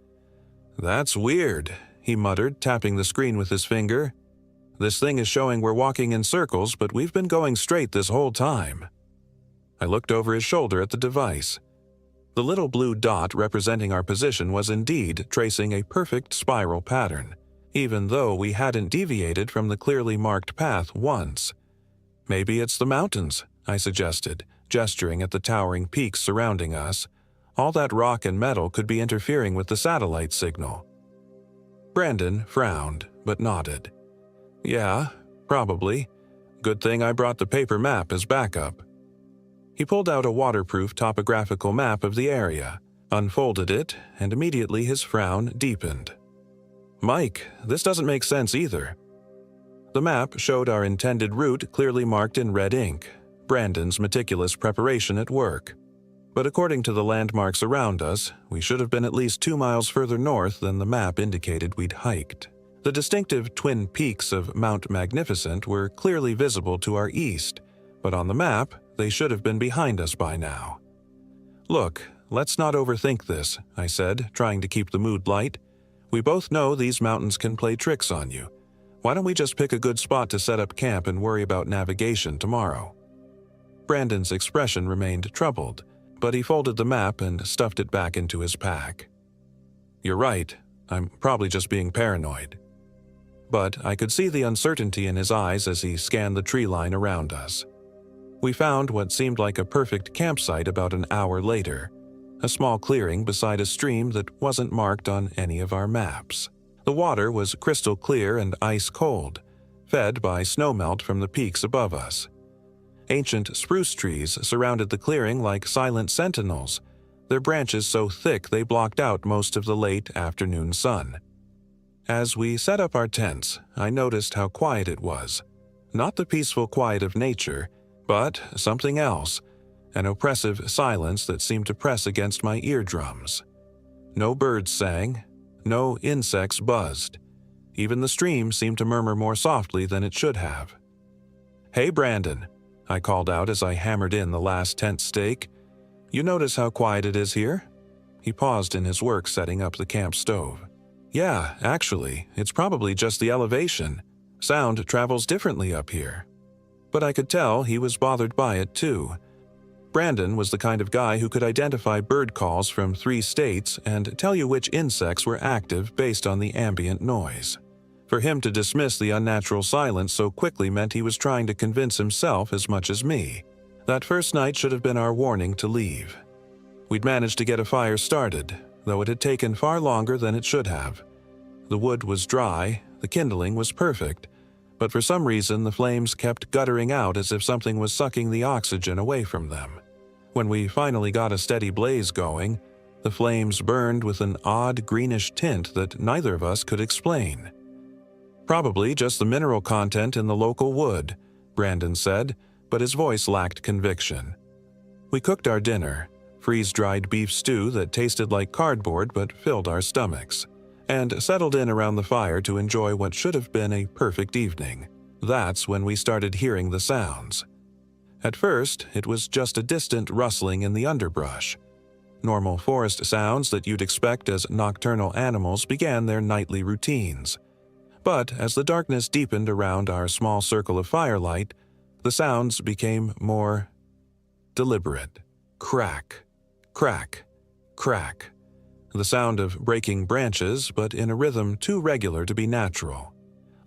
"That's weird," he muttered, tapping the screen with his finger. "This thing is showing we're walking in circles, but we've been going straight this whole time." I looked over his shoulder at the device. The little blue dot representing our position was indeed tracing a perfect spiral pattern, even though we hadn't deviated from the clearly marked path once. "Maybe it's the mountains," I suggested, gesturing at the towering peaks surrounding us. All that rock and metal could be interfering with the satellite signal. Brandon frowned, but nodded. "Yeah, probably. Good thing I brought the paper map as backup." He pulled out a waterproof topographical map of the area, unfolded it, and immediately his frown deepened. "Mike, this doesn't make sense either." The map showed our intended route clearly marked in red ink, Brandon's meticulous preparation at work. But according to the landmarks around us, we should have been at least 2 miles further north than the map indicated we'd hiked. The distinctive twin peaks of Mount Magnificent were clearly visible to our east, but on the map, they should have been behind us by now. "Look, let's not overthink this," I said, trying to keep the mood light. "We both know these mountains can play tricks on you. Why don't we just pick a good spot to set up camp and worry about navigation tomorrow?" Brandon's expression remained troubled, but he folded the map and stuffed it back into his pack. "You're right. I'm probably just being paranoid." But I could see the uncertainty in his eyes as he scanned the tree line around us. We found what seemed like a perfect campsite about an hour later, a small clearing beside a stream that wasn't marked on any of our maps. The water was crystal clear and ice cold, fed by snowmelt from the peaks above us. Ancient spruce trees surrounded the clearing like silent sentinels, their branches so thick they blocked out most of the late afternoon sun. As we set up our tents, I noticed how quiet it was. Not the peaceful quiet of nature, but something else, an oppressive silence that seemed to press against my eardrums. No birds sang, no insects buzzed. Even the stream seemed to murmur more softly than it should have. "Hey, Brandon," I called out as I hammered in the last tent stake. "You notice how quiet it is here?" He paused in his work setting up the camp stove. "Yeah, actually, it's probably just the elevation. Sound travels differently up here." But I could tell he was bothered by it too. Brandon was the kind of guy who could identify bird calls from 3 states and tell you which insects were active based on the ambient noise. For him to dismiss the unnatural silence so quickly meant he was trying to convince himself as much as me. That first night should have been our warning to leave. We'd managed to get a fire started, though it had taken far longer than it should have. The wood was dry, the kindling was perfect, but for some reason the flames kept guttering out as if something was sucking the oxygen away from them. When we finally got a steady blaze going, the flames burned with an odd greenish tint that neither of us could explain. "Probably just the mineral content in the local wood," Brandon said, but his voice lacked conviction. We cooked our dinner, freeze-dried beef stew that tasted like cardboard but filled our stomachs, and settled in around the fire to enjoy what should have been a perfect evening. That's when we started hearing the sounds. At first, it was just a distant rustling in the underbrush. Normal forest sounds that you'd expect as nocturnal animals began their nightly routines. But as the darkness deepened around our small circle of firelight, the sounds became more deliberate. Crack, crack, crack. The sound of breaking branches, but in a rhythm too regular to be natural.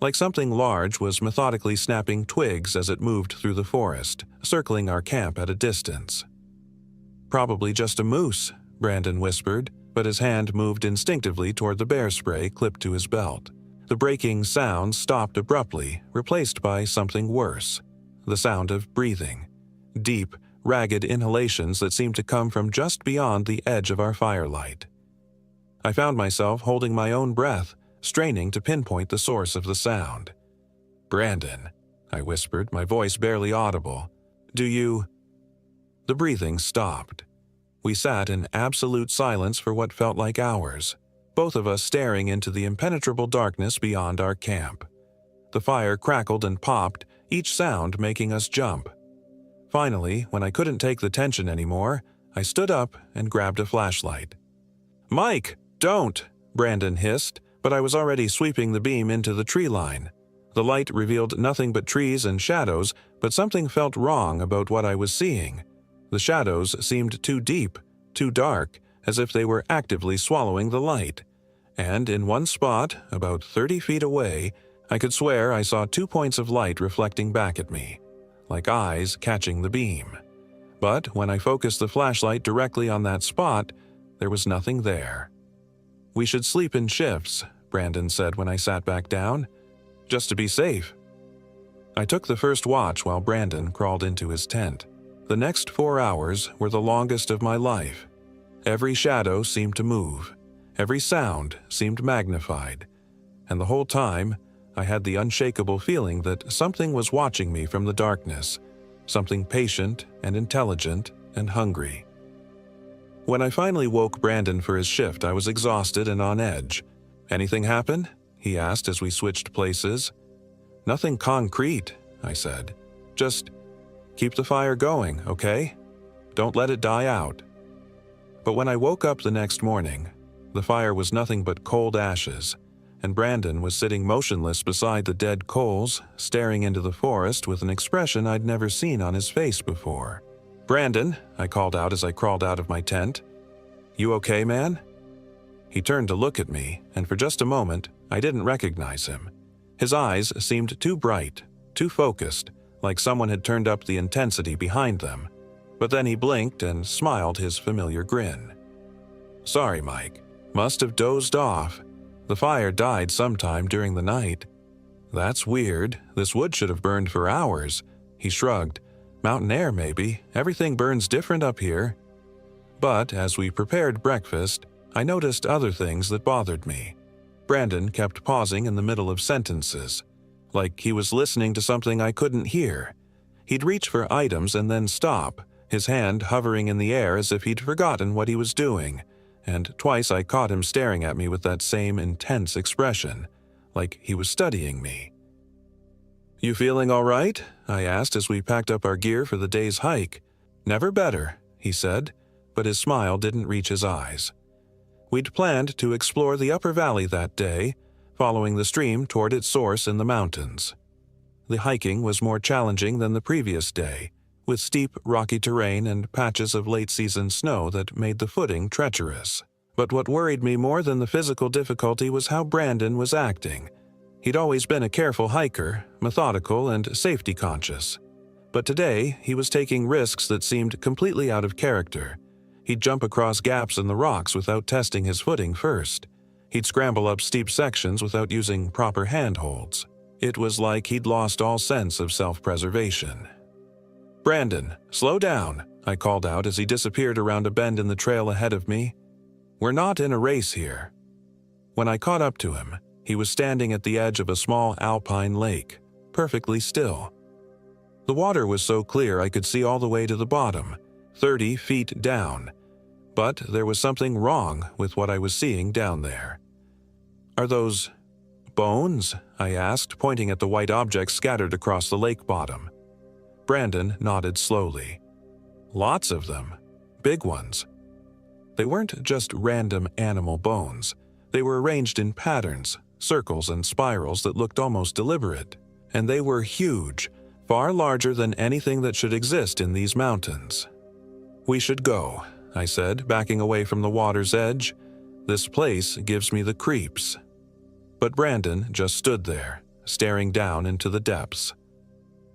Like something large was methodically snapping twigs as it moved through the forest, circling our camp at a distance. "Probably just a moose," Brandon whispered, but his hand moved instinctively toward the bear spray clipped to his belt. The breaking sound stopped abruptly, replaced by something worse. The sound of breathing. Deep, ragged inhalations that seemed to come from just beyond the edge of our firelight. I found myself holding my own breath, straining to pinpoint the source of the sound. "Brandon," I whispered, my voice barely audible. "Do you—" The breathing stopped. We sat in absolute silence for what felt like hours, both of us staring into the impenetrable darkness beyond our camp. The fire crackled and popped, each sound making us jump. Finally, when I couldn't take the tension anymore, I stood up and grabbed a flashlight. "Mike, don't!" Brandon hissed, but I was already sweeping the beam into the tree line. The light revealed nothing but trees and shadows, but something felt wrong about what I was seeing. The shadows seemed too deep, too dark, as if they were actively swallowing the light. And in one spot, about 30 feet away, I could swear I saw 2 points of light reflecting back at me, like eyes catching the beam. But when I focused the flashlight directly on that spot, there was nothing there. "We should sleep in shifts," Brandon said when I sat back down, "just to be safe." I took the first watch while Brandon crawled into his tent. The next 4 hours were the longest of my life. Every shadow seemed to move. Every sound seemed magnified. And the whole time, I had the unshakable feeling that something was watching me from the darkness, something patient and intelligent and hungry. When I finally woke Brandon for his shift, I was exhausted and on edge. "Anything happen?" he asked as we switched places. "Nothing concrete," I said. "Just keep the fire going, okay? Don't let it die out." But when I woke up the next morning, the fire was nothing but cold ashes, and Brandon was sitting motionless beside the dead coals, staring into the forest with an expression I'd never seen on his face before. "Brandon," I called out as I crawled out of my tent. "You okay, man?" He turned to look at me, and for just a moment, I didn't recognize him. His eyes seemed too bright, too focused, like someone had turned up the intensity behind them. But then he blinked and smiled his familiar grin. "Sorry, Mike. Must have dozed off. The fire died sometime during the night." "That's weird. This wood should have burned for hours." He shrugged. "Mountain air, maybe. Everything burns different up here." But as we prepared breakfast, I noticed other things that bothered me. Brandon kept pausing in the middle of sentences, like he was listening to something I couldn't hear. He'd reach for items and then stop, his hand hovering in the air as if he'd forgotten what he was doing, and twice I caught him staring at me with that same intense expression, like he was studying me. "You feeling all right?" I asked as we packed up our gear for the day's hike. "Never better," he said, but his smile didn't reach his eyes. We'd planned to explore the upper valley that day, following the stream toward its source in the mountains. The hiking was more challenging than the previous day, with steep, rocky terrain and patches of late-season snow that made the footing treacherous. But what worried me more than the physical difficulty was how Brandon was acting. He'd always been a careful hiker, methodical and safety-conscious. But today, he was taking risks that seemed completely out of character. He'd jump across gaps in the rocks without testing his footing first. He'd scramble up steep sections without using proper handholds. It was like he'd lost all sense of self-preservation. "Brandon, slow down," I called out as he disappeared around a bend in the trail ahead of me. "We're not in a race here." When I caught up to him, he was standing at the edge of a small alpine lake, perfectly still. The water was so clear I could see all the way to the bottom, 30 feet down, but there was something wrong with what I was seeing down there. "Are those bones?" I asked, pointing at the white objects scattered across the lake bottom. Brandon nodded slowly. "Lots of them. Big ones." They weren't just random animal bones. They were arranged in patterns, circles and spirals that looked almost deliberate. And they were huge, far larger than anything that should exist in these mountains. "We should go," I said, backing away from the water's edge. "This place gives me the creeps." But Brandon just stood there, staring down into the depths.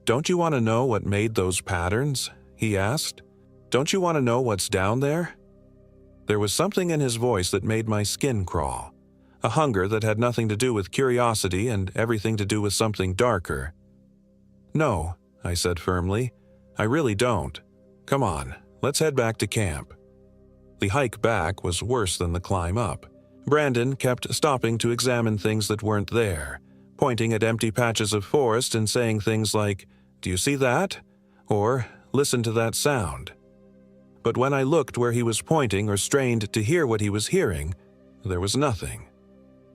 "Don't you want to know what made those patterns?" he asked. "Don't you want to know what's down there?" There was something in his voice that made my skin crawl, a hunger that had nothing to do with curiosity and everything to do with something darker. "No," I said firmly. "I really don't. Come on, let's head back to camp." The hike back was worse than the climb up. Brandon kept stopping to examine things that weren't there, pointing at empty patches of forest and saying things like, "Do you see that?" or "Listen to that sound." But when I looked where he was pointing or strained to hear what he was hearing, there was nothing.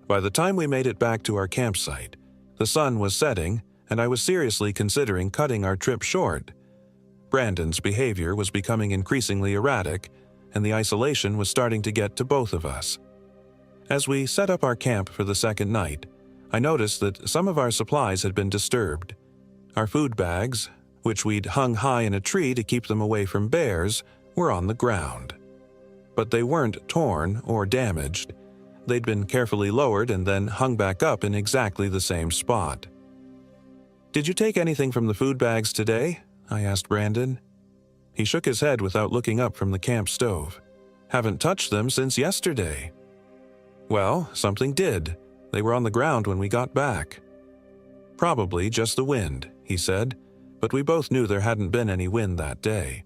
By the time we made it back to our campsite, the sun was setting, and I was seriously considering cutting our trip short. Brandon's behavior was becoming increasingly erratic, and the isolation was starting to get to both of us. As we set up our camp for the second night, I noticed that some of our supplies had been disturbed. Our food bags, which we'd hung high in a tree to keep them away from bears, were on the ground. But they weren't torn or damaged. They'd been carefully lowered and then hung back up in exactly the same spot. "Did you take anything from the food bags today?" I asked Brandon. He shook his head without looking up from the camp stove. "Haven't touched them since yesterday." "Well, something did. They were on the ground when we got back." "Probably just the wind," he said, but we both knew there hadn't been any wind that day.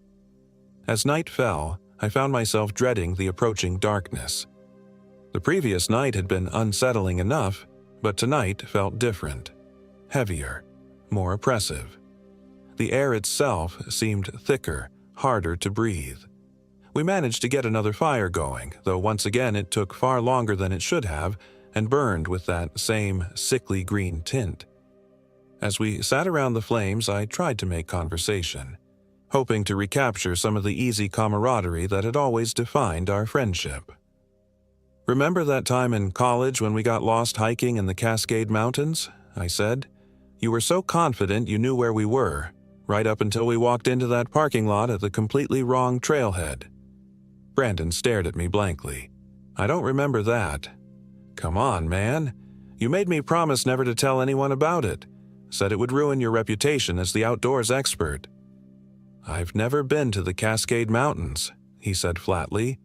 As night fell, I found myself dreading the approaching darkness. The previous night had been unsettling enough, but tonight felt different, heavier, more oppressive. The air itself seemed thicker, harder to breathe. We managed to get another fire going, though once again it took far longer than it should have and burned with that same sickly green tint. As we sat around the flames, I tried to make conversation, hoping to recapture some of the easy camaraderie that had always defined our friendship. "Remember that time in college when we got lost hiking in the Cascade Mountains?" I said. "You were so confident you knew where we were, right up until we walked into that parking lot at the completely wrong trailhead." Brandon stared at me blankly. "I don't remember that." "Come on, man. You made me promise never to tell anyone about it. Said it would ruin your reputation as the outdoors expert." "I've never been to the Cascade Mountains," he said flatly.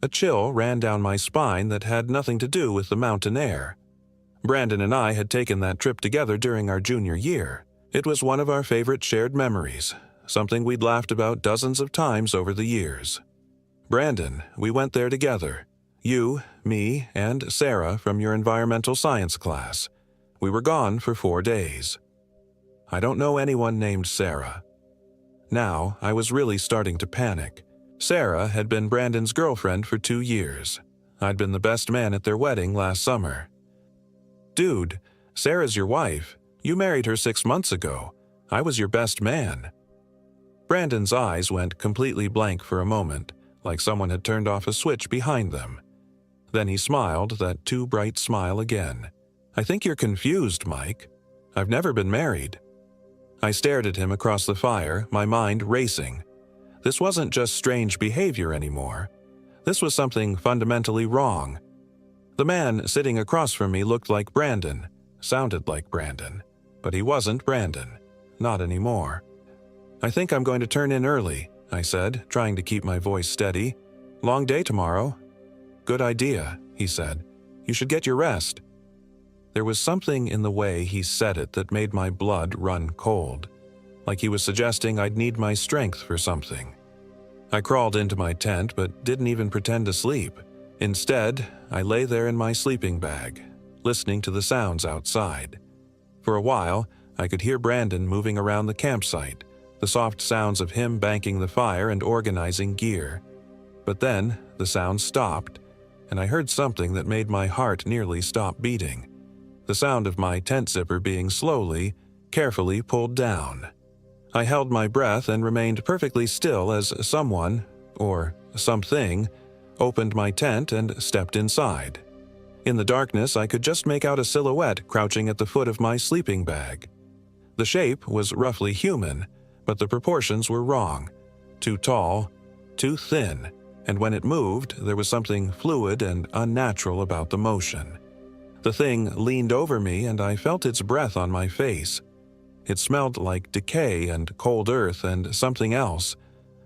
A chill ran down my spine that had nothing to do with the mountain air. Brandon and I had taken that trip together during our junior year. It was one of our favorite shared memories, something we'd laughed about dozens of times over the years. "Brandon, we went there together. You, me, and Sarah from your environmental science class. We were gone for 4 days." "I don't know anyone named Sarah." Now, I was really starting to panic. Sarah had been Brandon's girlfriend for 2 years. I'd been the best man at their wedding last summer. "Dude, Sarah's your wife. You married her 6 months ago. I was your best man." Brandon's eyes went completely blank for a moment, like someone had turned off a switch behind them. Then he smiled, that too bright smile again. "I think you're confused, Mike. I've never been married." I stared at him across the fire, my mind racing. This wasn't just strange behavior anymore. This was something fundamentally wrong. The man sitting across from me looked like Brandon, sounded like Brandon, but he wasn't Brandon. Not anymore. "I think I'm going to turn in early," I said, trying to keep my voice steady. "Long day tomorrow." "Good idea," he said. "You should get your rest." There was something in the way he said it that made my blood run cold, like he was suggesting I'd need my strength for something. I crawled into my tent but didn't even pretend to sleep. Instead, I lay there in my sleeping bag, listening to the sounds outside. For a while, I could hear Brandon moving around the campsite, the soft sounds of him banking the fire and organizing gear. But then, the sound stopped, and I heard something that made my heart nearly stop beating. The sound of my tent zipper being slowly, carefully pulled down. I held my breath and remained perfectly still as someone, or something, opened my tent and stepped inside. In the darkness, I could just make out a silhouette crouching at the foot of my sleeping bag. The shape was roughly human, but the proportions were wrong. Too tall, too thin, and when it moved, there was something fluid and unnatural about the motion. The thing leaned over me and I felt its breath on my face. It smelled like decay and cold earth and something else,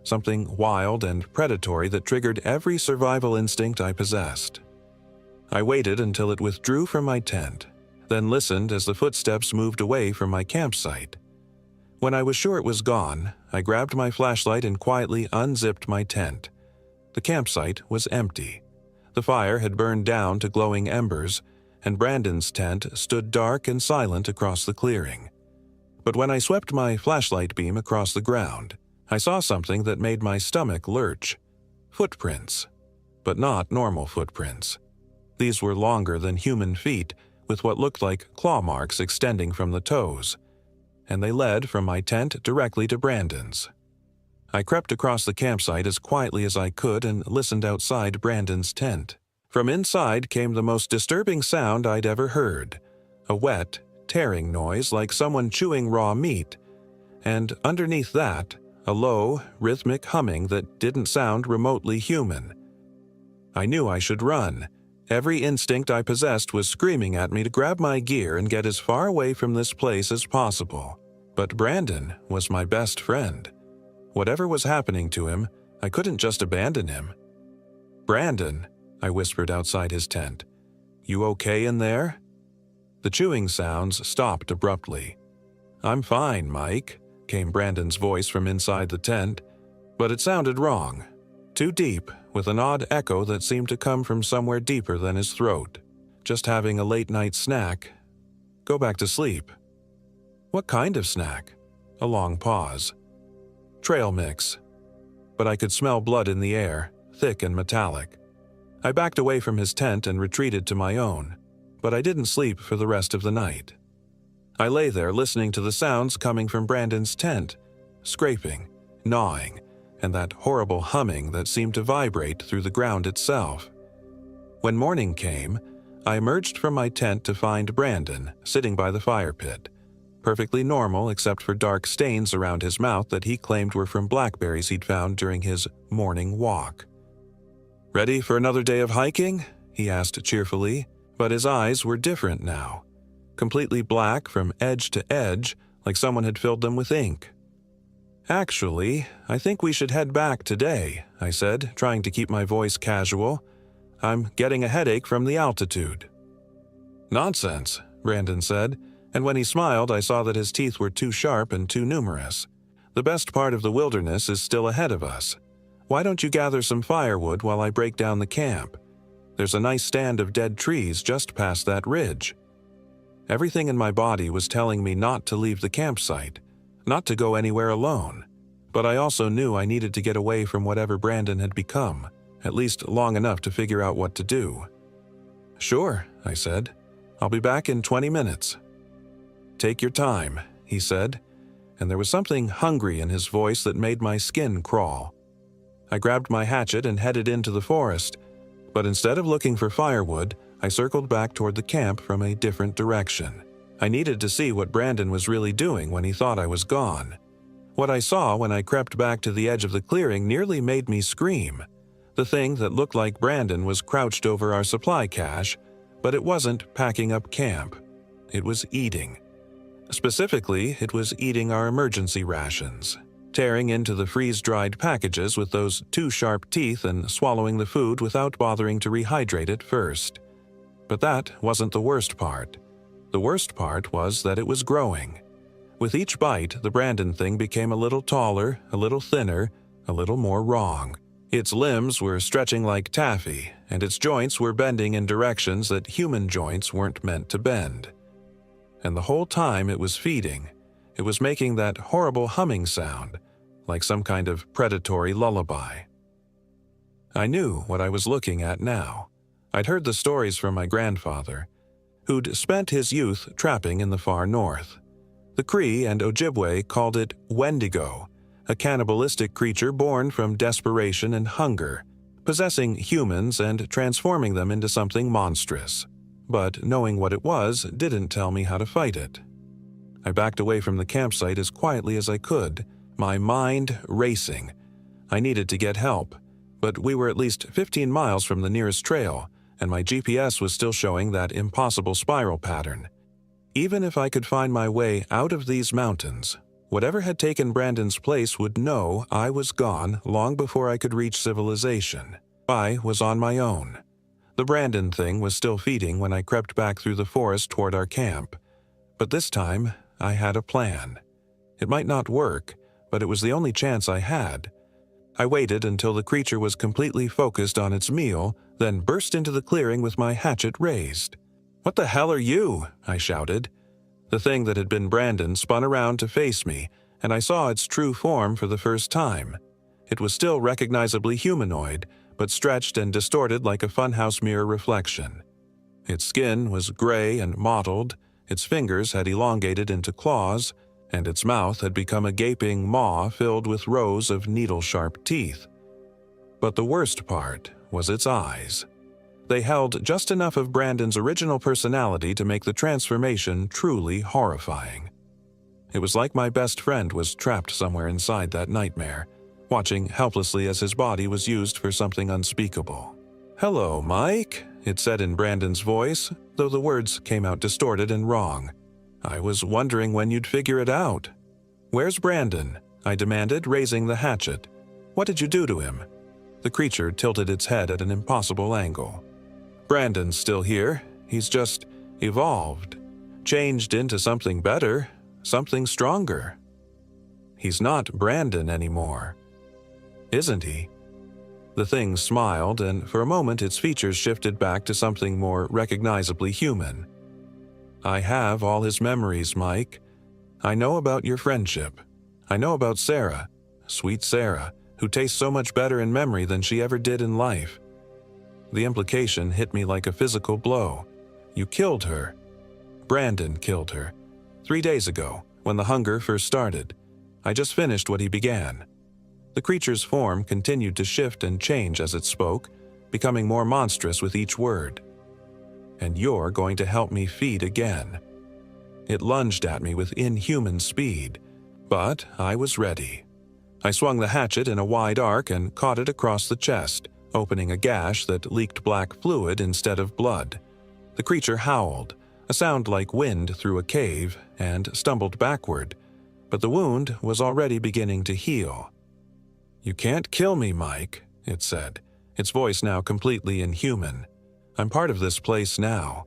something wild and predatory that triggered every survival instinct I possessed. I waited until it withdrew from my tent, then listened as the footsteps moved away from my campsite. When I was sure it was gone, I grabbed my flashlight and quietly unzipped my tent. The campsite was empty. The fire had burned down to glowing embers, and Brandon's tent stood dark and silent across the clearing. But when I swept my flashlight beam across the ground, I saw something that made my stomach lurch. Footprints. But not normal footprints. These were longer than human feet, with what looked like claw marks extending from the toes, and they led from my tent directly to Brandon's. I crept across the campsite as quietly as I could and listened outside Brandon's tent. From inside came the most disturbing sound I'd ever heard, a wet, tearing noise like someone chewing raw meat, and underneath that, a low, rhythmic humming that didn't sound remotely human. I knew I should run. Every instinct I possessed was screaming at me to grab my gear and get as far away from this place as possible. But Brandon was my best friend. Whatever was happening to him, I couldn't just abandon him. "Brandon," I whispered outside his tent. "You okay in there?" The chewing sounds stopped abruptly. "I'm fine, Mike," came Brandon's voice from inside the tent, but it sounded wrong. Too deep, with an odd echo that seemed to come from somewhere deeper than his throat. "Just having a late-night snack. Go back to sleep." "What kind of snack?" A long pause. "Trail mix." But I could smell blood in the air, thick and metallic. I backed away from his tent and retreated to my own, but I didn't sleep for the rest of the night. I lay there listening to the sounds coming from Brandon's tent, scraping, gnawing, and that horrible humming that seemed to vibrate through the ground itself. When morning came, I emerged from my tent to find Brandon sitting by the fire pit, perfectly normal except for dark stains around his mouth that he claimed were from blackberries he'd found during his morning walk. "Ready for another day of hiking?" he asked cheerfully, but his eyes were different now, completely black from edge to edge, like someone had filled them with ink. "Actually, I think we should head back today," I said, trying to keep my voice casual. "I'm getting a headache from the altitude." "Nonsense," Brandon said, and when he smiled I saw that his teeth were too sharp and too numerous. "The best part of the wilderness is still ahead of us. Why don't you gather some firewood while I break down the camp? There's a nice stand of dead trees just past that ridge." Everything in my body was telling me not to leave the campsite, not to go anywhere alone, but I also knew I needed to get away from whatever Brandon had become, at least long enough to figure out what to do. "Sure," I said. "I'll be back in 20 minutes. "Take your time," he said, and there was something hungry in his voice that made my skin crawl. I grabbed my hatchet and headed into the forest, but instead of looking for firewood, I circled back toward the camp from a different direction. I needed to see what Brandon was really doing when he thought I was gone. What I saw when I crept back to the edge of the clearing nearly made me scream. The thing that looked like Brandon was crouched over our supply cache, but it wasn't packing up camp. It was eating. Specifically, it was eating our emergency rations, tearing into the freeze-dried packages with those too sharp teeth and swallowing the food without bothering to rehydrate it first. But that wasn't the worst part. The worst part was that it was growing. With each bite, the Brandon thing became a little taller, a little thinner, a little more wrong. Its limbs were stretching like taffy, and its joints were bending in directions that human joints weren't meant to bend. And the whole time it was feeding, it was making that horrible humming sound, like some kind of predatory lullaby. I knew what I was looking at now. I'd heard the stories from my grandfather, who'd spent his youth trapping in the far north. The Cree and Ojibwe called it Wendigo, a cannibalistic creature born from desperation and hunger, possessing humans and transforming them into something monstrous. But knowing what it was didn't tell me how to fight it. I backed away from the campsite as quietly as I could, my mind racing. I needed to get help, but we were at least 15 miles from the nearest trail, and my GPS was still showing that impossible spiral pattern. Even if I could find my way out of these mountains, whatever had taken Brandon's place would know I was gone long before I could reach civilization. I was on my own. The Brandon thing was still feeding when I crept back through the forest toward our camp. But this time, I had a plan. It might not work, but it was the only chance I had. I waited until the creature was completely focused on its meal, then burst into the clearing with my hatchet raised. "What the hell are you?" I shouted. The thing that had been Brandon spun around to face me, and I saw its true form for the first time. It was still recognizably humanoid, but stretched and distorted like a funhouse mirror reflection. Its skin was gray and mottled, its fingers had elongated into claws, and its mouth had become a gaping maw filled with rows of needle-sharp teeth. But the worst part was its eyes. They held just enough of Brandon's original personality to make the transformation truly horrifying. It was like my best friend was trapped somewhere inside that nightmare, watching helplessly as his body was used for something unspeakable. "Hello, Mike," it said in Brandon's voice, though the words came out distorted and wrong. "I was wondering when you'd figure it out." "Where's Brandon?" I demanded, raising the hatchet. "What did you do to him?" The creature tilted its head at an impossible angle. "Brandon's still here. He's just evolved, changed into something better, something stronger. He's not Brandon anymore. Isn't he?" The thing smiled, and for a moment its features shifted back to something more recognizably human. "I have all his memories, Mike. I know about your friendship. I know about Sarah, sweet Sarah, who tastes so much better in memory than she ever did in life." The implication hit me like a physical blow. "You killed her." "Brandon killed her. 3 days ago, when the hunger first started. I just finished what he began." The creature's form continued to shift and change as it spoke, becoming more monstrous with each word. "And you're going to help me feed again." It lunged at me with inhuman speed, but I was ready. I swung the hatchet in a wide arc and caught it across the chest, opening a gash that leaked black fluid instead of blood. The creature howled, a sound like wind through a cave, and stumbled backward, but the wound was already beginning to heal. "You can't kill me, Mike," it said, its voice now completely inhuman. "I'm part of this place now,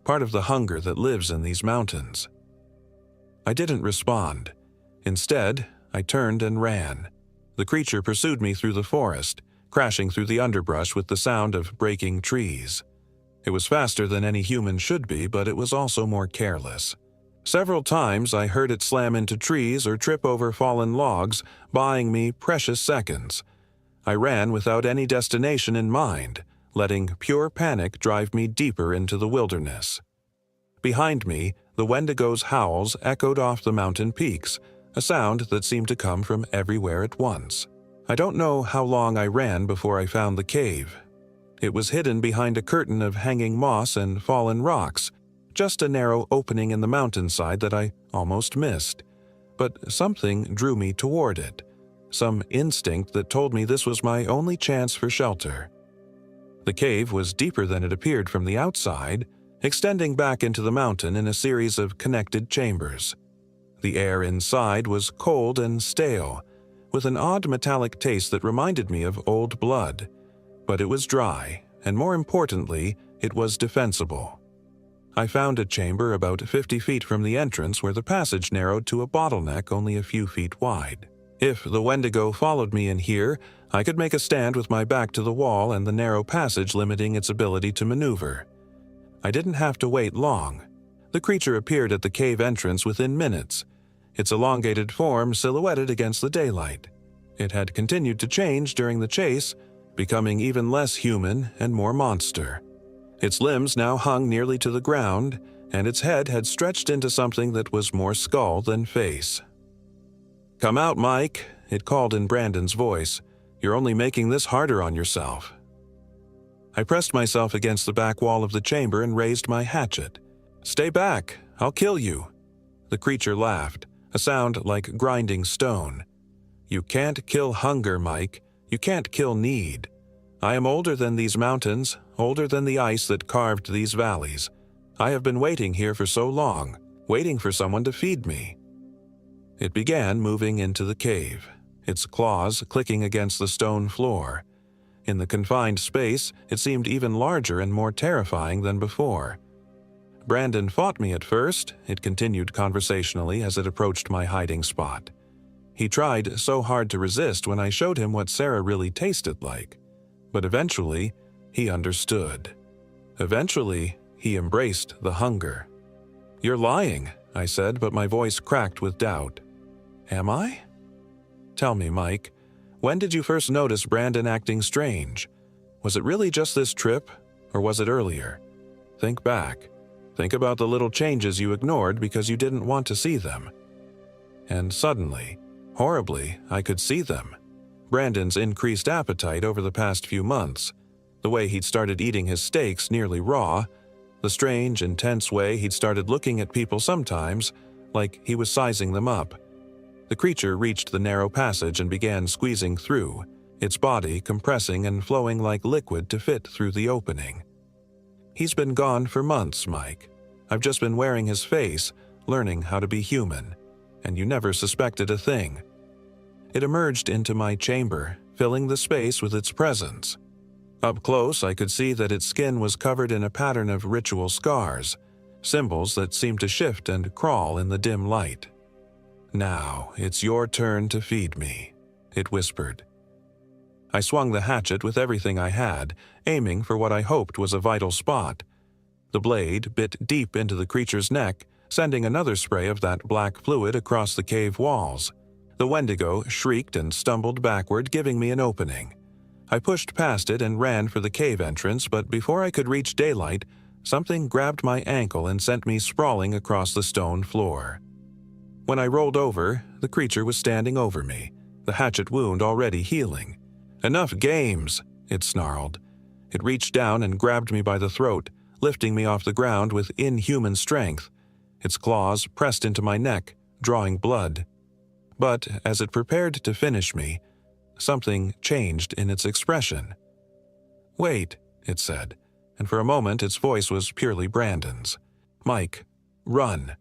part of the hunger that lives in these mountains." I didn't respond. Instead, I turned and ran. The creature pursued me through the forest, crashing through the underbrush with the sound of breaking trees. It was faster than any human should be, but it was also more careless. Several times I heard it slam into trees or trip over fallen logs, buying me precious seconds. I ran without any destination in mind, letting pure panic drive me deeper into the wilderness. Behind me, the Wendigo's howls echoed off the mountain peaks, a sound that seemed to come from everywhere at once. I don't know how long I ran before I found the cave. It was hidden behind a curtain of hanging moss and fallen rocks, just a narrow opening in the mountainside that I almost missed. But something drew me toward it, some instinct that told me this was my only chance for shelter. The cave was deeper than it appeared from the outside, extending back into the mountain in a series of connected chambers. The air inside was cold and stale, with an odd metallic taste that reminded me of old blood. But it was dry, and more importantly, it was defensible. I found a chamber about 50 feet from the entrance where the passage narrowed to a bottleneck only a few feet wide. If the Wendigo followed me in here, I could make a stand with my back to the wall and the narrow passage limiting its ability to maneuver. I didn't have to wait long. The creature appeared at the cave entrance within minutes, its elongated form silhouetted against the daylight. It had continued to change during the chase, becoming even less human and more monster. Its limbs now hung nearly to the ground, and its head had stretched into something that was more skull than face. "Come out, Mike," it called in Brandon's voice. "You're only making this harder on yourself." I pressed myself against the back wall of the chamber and raised my hatchet. "Stay back, I'll kill you." The creature laughed, a sound like grinding stone. "You can't kill hunger, Mike. You can't kill need. I am older than these mountains, older than the ice that carved these valleys. I have been waiting here for so long, waiting for someone to feed me." It began moving into the cave, its claws clicking against the stone floor. In the confined space, it seemed even larger and more terrifying than before. "Brandon fought me at first," it continued conversationally as it approached my hiding spot. "He tried so hard to resist when I showed him what Sarah really tasted like. But eventually, he understood. Eventually, he embraced the hunger." "You're lying," I said, but my voice cracked with doubt. "Am I?" "Tell me, Mike, when did you first notice Brandon acting strange? Was it really just this trip, or was it earlier? Think back. Think about the little changes you ignored because you didn't want to see them." And suddenly, horribly, I could see them. Brandon's increased appetite over the past few months, the way he'd started eating his steaks nearly raw, the strange, intense way he'd started looking at people sometimes, like he was sizing them up. The creature reached the narrow passage and began squeezing through, its body compressing and flowing like liquid to fit through the opening. "He's been gone for months, Mike. I've just been wearing his face, learning how to be human, and you never suspected a thing." It emerged into my chamber, filling the space with its presence. Up close, I could see that its skin was covered in a pattern of ritual scars, symbols that seemed to shift and crawl in the dim light. "Now, it's your turn to feed me," it whispered. I swung the hatchet with everything I had, aiming for what I hoped was a vital spot. The blade bit deep into the creature's neck, sending another spray of that black fluid across the cave walls. The Wendigo shrieked and stumbled backward, giving me an opening. I pushed past it and ran for the cave entrance, but before I could reach daylight, something grabbed my ankle and sent me sprawling across the stone floor. When I rolled over, the creature was standing over me, the hatchet wound already healing. "Enough games," it snarled. It reached down and grabbed me by the throat, lifting me off the ground with inhuman strength. Its claws pressed into my neck, drawing blood. But as it prepared to finish me, something changed in its expression. "Wait," it said, and for a moment its voice was purely Brandon's. "Mike, run."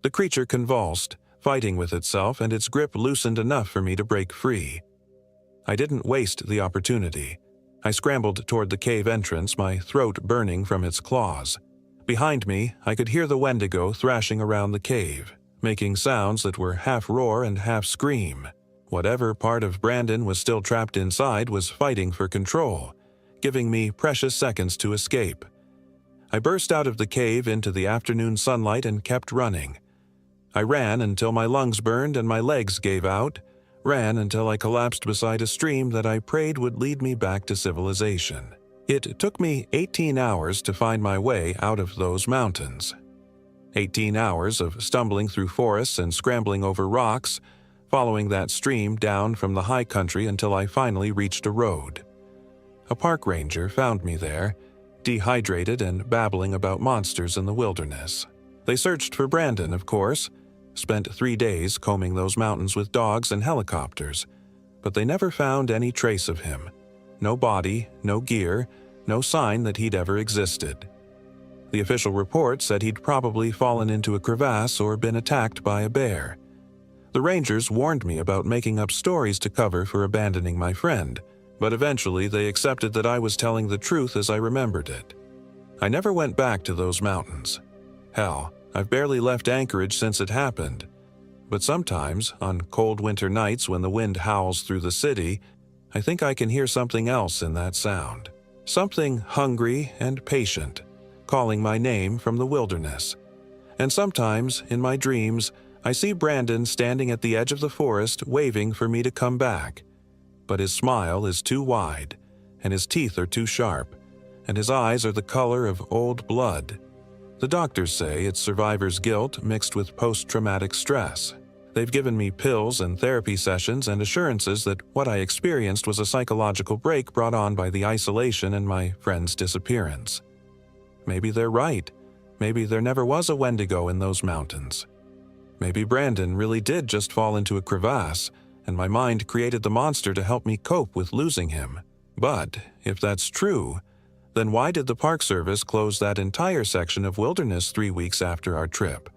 The creature convulsed, fighting with itself, and its grip loosened enough for me to break free. I didn't waste the opportunity. I scrambled toward the cave entrance, my throat burning from its claws. Behind me, I could hear the Wendigo thrashing around the cave, making sounds that were half roar and half scream. Whatever part of Brandon was still trapped inside was fighting for control, giving me precious seconds to escape. I burst out of the cave into the afternoon sunlight and kept running. I ran until my lungs burned and my legs gave out, ran until I collapsed beside a stream that I prayed would lead me back to civilization. It took me 18 hours to find my way out of those mountains. 18 hours of stumbling through forests and scrambling over rocks, following that stream down from the high country until I finally reached a road. A park ranger found me there, dehydrated and babbling about monsters in the wilderness. They searched for Brandon, of course, spent 3 days combing those mountains with dogs and helicopters, but they never found any trace of him. No body, no gear, no sign that he'd ever existed. The official report said he'd probably fallen into a crevasse or been attacked by a bear. The rangers warned me about making up stories to cover for abandoning my friend, but eventually they accepted that I was telling the truth as I remembered it. I never went back to those mountains. Hell, I've barely left Anchorage since it happened. But sometimes, on cold winter nights when the wind howls through the city, I think I can hear something else in that sound. Something hungry and patient, calling my name from the wilderness. And sometimes, in my dreams, I see Brandon standing at the edge of the forest waving for me to come back. But his smile is too wide, and his teeth are too sharp, and his eyes are the color of old blood. The doctors say it's survivor's guilt mixed with post-traumatic stress. They've given me pills and therapy sessions and assurances that what I experienced was a psychological break brought on by the isolation and my friend's disappearance. Maybe they're right. Maybe there never was a Wendigo in those mountains. Maybe Brandon really did just fall into a crevasse, and my mind created the monster to help me cope with losing him. But if that's true, then why did the Park Service close that entire section of wilderness 3 weeks after our trip?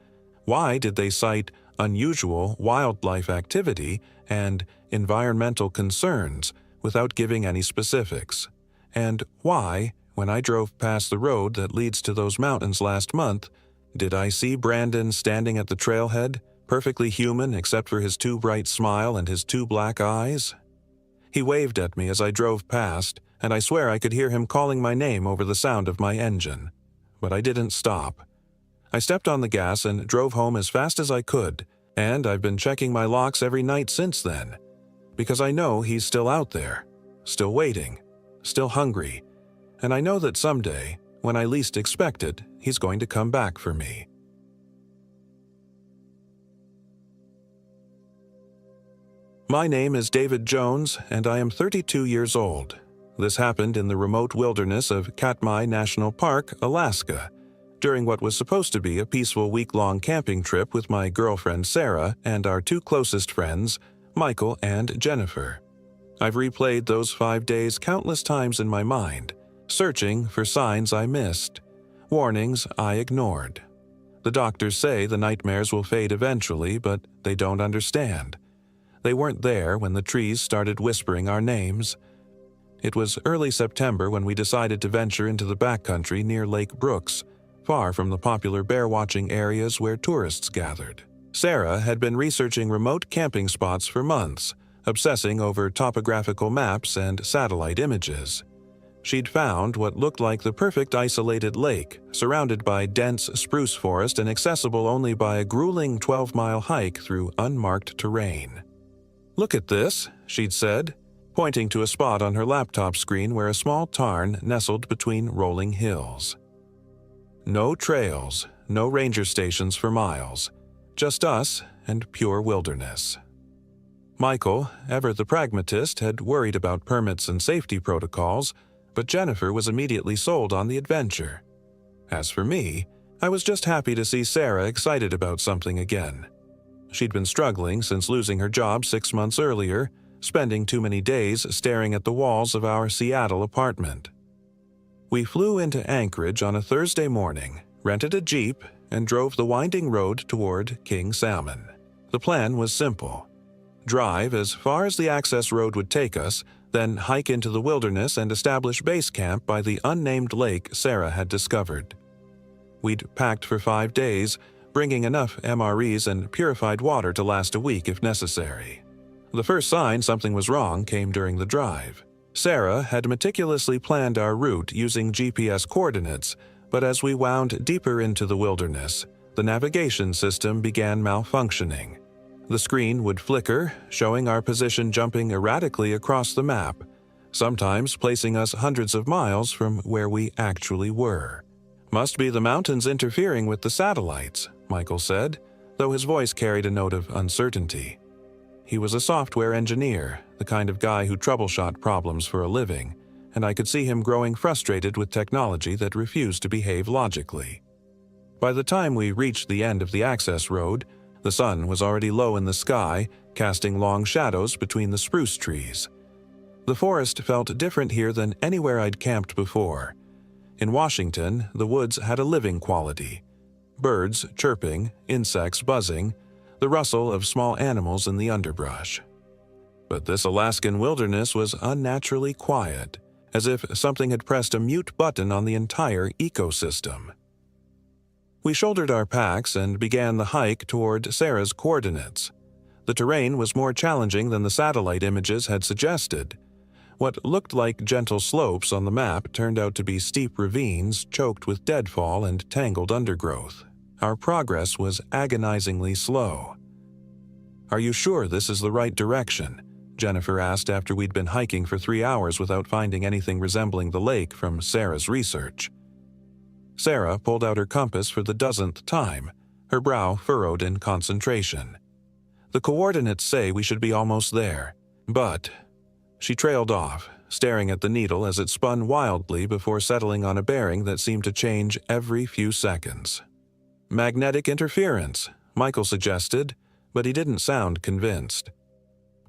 Why did they cite unusual wildlife activity and environmental concerns without giving any specifics? And why, when I drove past the road that leads to those mountains last month, did I see Brandon standing at the trailhead, perfectly human except for his too bright smile and his 2 black eyes? He waved at me as I drove past, and I swear I could hear him calling my name over the sound of my engine. But I didn't stop. I stepped on the gas and drove home as fast as I could, and I've been checking my locks every night since then. Because I know he's still out there, still waiting, still hungry, and I know that someday, when I least expect it, he's going to come back for me. My name is David Jones, and I am 32 years old. This happened in the remote wilderness of Katmai National Park, Alaska, during what was supposed to be a peaceful week-long camping trip with my girlfriend Sarah and our 2 closest friends, Michael and Jennifer. I've replayed those 5 days countless times in my mind, searching for signs I missed, warnings I ignored. The doctors say the nightmares will fade eventually, but they don't understand. They weren't there when the trees started whispering our names. It was early September when we decided to venture into the backcountry near Lake Brooks, far from the popular bear-watching areas where tourists gathered. Sarah had been researching remote camping spots for months, obsessing over topographical maps and satellite images. She'd found what looked like the perfect isolated lake, surrounded by dense spruce forest and accessible only by a grueling 12-mile hike through unmarked terrain. "Look at this," she'd said, pointing to a spot on her laptop screen where a small tarn nestled between rolling hills. No trails, no ranger stations for miles, just us and pure wilderness. Michael, ever the pragmatist, had worried about permits and safety protocols, but Jennifer was immediately sold on the adventure. As for me, I was just happy to see Sarah excited about something again. She'd been struggling since losing her job 6 months earlier, spending too many days staring at the walls of our Seattle apartment. We flew into Anchorage on a Thursday morning, rented a Jeep, and drove the winding road toward King Salmon. The plan was simple. Drive as far as the access road would take us, then hike into the wilderness and establish base camp by the unnamed lake Sarah had discovered. We'd packed for 5 days, bringing enough MREs and purified water to last a week if necessary. The first sign something was wrong came during the drive. Sarah had meticulously planned our route using GPS coordinates, but as we wound deeper into the wilderness, the navigation system began malfunctioning. The screen would flicker, showing our position jumping erratically across the map, sometimes placing us hundreds of miles from where we actually were. "Must be the mountains interfering with the satellites," Michael said, though his voice carried a note of uncertainty. He was a software engineer, the kind of guy who troubleshot problems for a living, and I could see him growing frustrated with technology that refused to behave logically. By the time we reached the end of the access road, the sun was already low in the sky, casting long shadows between the spruce trees. The forest felt different here than anywhere I'd camped before. In Washington, the woods had a living quality. Birds chirping, insects buzzing, the rustle of small animals in the underbrush. But this Alaskan wilderness was unnaturally quiet, as if something had pressed a mute button on the entire ecosystem. We shouldered our packs and began the hike toward Sarah's coordinates. The terrain was more challenging than the satellite images had suggested. What looked like gentle slopes on the map turned out to be steep ravines choked with deadfall and tangled undergrowth. Our progress was agonizingly slow. "Are you sure this is the right direction?" Jennifer asked after we'd been hiking for 3 hours without finding anything resembling the lake from Sarah's research. Sarah pulled out her compass for the dozenth time, her brow furrowed in concentration. "The coordinates say we should be almost there, but..." She trailed off, staring at the needle as it spun wildly before settling on a bearing that seemed to change every few seconds. "Magnetic interference," Michael suggested, but he didn't sound convinced.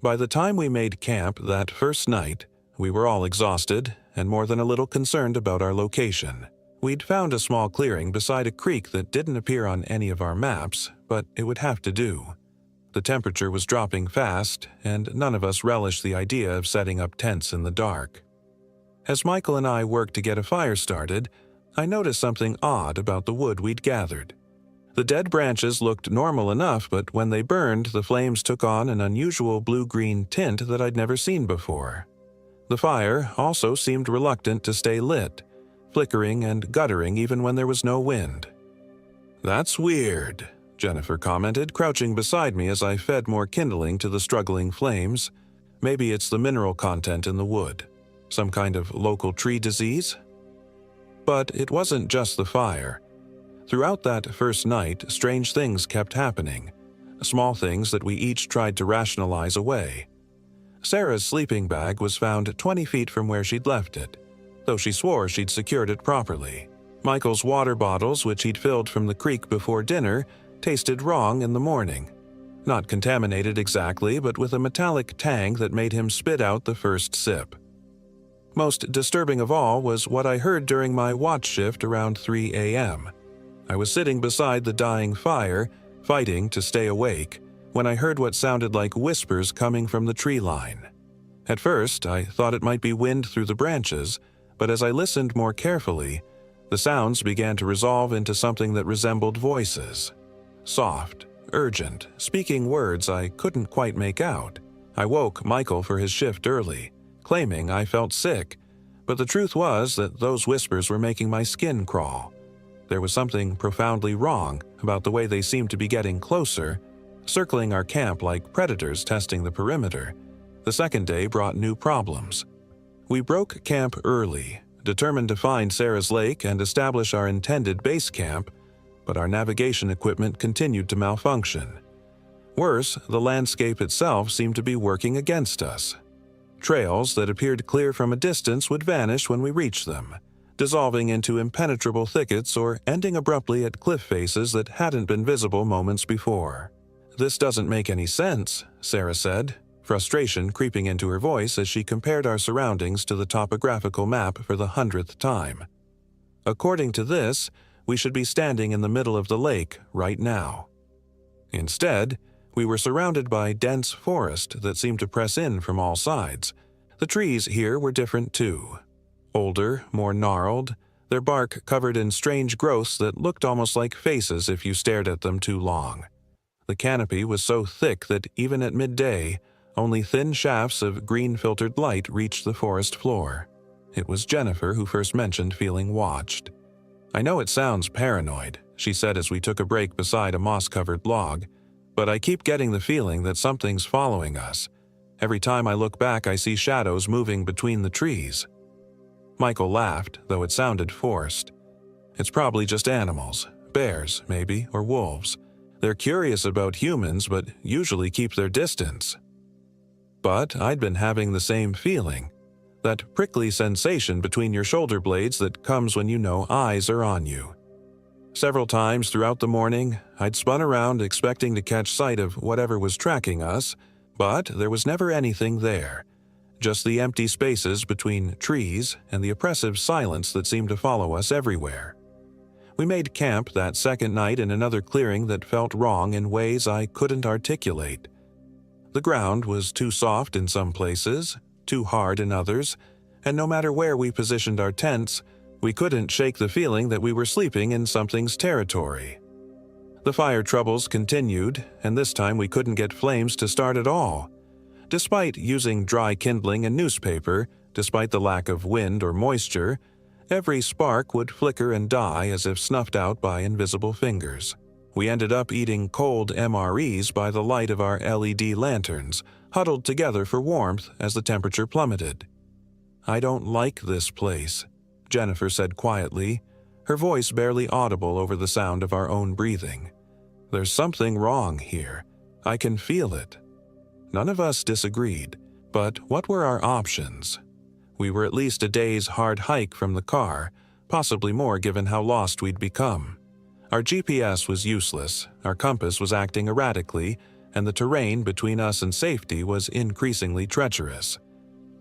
By the time we made camp that first night, we were all exhausted and more than a little concerned about our location. We'd found a small clearing beside a creek that didn't appear on any of our maps, but it would have to do. The temperature was dropping fast, and none of us relished the idea of setting up tents in the dark. As Michael and I worked to get a fire started, I noticed something odd about the wood we'd gathered. The dead branches looked normal enough, but when they burned, the flames took on an unusual blue-green tint that I'd never seen before. The fire also seemed reluctant to stay lit, flickering and guttering even when there was no wind. "That's weird," Jennifer commented, crouching beside me as I fed more kindling to the struggling flames. "Maybe it's the mineral content in the wood. Some kind of local tree disease?" But it wasn't just the fire. Throughout that first night, strange things kept happening, small things that we each tried to rationalize away. Sarah's sleeping bag was found 20 feet from where she'd left it, though she swore she'd secured it properly. Michael's water bottles, which he'd filled from the creek before dinner, tasted wrong in the morning. Not contaminated exactly, but with a metallic tang that made him spit out the first sip. Most disturbing of all was what I heard during my watch shift around 3 a.m. I was sitting beside the dying fire, fighting to stay awake, when I heard what sounded like whispers coming from the tree line. At first, I thought it might be wind through the branches, but as I listened more carefully, the sounds began to resolve into something that resembled voices. Soft, urgent, speaking words I couldn't quite make out. I woke Michael for his shift early, claiming I felt sick, but the truth was that those whispers were making my skin crawl. There was something profoundly wrong about the way they seemed to be getting closer, circling our camp like predators testing the perimeter. The second day brought new problems. We broke camp early, determined to find Sarah's Lake and establish our intended base camp, but our navigation equipment continued to malfunction. Worse, the landscape itself seemed to be working against us. Trails that appeared clear from a distance would vanish when we reached them, dissolving into impenetrable thickets or ending abruptly at cliff faces that hadn't been visible moments before. "This doesn't make any sense," Sarah said, frustration creeping into her voice as she compared our surroundings to the topographical map for the 100th time. "According to this, we should be standing in the middle of the lake right now." Instead, we were surrounded by dense forest that seemed to press in from all sides. The trees here were different too. Older, more gnarled, their bark covered in strange growths that looked almost like faces if you stared at them too long. The canopy was so thick that even at midday, only thin shafts of green-filtered light reached the forest floor. It was Jennifer who first mentioned feeling watched. "I know it sounds paranoid," she said as we took a break beside a moss-covered log, "but I keep getting the feeling that something's following us. Every time I look back, I see shadows moving between the trees." Michael laughed, though it sounded forced. "It's probably just animals, bears, maybe, or wolves. They're curious about humans, but usually keep their distance." But I'd been having the same feeling, that prickly sensation between your shoulder blades that comes when you know eyes are on you. Several times throughout the morning, I'd spun around expecting to catch sight of whatever was tracking us, but there was never anything there. Just the empty spaces between trees and the oppressive silence that seemed to follow us everywhere. We made camp that second night in another clearing that felt wrong in ways I couldn't articulate. The ground was too soft in some places, too hard in others, and no matter where we positioned our tents, we couldn't shake the feeling that we were sleeping in something's territory. The fire troubles continued, and this time we couldn't get flames to start at all. Despite using dry kindling and newspaper, despite the lack of wind or moisture, every spark would flicker and die as if snuffed out by invisible fingers. We ended up eating cold MREs by the light of our LED lanterns, huddled together for warmth as the temperature plummeted. "I don't like this place," Jennifer said quietly, her voice barely audible over the sound of our own breathing. "There's something wrong here. I can feel it." None of us disagreed, but what were our options? We were at least a day's hard hike from the car, possibly more given how lost we'd become. Our GPS was useless, our compass was acting erratically, and the terrain between us and safety was increasingly treacherous.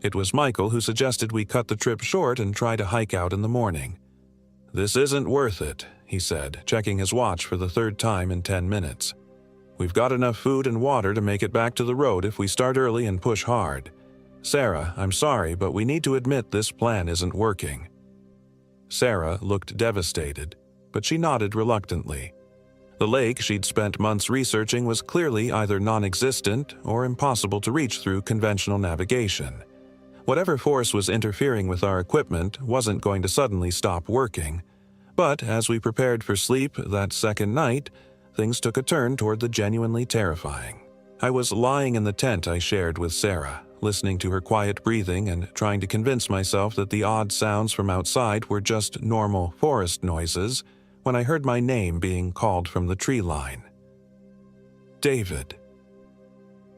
It was Michael who suggested we cut the trip short and try to hike out in the morning. "This isn't worth it," he said, checking his watch for the third time in 10 minutes. "We've got enough food and water to make it back to the road if we start early and push hard. Sarah, I'm sorry, but we need to admit this plan isn't working." Sarah looked devastated, but she nodded reluctantly. The lake she'd spent months researching was clearly either non-existent or impossible to reach through conventional navigation. Whatever force was interfering with our equipment wasn't going to suddenly stop working. But as we prepared for sleep that second night, things took a turn toward the genuinely terrifying. I was lying in the tent I shared with Sarah, listening to her quiet breathing and trying to convince myself that the odd sounds from outside were just normal forest noises, when I heard my name being called from the tree line. "David."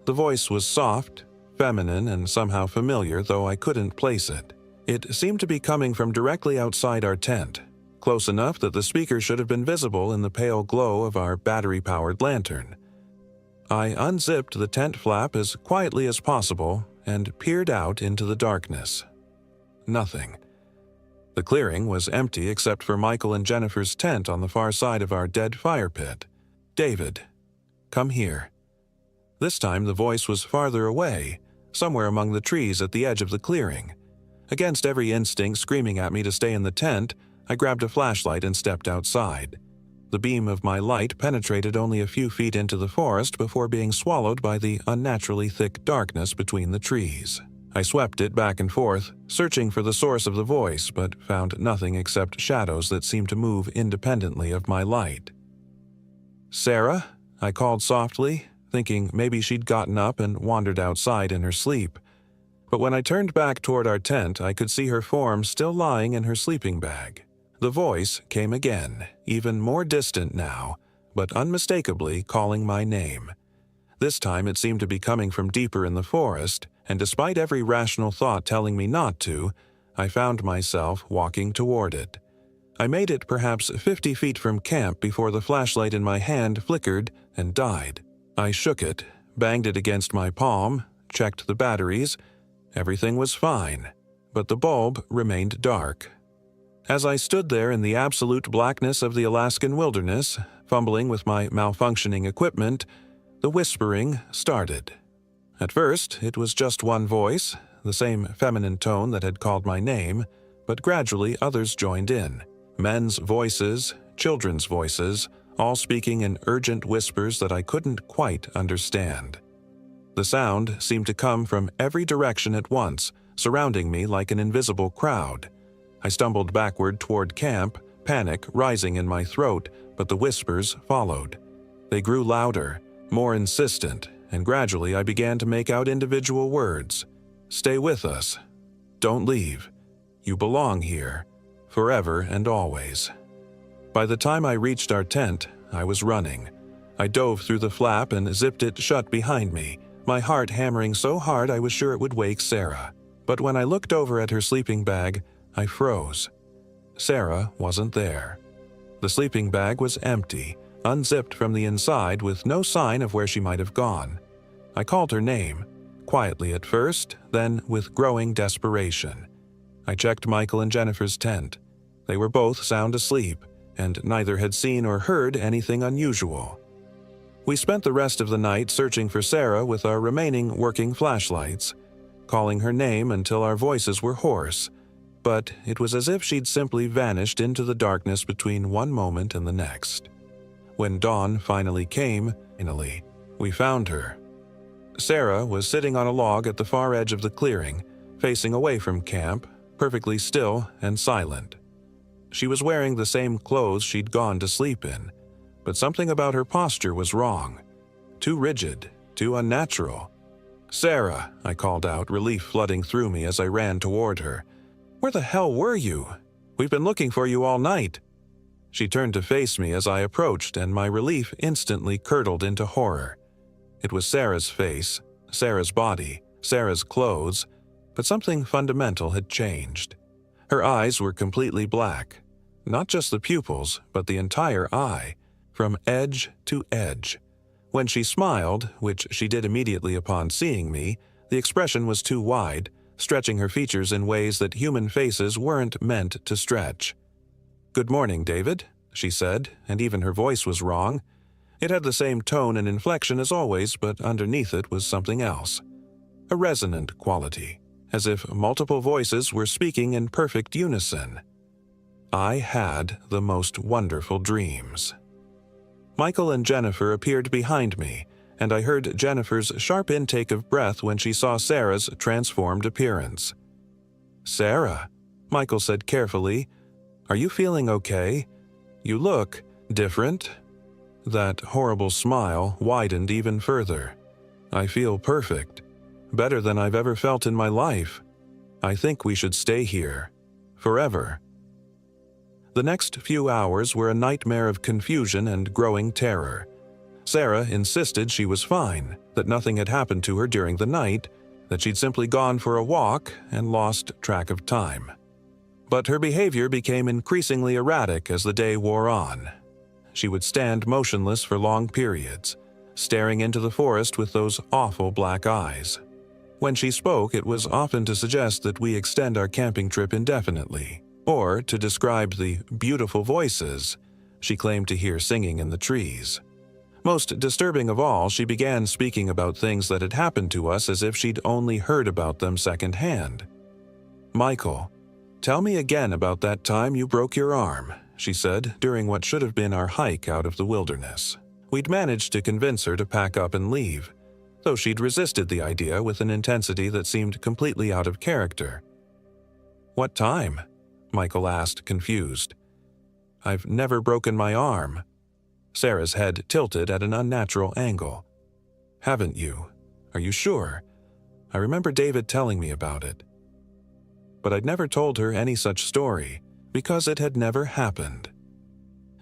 The voice was soft, feminine, and somehow familiar, though I couldn't place it. It seemed to be coming from directly outside our tent, close enough that the speaker should have been visible in the pale glow of our battery-powered lantern. I unzipped the tent flap as quietly as possible and peered out into the darkness. Nothing. The clearing was empty except for Michael and Jennifer's tent on the far side of our dead fire pit. "David, come here." This time the voice was farther away, somewhere among the trees at the edge of the clearing. Against every instinct screaming at me to stay in the tent, I grabbed a flashlight and stepped outside. The beam of my light penetrated only a few feet into the forest before being swallowed by the unnaturally thick darkness between the trees. I swept it back and forth, searching for the source of the voice, but found nothing except shadows that seemed to move independently of my light. "Sarah?" I called softly, thinking maybe she'd gotten up and wandered outside in her sleep. But when I turned back toward our tent, I could see her form still lying in her sleeping bag. The voice came again, even more distant now, but unmistakably calling my name. This time it seemed to be coming from deeper in the forest, and despite every rational thought telling me not to, I found myself walking toward it. I made it perhaps 50 feet from camp before the flashlight in my hand flickered and died. I shook it, banged it against my palm, checked the batteries. Everything was fine, but the bulb remained dark. As I stood there in the absolute blackness of the Alaskan wilderness, fumbling with my malfunctioning equipment, the whispering started. At first, it was just one voice, the same feminine tone that had called my name, but gradually others joined in. Men's voices, children's voices, all speaking in urgent whispers that I couldn't quite understand. The sound seemed to come from every direction at once, surrounding me like an invisible crowd. I stumbled backward toward camp, panic rising in my throat, but the whispers followed. They grew louder, more insistent, and gradually I began to make out individual words. "Stay with us. Don't leave. You belong here. Forever and always." By the time I reached our tent, I was running. I dove through the flap and zipped it shut behind me, my heart hammering so hard I was sure it would wake Sarah. But when I looked over at her sleeping bag, I froze. Sarah wasn't there. The sleeping bag was empty, unzipped from the inside with no sign of where she might have gone. I called her name, quietly at first, then with growing desperation. I checked Michael and Jennifer's tent. They were both sound asleep, and neither had seen or heard anything unusual. We spent the rest of the night searching for Sarah with our remaining working flashlights, calling her name until our voices were hoarse, but it was as if she'd simply vanished into the darkness between one moment and the next. When dawn finally came, we found her. Sarah was sitting on a log at the far edge of the clearing, facing away from camp, perfectly still and silent. She was wearing the same clothes she'd gone to sleep in, but something about her posture was wrong. Too rigid, too unnatural. "Sarah," I called out, relief flooding through me as I ran toward her. "Where the hell were you? We've been looking for you all night." She turned to face me as I approached, and my relief instantly curdled into horror. It was Sarah's face, Sarah's body, Sarah's clothes, but something fundamental had changed. Her eyes were completely black. Not just the pupils, but the entire eye, from edge to edge. When she smiled, which she did immediately upon seeing me, the expression was too wide, stretching her features in ways that human faces weren't meant to stretch. "Good morning, David," she said, and even her voice was wrong. It had the same tone and inflection as always, but underneath it was something else. A resonant quality, as if multiple voices were speaking in perfect unison. I had the most wonderful dreams. Michael and Jennifer appeared behind me, and I heard Jennifer's sharp intake of breath when she saw Sarah's transformed appearance. "Sarah," Michael said carefully, "are you feeling okay? You look different." That horrible smile widened even further. "I feel perfect. Better than I've ever felt in my life. I think we should stay here. Forever." The next few hours were a nightmare of confusion and growing terror. Sarah insisted she was fine, that nothing had happened to her during the night, that she'd simply gone for a walk and lost track of time. But her behavior became increasingly erratic as the day wore on. She would stand motionless for long periods, staring into the forest with those awful black eyes. When she spoke, it was often to suggest that we extend our camping trip indefinitely, or to describe the beautiful voices she claimed to hear singing in the trees. Most disturbing of all, she began speaking about things that had happened to us as if she'd only heard about them secondhand. "Michael, tell me again about that time you broke your arm," she said during what should have been our hike out of the wilderness. We'd managed to convince her to pack up and leave, though she'd resisted the idea with an intensity that seemed completely out of character. "What time?" Michael asked, confused. "I've never broken my arm." Sarah's head tilted at an unnatural angle. "Haven't you? Are you sure? I remember David telling me about it." But I'd never told her any such story, because it had never happened.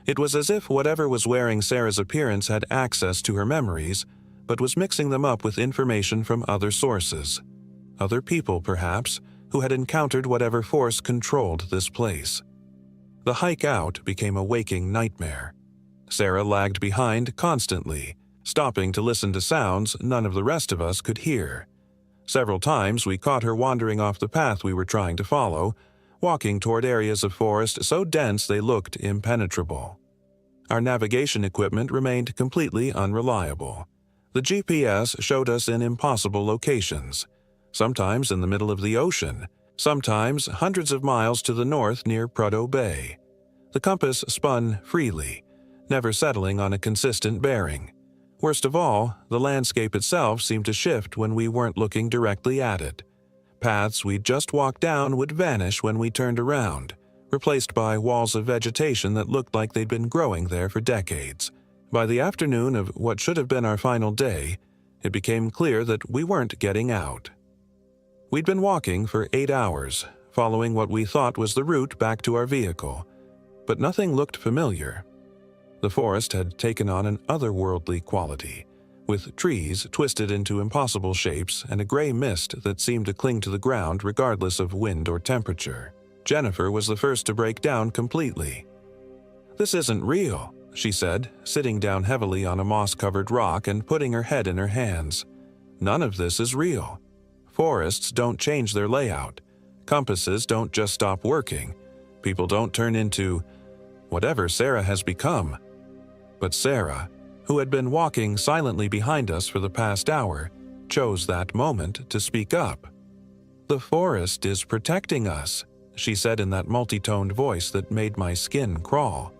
It was as if whatever was wearing Sarah's appearance had access to her memories, but was mixing them up with information from other sources. Other people, perhaps, who had encountered whatever force controlled this place. The hike out became a waking nightmare. Sarah lagged behind constantly, stopping to listen to sounds none of the rest of us could hear. Several times we caught her wandering off the path we were trying to follow, walking toward areas of forest so dense they looked impenetrable. Our navigation equipment remained completely unreliable. The GPS showed us in impossible locations, sometimes in the middle of the ocean, sometimes hundreds of miles to the north near Prudhoe Bay. The compass spun freely, never settling on a consistent bearing. Worst of all, the landscape itself seemed to shift when we weren't looking directly at it. Paths we'd just walked down would vanish when we turned around, replaced by walls of vegetation that looked like they'd been growing there for decades. By the afternoon of what should have been our final day, it became clear that we weren't getting out. We'd been walking for 8 hours, following what we thought was the route back to our vehicle, but nothing looked familiar. The forest had taken on an otherworldly quality, with trees twisted into impossible shapes and a gray mist that seemed to cling to the ground regardless of wind or temperature. Jennifer was the first to break down completely. "This isn't real," she said, sitting down heavily on a moss-covered rock and putting her head in her hands. "None of this is real. Forests don't change their layout. Compasses don't just stop working. People don't turn into whatever Sarah has become." But Sarah, who had been walking silently behind us for the past hour, chose that moment to speak up. "The forest is protecting us," she said in that multi-toned voice that made my skin crawl.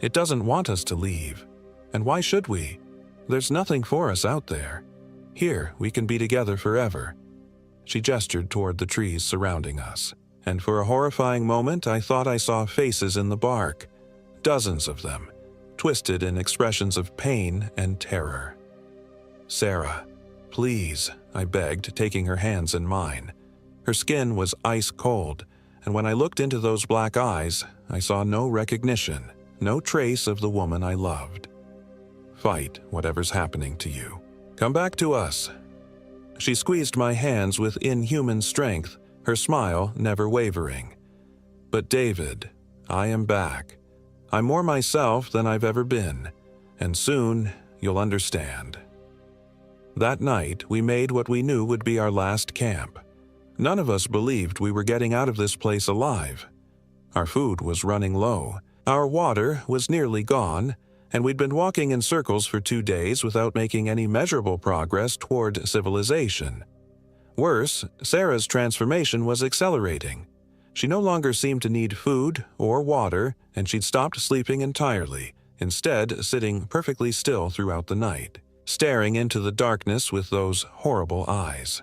"It doesn't want us to leave. And why should we? There's nothing for us out there. Here, we can be together forever." She gestured toward the trees surrounding us, and for a horrifying moment I thought I saw faces in the bark, dozens of them, twisted in expressions of pain and terror. "Sarah, please," I begged, taking her hands in mine. Her skin was ice cold, and when I looked into those black eyes, I saw no recognition, no trace of the woman I loved. "Fight whatever's happening to you. Come back to us." She squeezed my hands with inhuman strength, her smile never wavering. "But David, I am back. I'm more myself than I've ever been, and soon you'll understand. That night, we made what we knew would be our last camp. None of us believed we were getting out of this place alive. Our food was running low, our water was nearly gone, and we'd been walking in circles for 2 days without making any measurable progress toward civilization. Worse, Sarah's transformation was accelerating. She no longer seemed to need food or water, and she'd stopped sleeping entirely, instead sitting perfectly still throughout the night, staring into the darkness with those horrible eyes.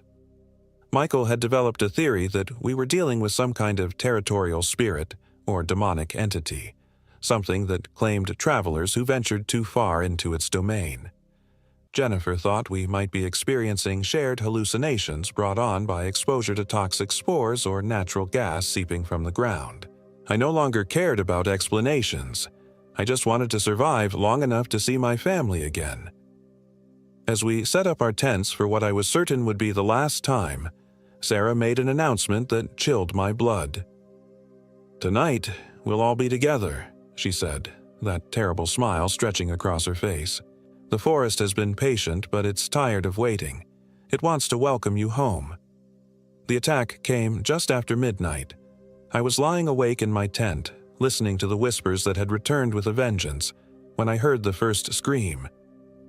Michael had developed a theory that we were dealing with some kind of territorial spirit or demonic entity, something that claimed travelers who ventured too far into its domain. Jennifer thought we might be experiencing shared hallucinations brought on by exposure to toxic spores or natural gas seeping from the ground. I no longer cared about explanations. I just wanted to survive long enough to see my family again. As we set up our tents for what I was certain would be the last time, Sarah made an announcement that chilled my blood. "Tonight, we'll all be together," she said, that terrible smile stretching across her face. "The forest has been patient, but it's tired of waiting. It wants to welcome you home." The attack came just after midnight. I was lying awake in my tent, listening to the whispers that had returned with a vengeance, when I heard the first scream.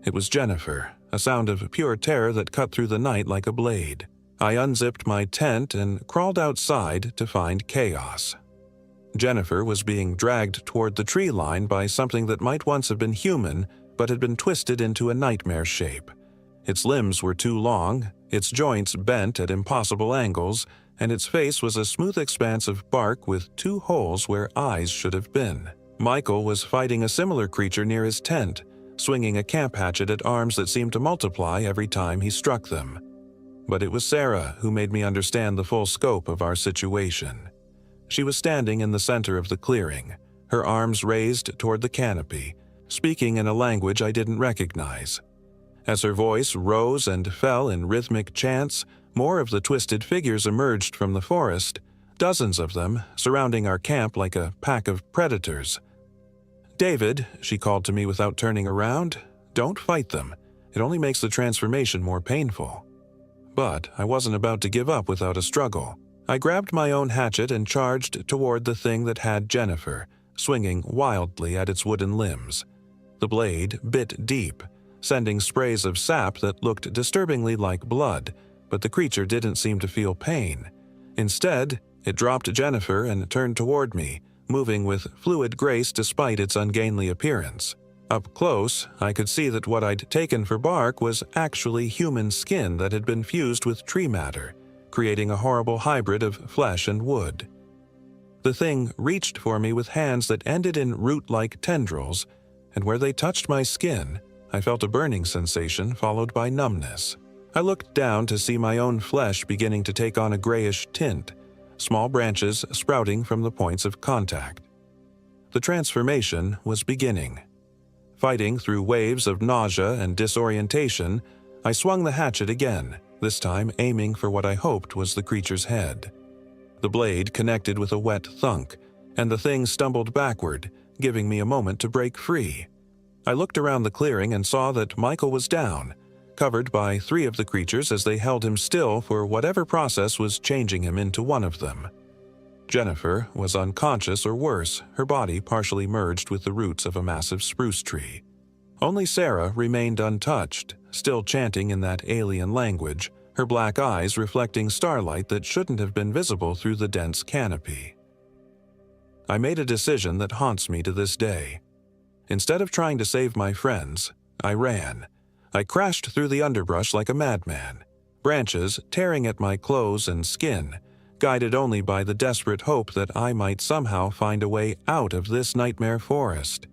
It was Jennifer, a sound of pure terror that cut through the night like a blade. I unzipped my tent and crawled outside to find chaos. Jennifer was being dragged toward the tree line by something that might once have been human, but had been twisted into a nightmare shape. Its limbs were too long, its joints bent at impossible angles, and its face was a smooth expanse of bark with 2 holes where eyes should have been. Michael was fighting a similar creature near his tent, swinging a camp hatchet at arms that seemed to multiply every time he struck them. But it was Sarah who made me understand the full scope of our situation. She was standing in the center of the clearing, her arms raised toward the canopy, speaking in a language I didn't recognize. As her voice rose and fell in rhythmic chants, more of the twisted figures emerged from the forest, dozens of them, surrounding our camp like a pack of predators. "David," she called to me without turning around, "don't fight them. It only makes the transformation more painful." But I wasn't about to give up without a struggle. I grabbed my own hatchet and charged toward the thing that had Jennifer, swinging wildly at its wooden limbs. The blade bit deep, sending sprays of sap that looked disturbingly like blood, but the creature didn't seem to feel pain. Instead, it dropped Jennifer and turned toward me, moving with fluid grace despite its ungainly appearance. Up close, I could see that what I'd taken for bark was actually human skin that had been fused with tree matter, creating a horrible hybrid of flesh and wood. The thing reached for me with hands that ended in root-like tendrils, and where they touched my skin, I felt a burning sensation followed by numbness. I looked down to see my own flesh beginning to take on a grayish tint, small branches sprouting from the points of contact. The transformation was beginning. Fighting through waves of nausea and disorientation, I swung the hatchet again, this time aiming for what I hoped was the creature's head. The blade connected with a wet thunk, and the thing stumbled backward, giving me a moment to break free. I looked around the clearing and saw that Michael was down, covered by 3 of the creatures as they held him still for whatever process was changing him into one of them. Jennifer was unconscious or worse, her body partially merged with the roots of a massive spruce tree. Only Sarah remained untouched, still chanting in that alien language, her black eyes reflecting starlight that shouldn't have been visible through the dense canopy. I made a decision that haunts me to this day. Instead of trying to save my friends, I ran. I crashed through the underbrush like a madman, branches tearing at my clothes and skin, guided only by the desperate hope that I might somehow find a way out of this nightmare forest.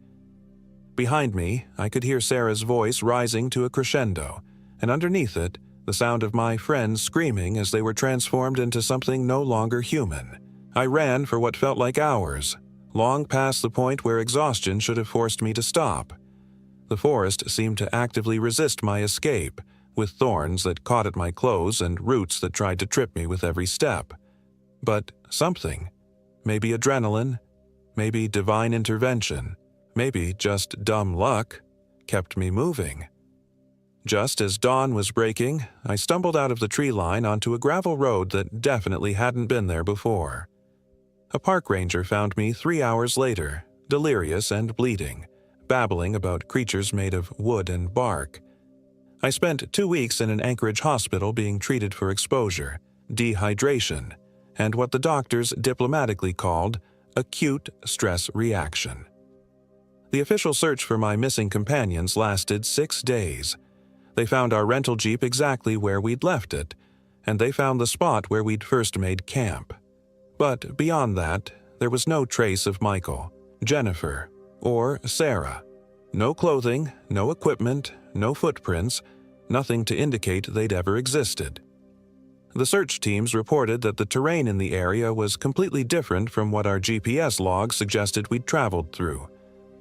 Behind me, I could hear Sarah's voice rising to a crescendo, and underneath it, the sound of my friends screaming as they were transformed into something no longer human. I ran for what felt like hours, long past the point where exhaustion should have forced me to stop. The forest seemed to actively resist my escape, with thorns that caught at my clothes and roots that tried to trip me with every step. But something, maybe adrenaline, maybe divine intervention, maybe just dumb luck, kept me moving. Just as dawn was breaking, I stumbled out of the tree line onto a gravel road that definitely hadn't been there before. A park ranger found me 3 hours later, delirious and bleeding, babbling about creatures made of wood and bark. I spent 2 weeks in an Anchorage hospital being treated for exposure, dehydration, and what the doctors diplomatically called acute stress reaction. The official search for my missing companions lasted 6 days. They found our rental Jeep exactly where we'd left it, and they found the spot where we'd first made camp. But beyond that, there was no trace of Michael, Jennifer, or Sarah. No clothing, no equipment, no footprints, nothing to indicate they'd ever existed. The search teams reported that the terrain in the area was completely different from what our GPS log suggested we'd traveled through.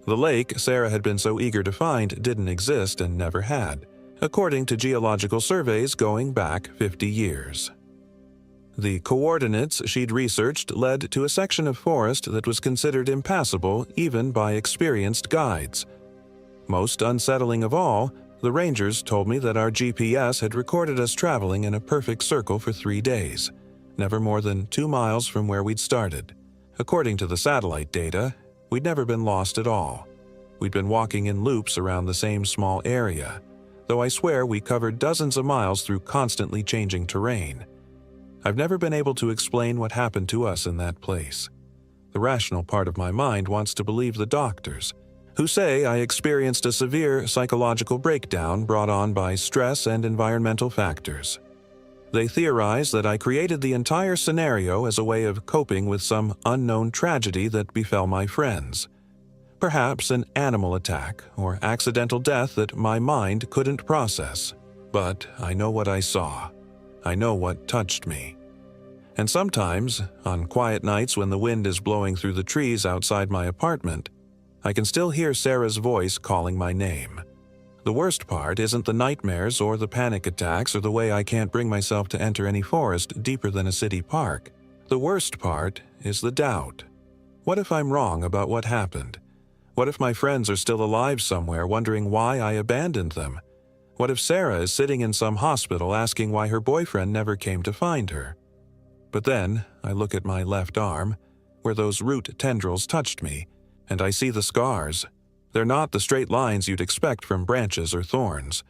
The lake Sarah had been so eager to find didn't exist and never had, according to geological surveys going back 50 years. The coordinates she'd researched led to a section of forest that was considered impassable even by experienced guides. Most unsettling of all, the rangers told me that our GPS had recorded us traveling in a perfect circle for 3 days, never more than 2 miles from where we'd started. According to the satellite data, we'd never been lost at all. We'd been walking in loops around the same small area, though I swear we covered dozens of miles through constantly changing terrain. I've never been able to explain what happened to us in that place. The rational part of my mind wants to believe the doctors, who say I experienced a severe psychological breakdown brought on by stress and environmental factors. They theorize that I created the entire scenario as a way of coping with some unknown tragedy that befell my friends. Perhaps an animal attack or accidental death that my mind couldn't process. But I know what I saw. I know what touched me. And sometimes, on quiet nights when the wind is blowing through the trees outside my apartment, I can still hear Sarah's voice calling my name. The worst part isn't the nightmares or the panic attacks or the way I can't bring myself to enter any forest deeper than a city park. The worst part is the doubt. What if I'm wrong about what happened? What if my friends are still alive somewhere wondering why I abandoned them? What if Sarah is sitting in some hospital asking why her boyfriend never came to find her? But then I look at my left arm, where those root tendrils touched me, and I see the scars. They're not the straight lines you'd expect from branches or thorns.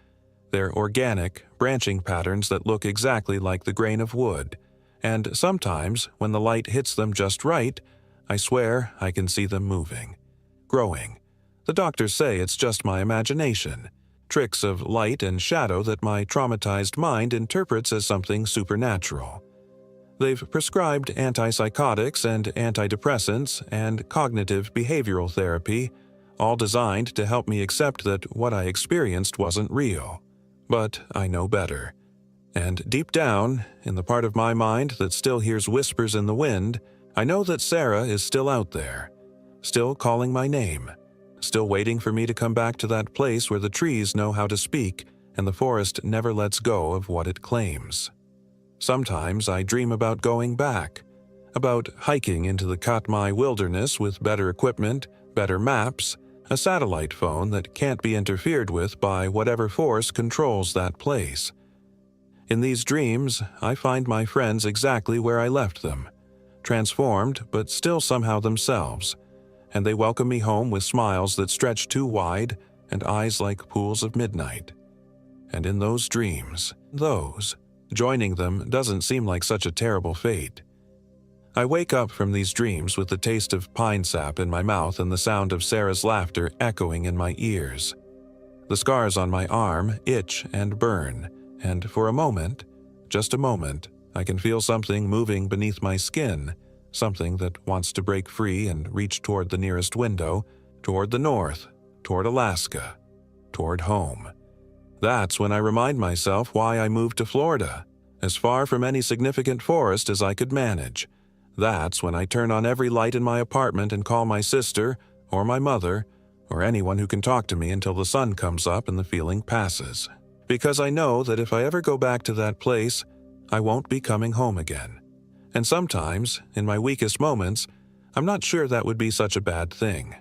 They're organic, branching patterns that look exactly like the grain of wood, and sometimes, when the light hits them just right, I swear I can see them moving, growing. The doctors say it's just my imagination, tricks of light and shadow that my traumatized mind interprets as something supernatural. They've prescribed antipsychotics and antidepressants and cognitive behavioral therapy, all designed to help me accept that what I experienced wasn't real. But I know better. And deep down, in the part of my mind that still hears whispers in the wind, I know that Sarah is still out there, still calling my name, still waiting for me to come back to that place where the trees know how to speak and the forest never lets go of what it claims. Sometimes I dream about going back, about hiking into the Katmai wilderness with better equipment, better maps, a satellite phone that can't be interfered with by whatever force controls that place. In these dreams, I find my friends exactly where I left them, transformed but still somehow themselves, and they welcome me home with smiles that stretch too wide and eyes like pools of midnight. And in those dreams, joining them doesn't seem like such a terrible fate. I wake up from these dreams with the taste of pine sap in my mouth and the sound of Sarah's laughter echoing in my ears. The scars on my arm itch and burn, and for a moment, just a moment, I can feel something moving beneath my skin, something that wants to break free and reach toward the nearest window, toward the north, toward Alaska, toward home. That's when I remind myself why I moved to Florida, as far from any significant forest as I could manage. That's when I turn on every light in my apartment and call my sister, or my mother, or anyone who can talk to me until the sun comes up and the feeling passes. Because I know that if I ever go back to that place, I won't be coming home again. And sometimes, in my weakest moments, I'm not sure that would be such a bad thing.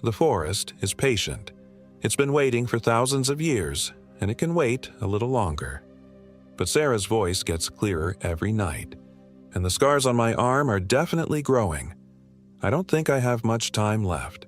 The forest is patient. It's been waiting for thousands of years, and it can wait a little longer. But Sarah's voice gets clearer every night, and the scars on my arm are definitely growing. I don't think I have much time left.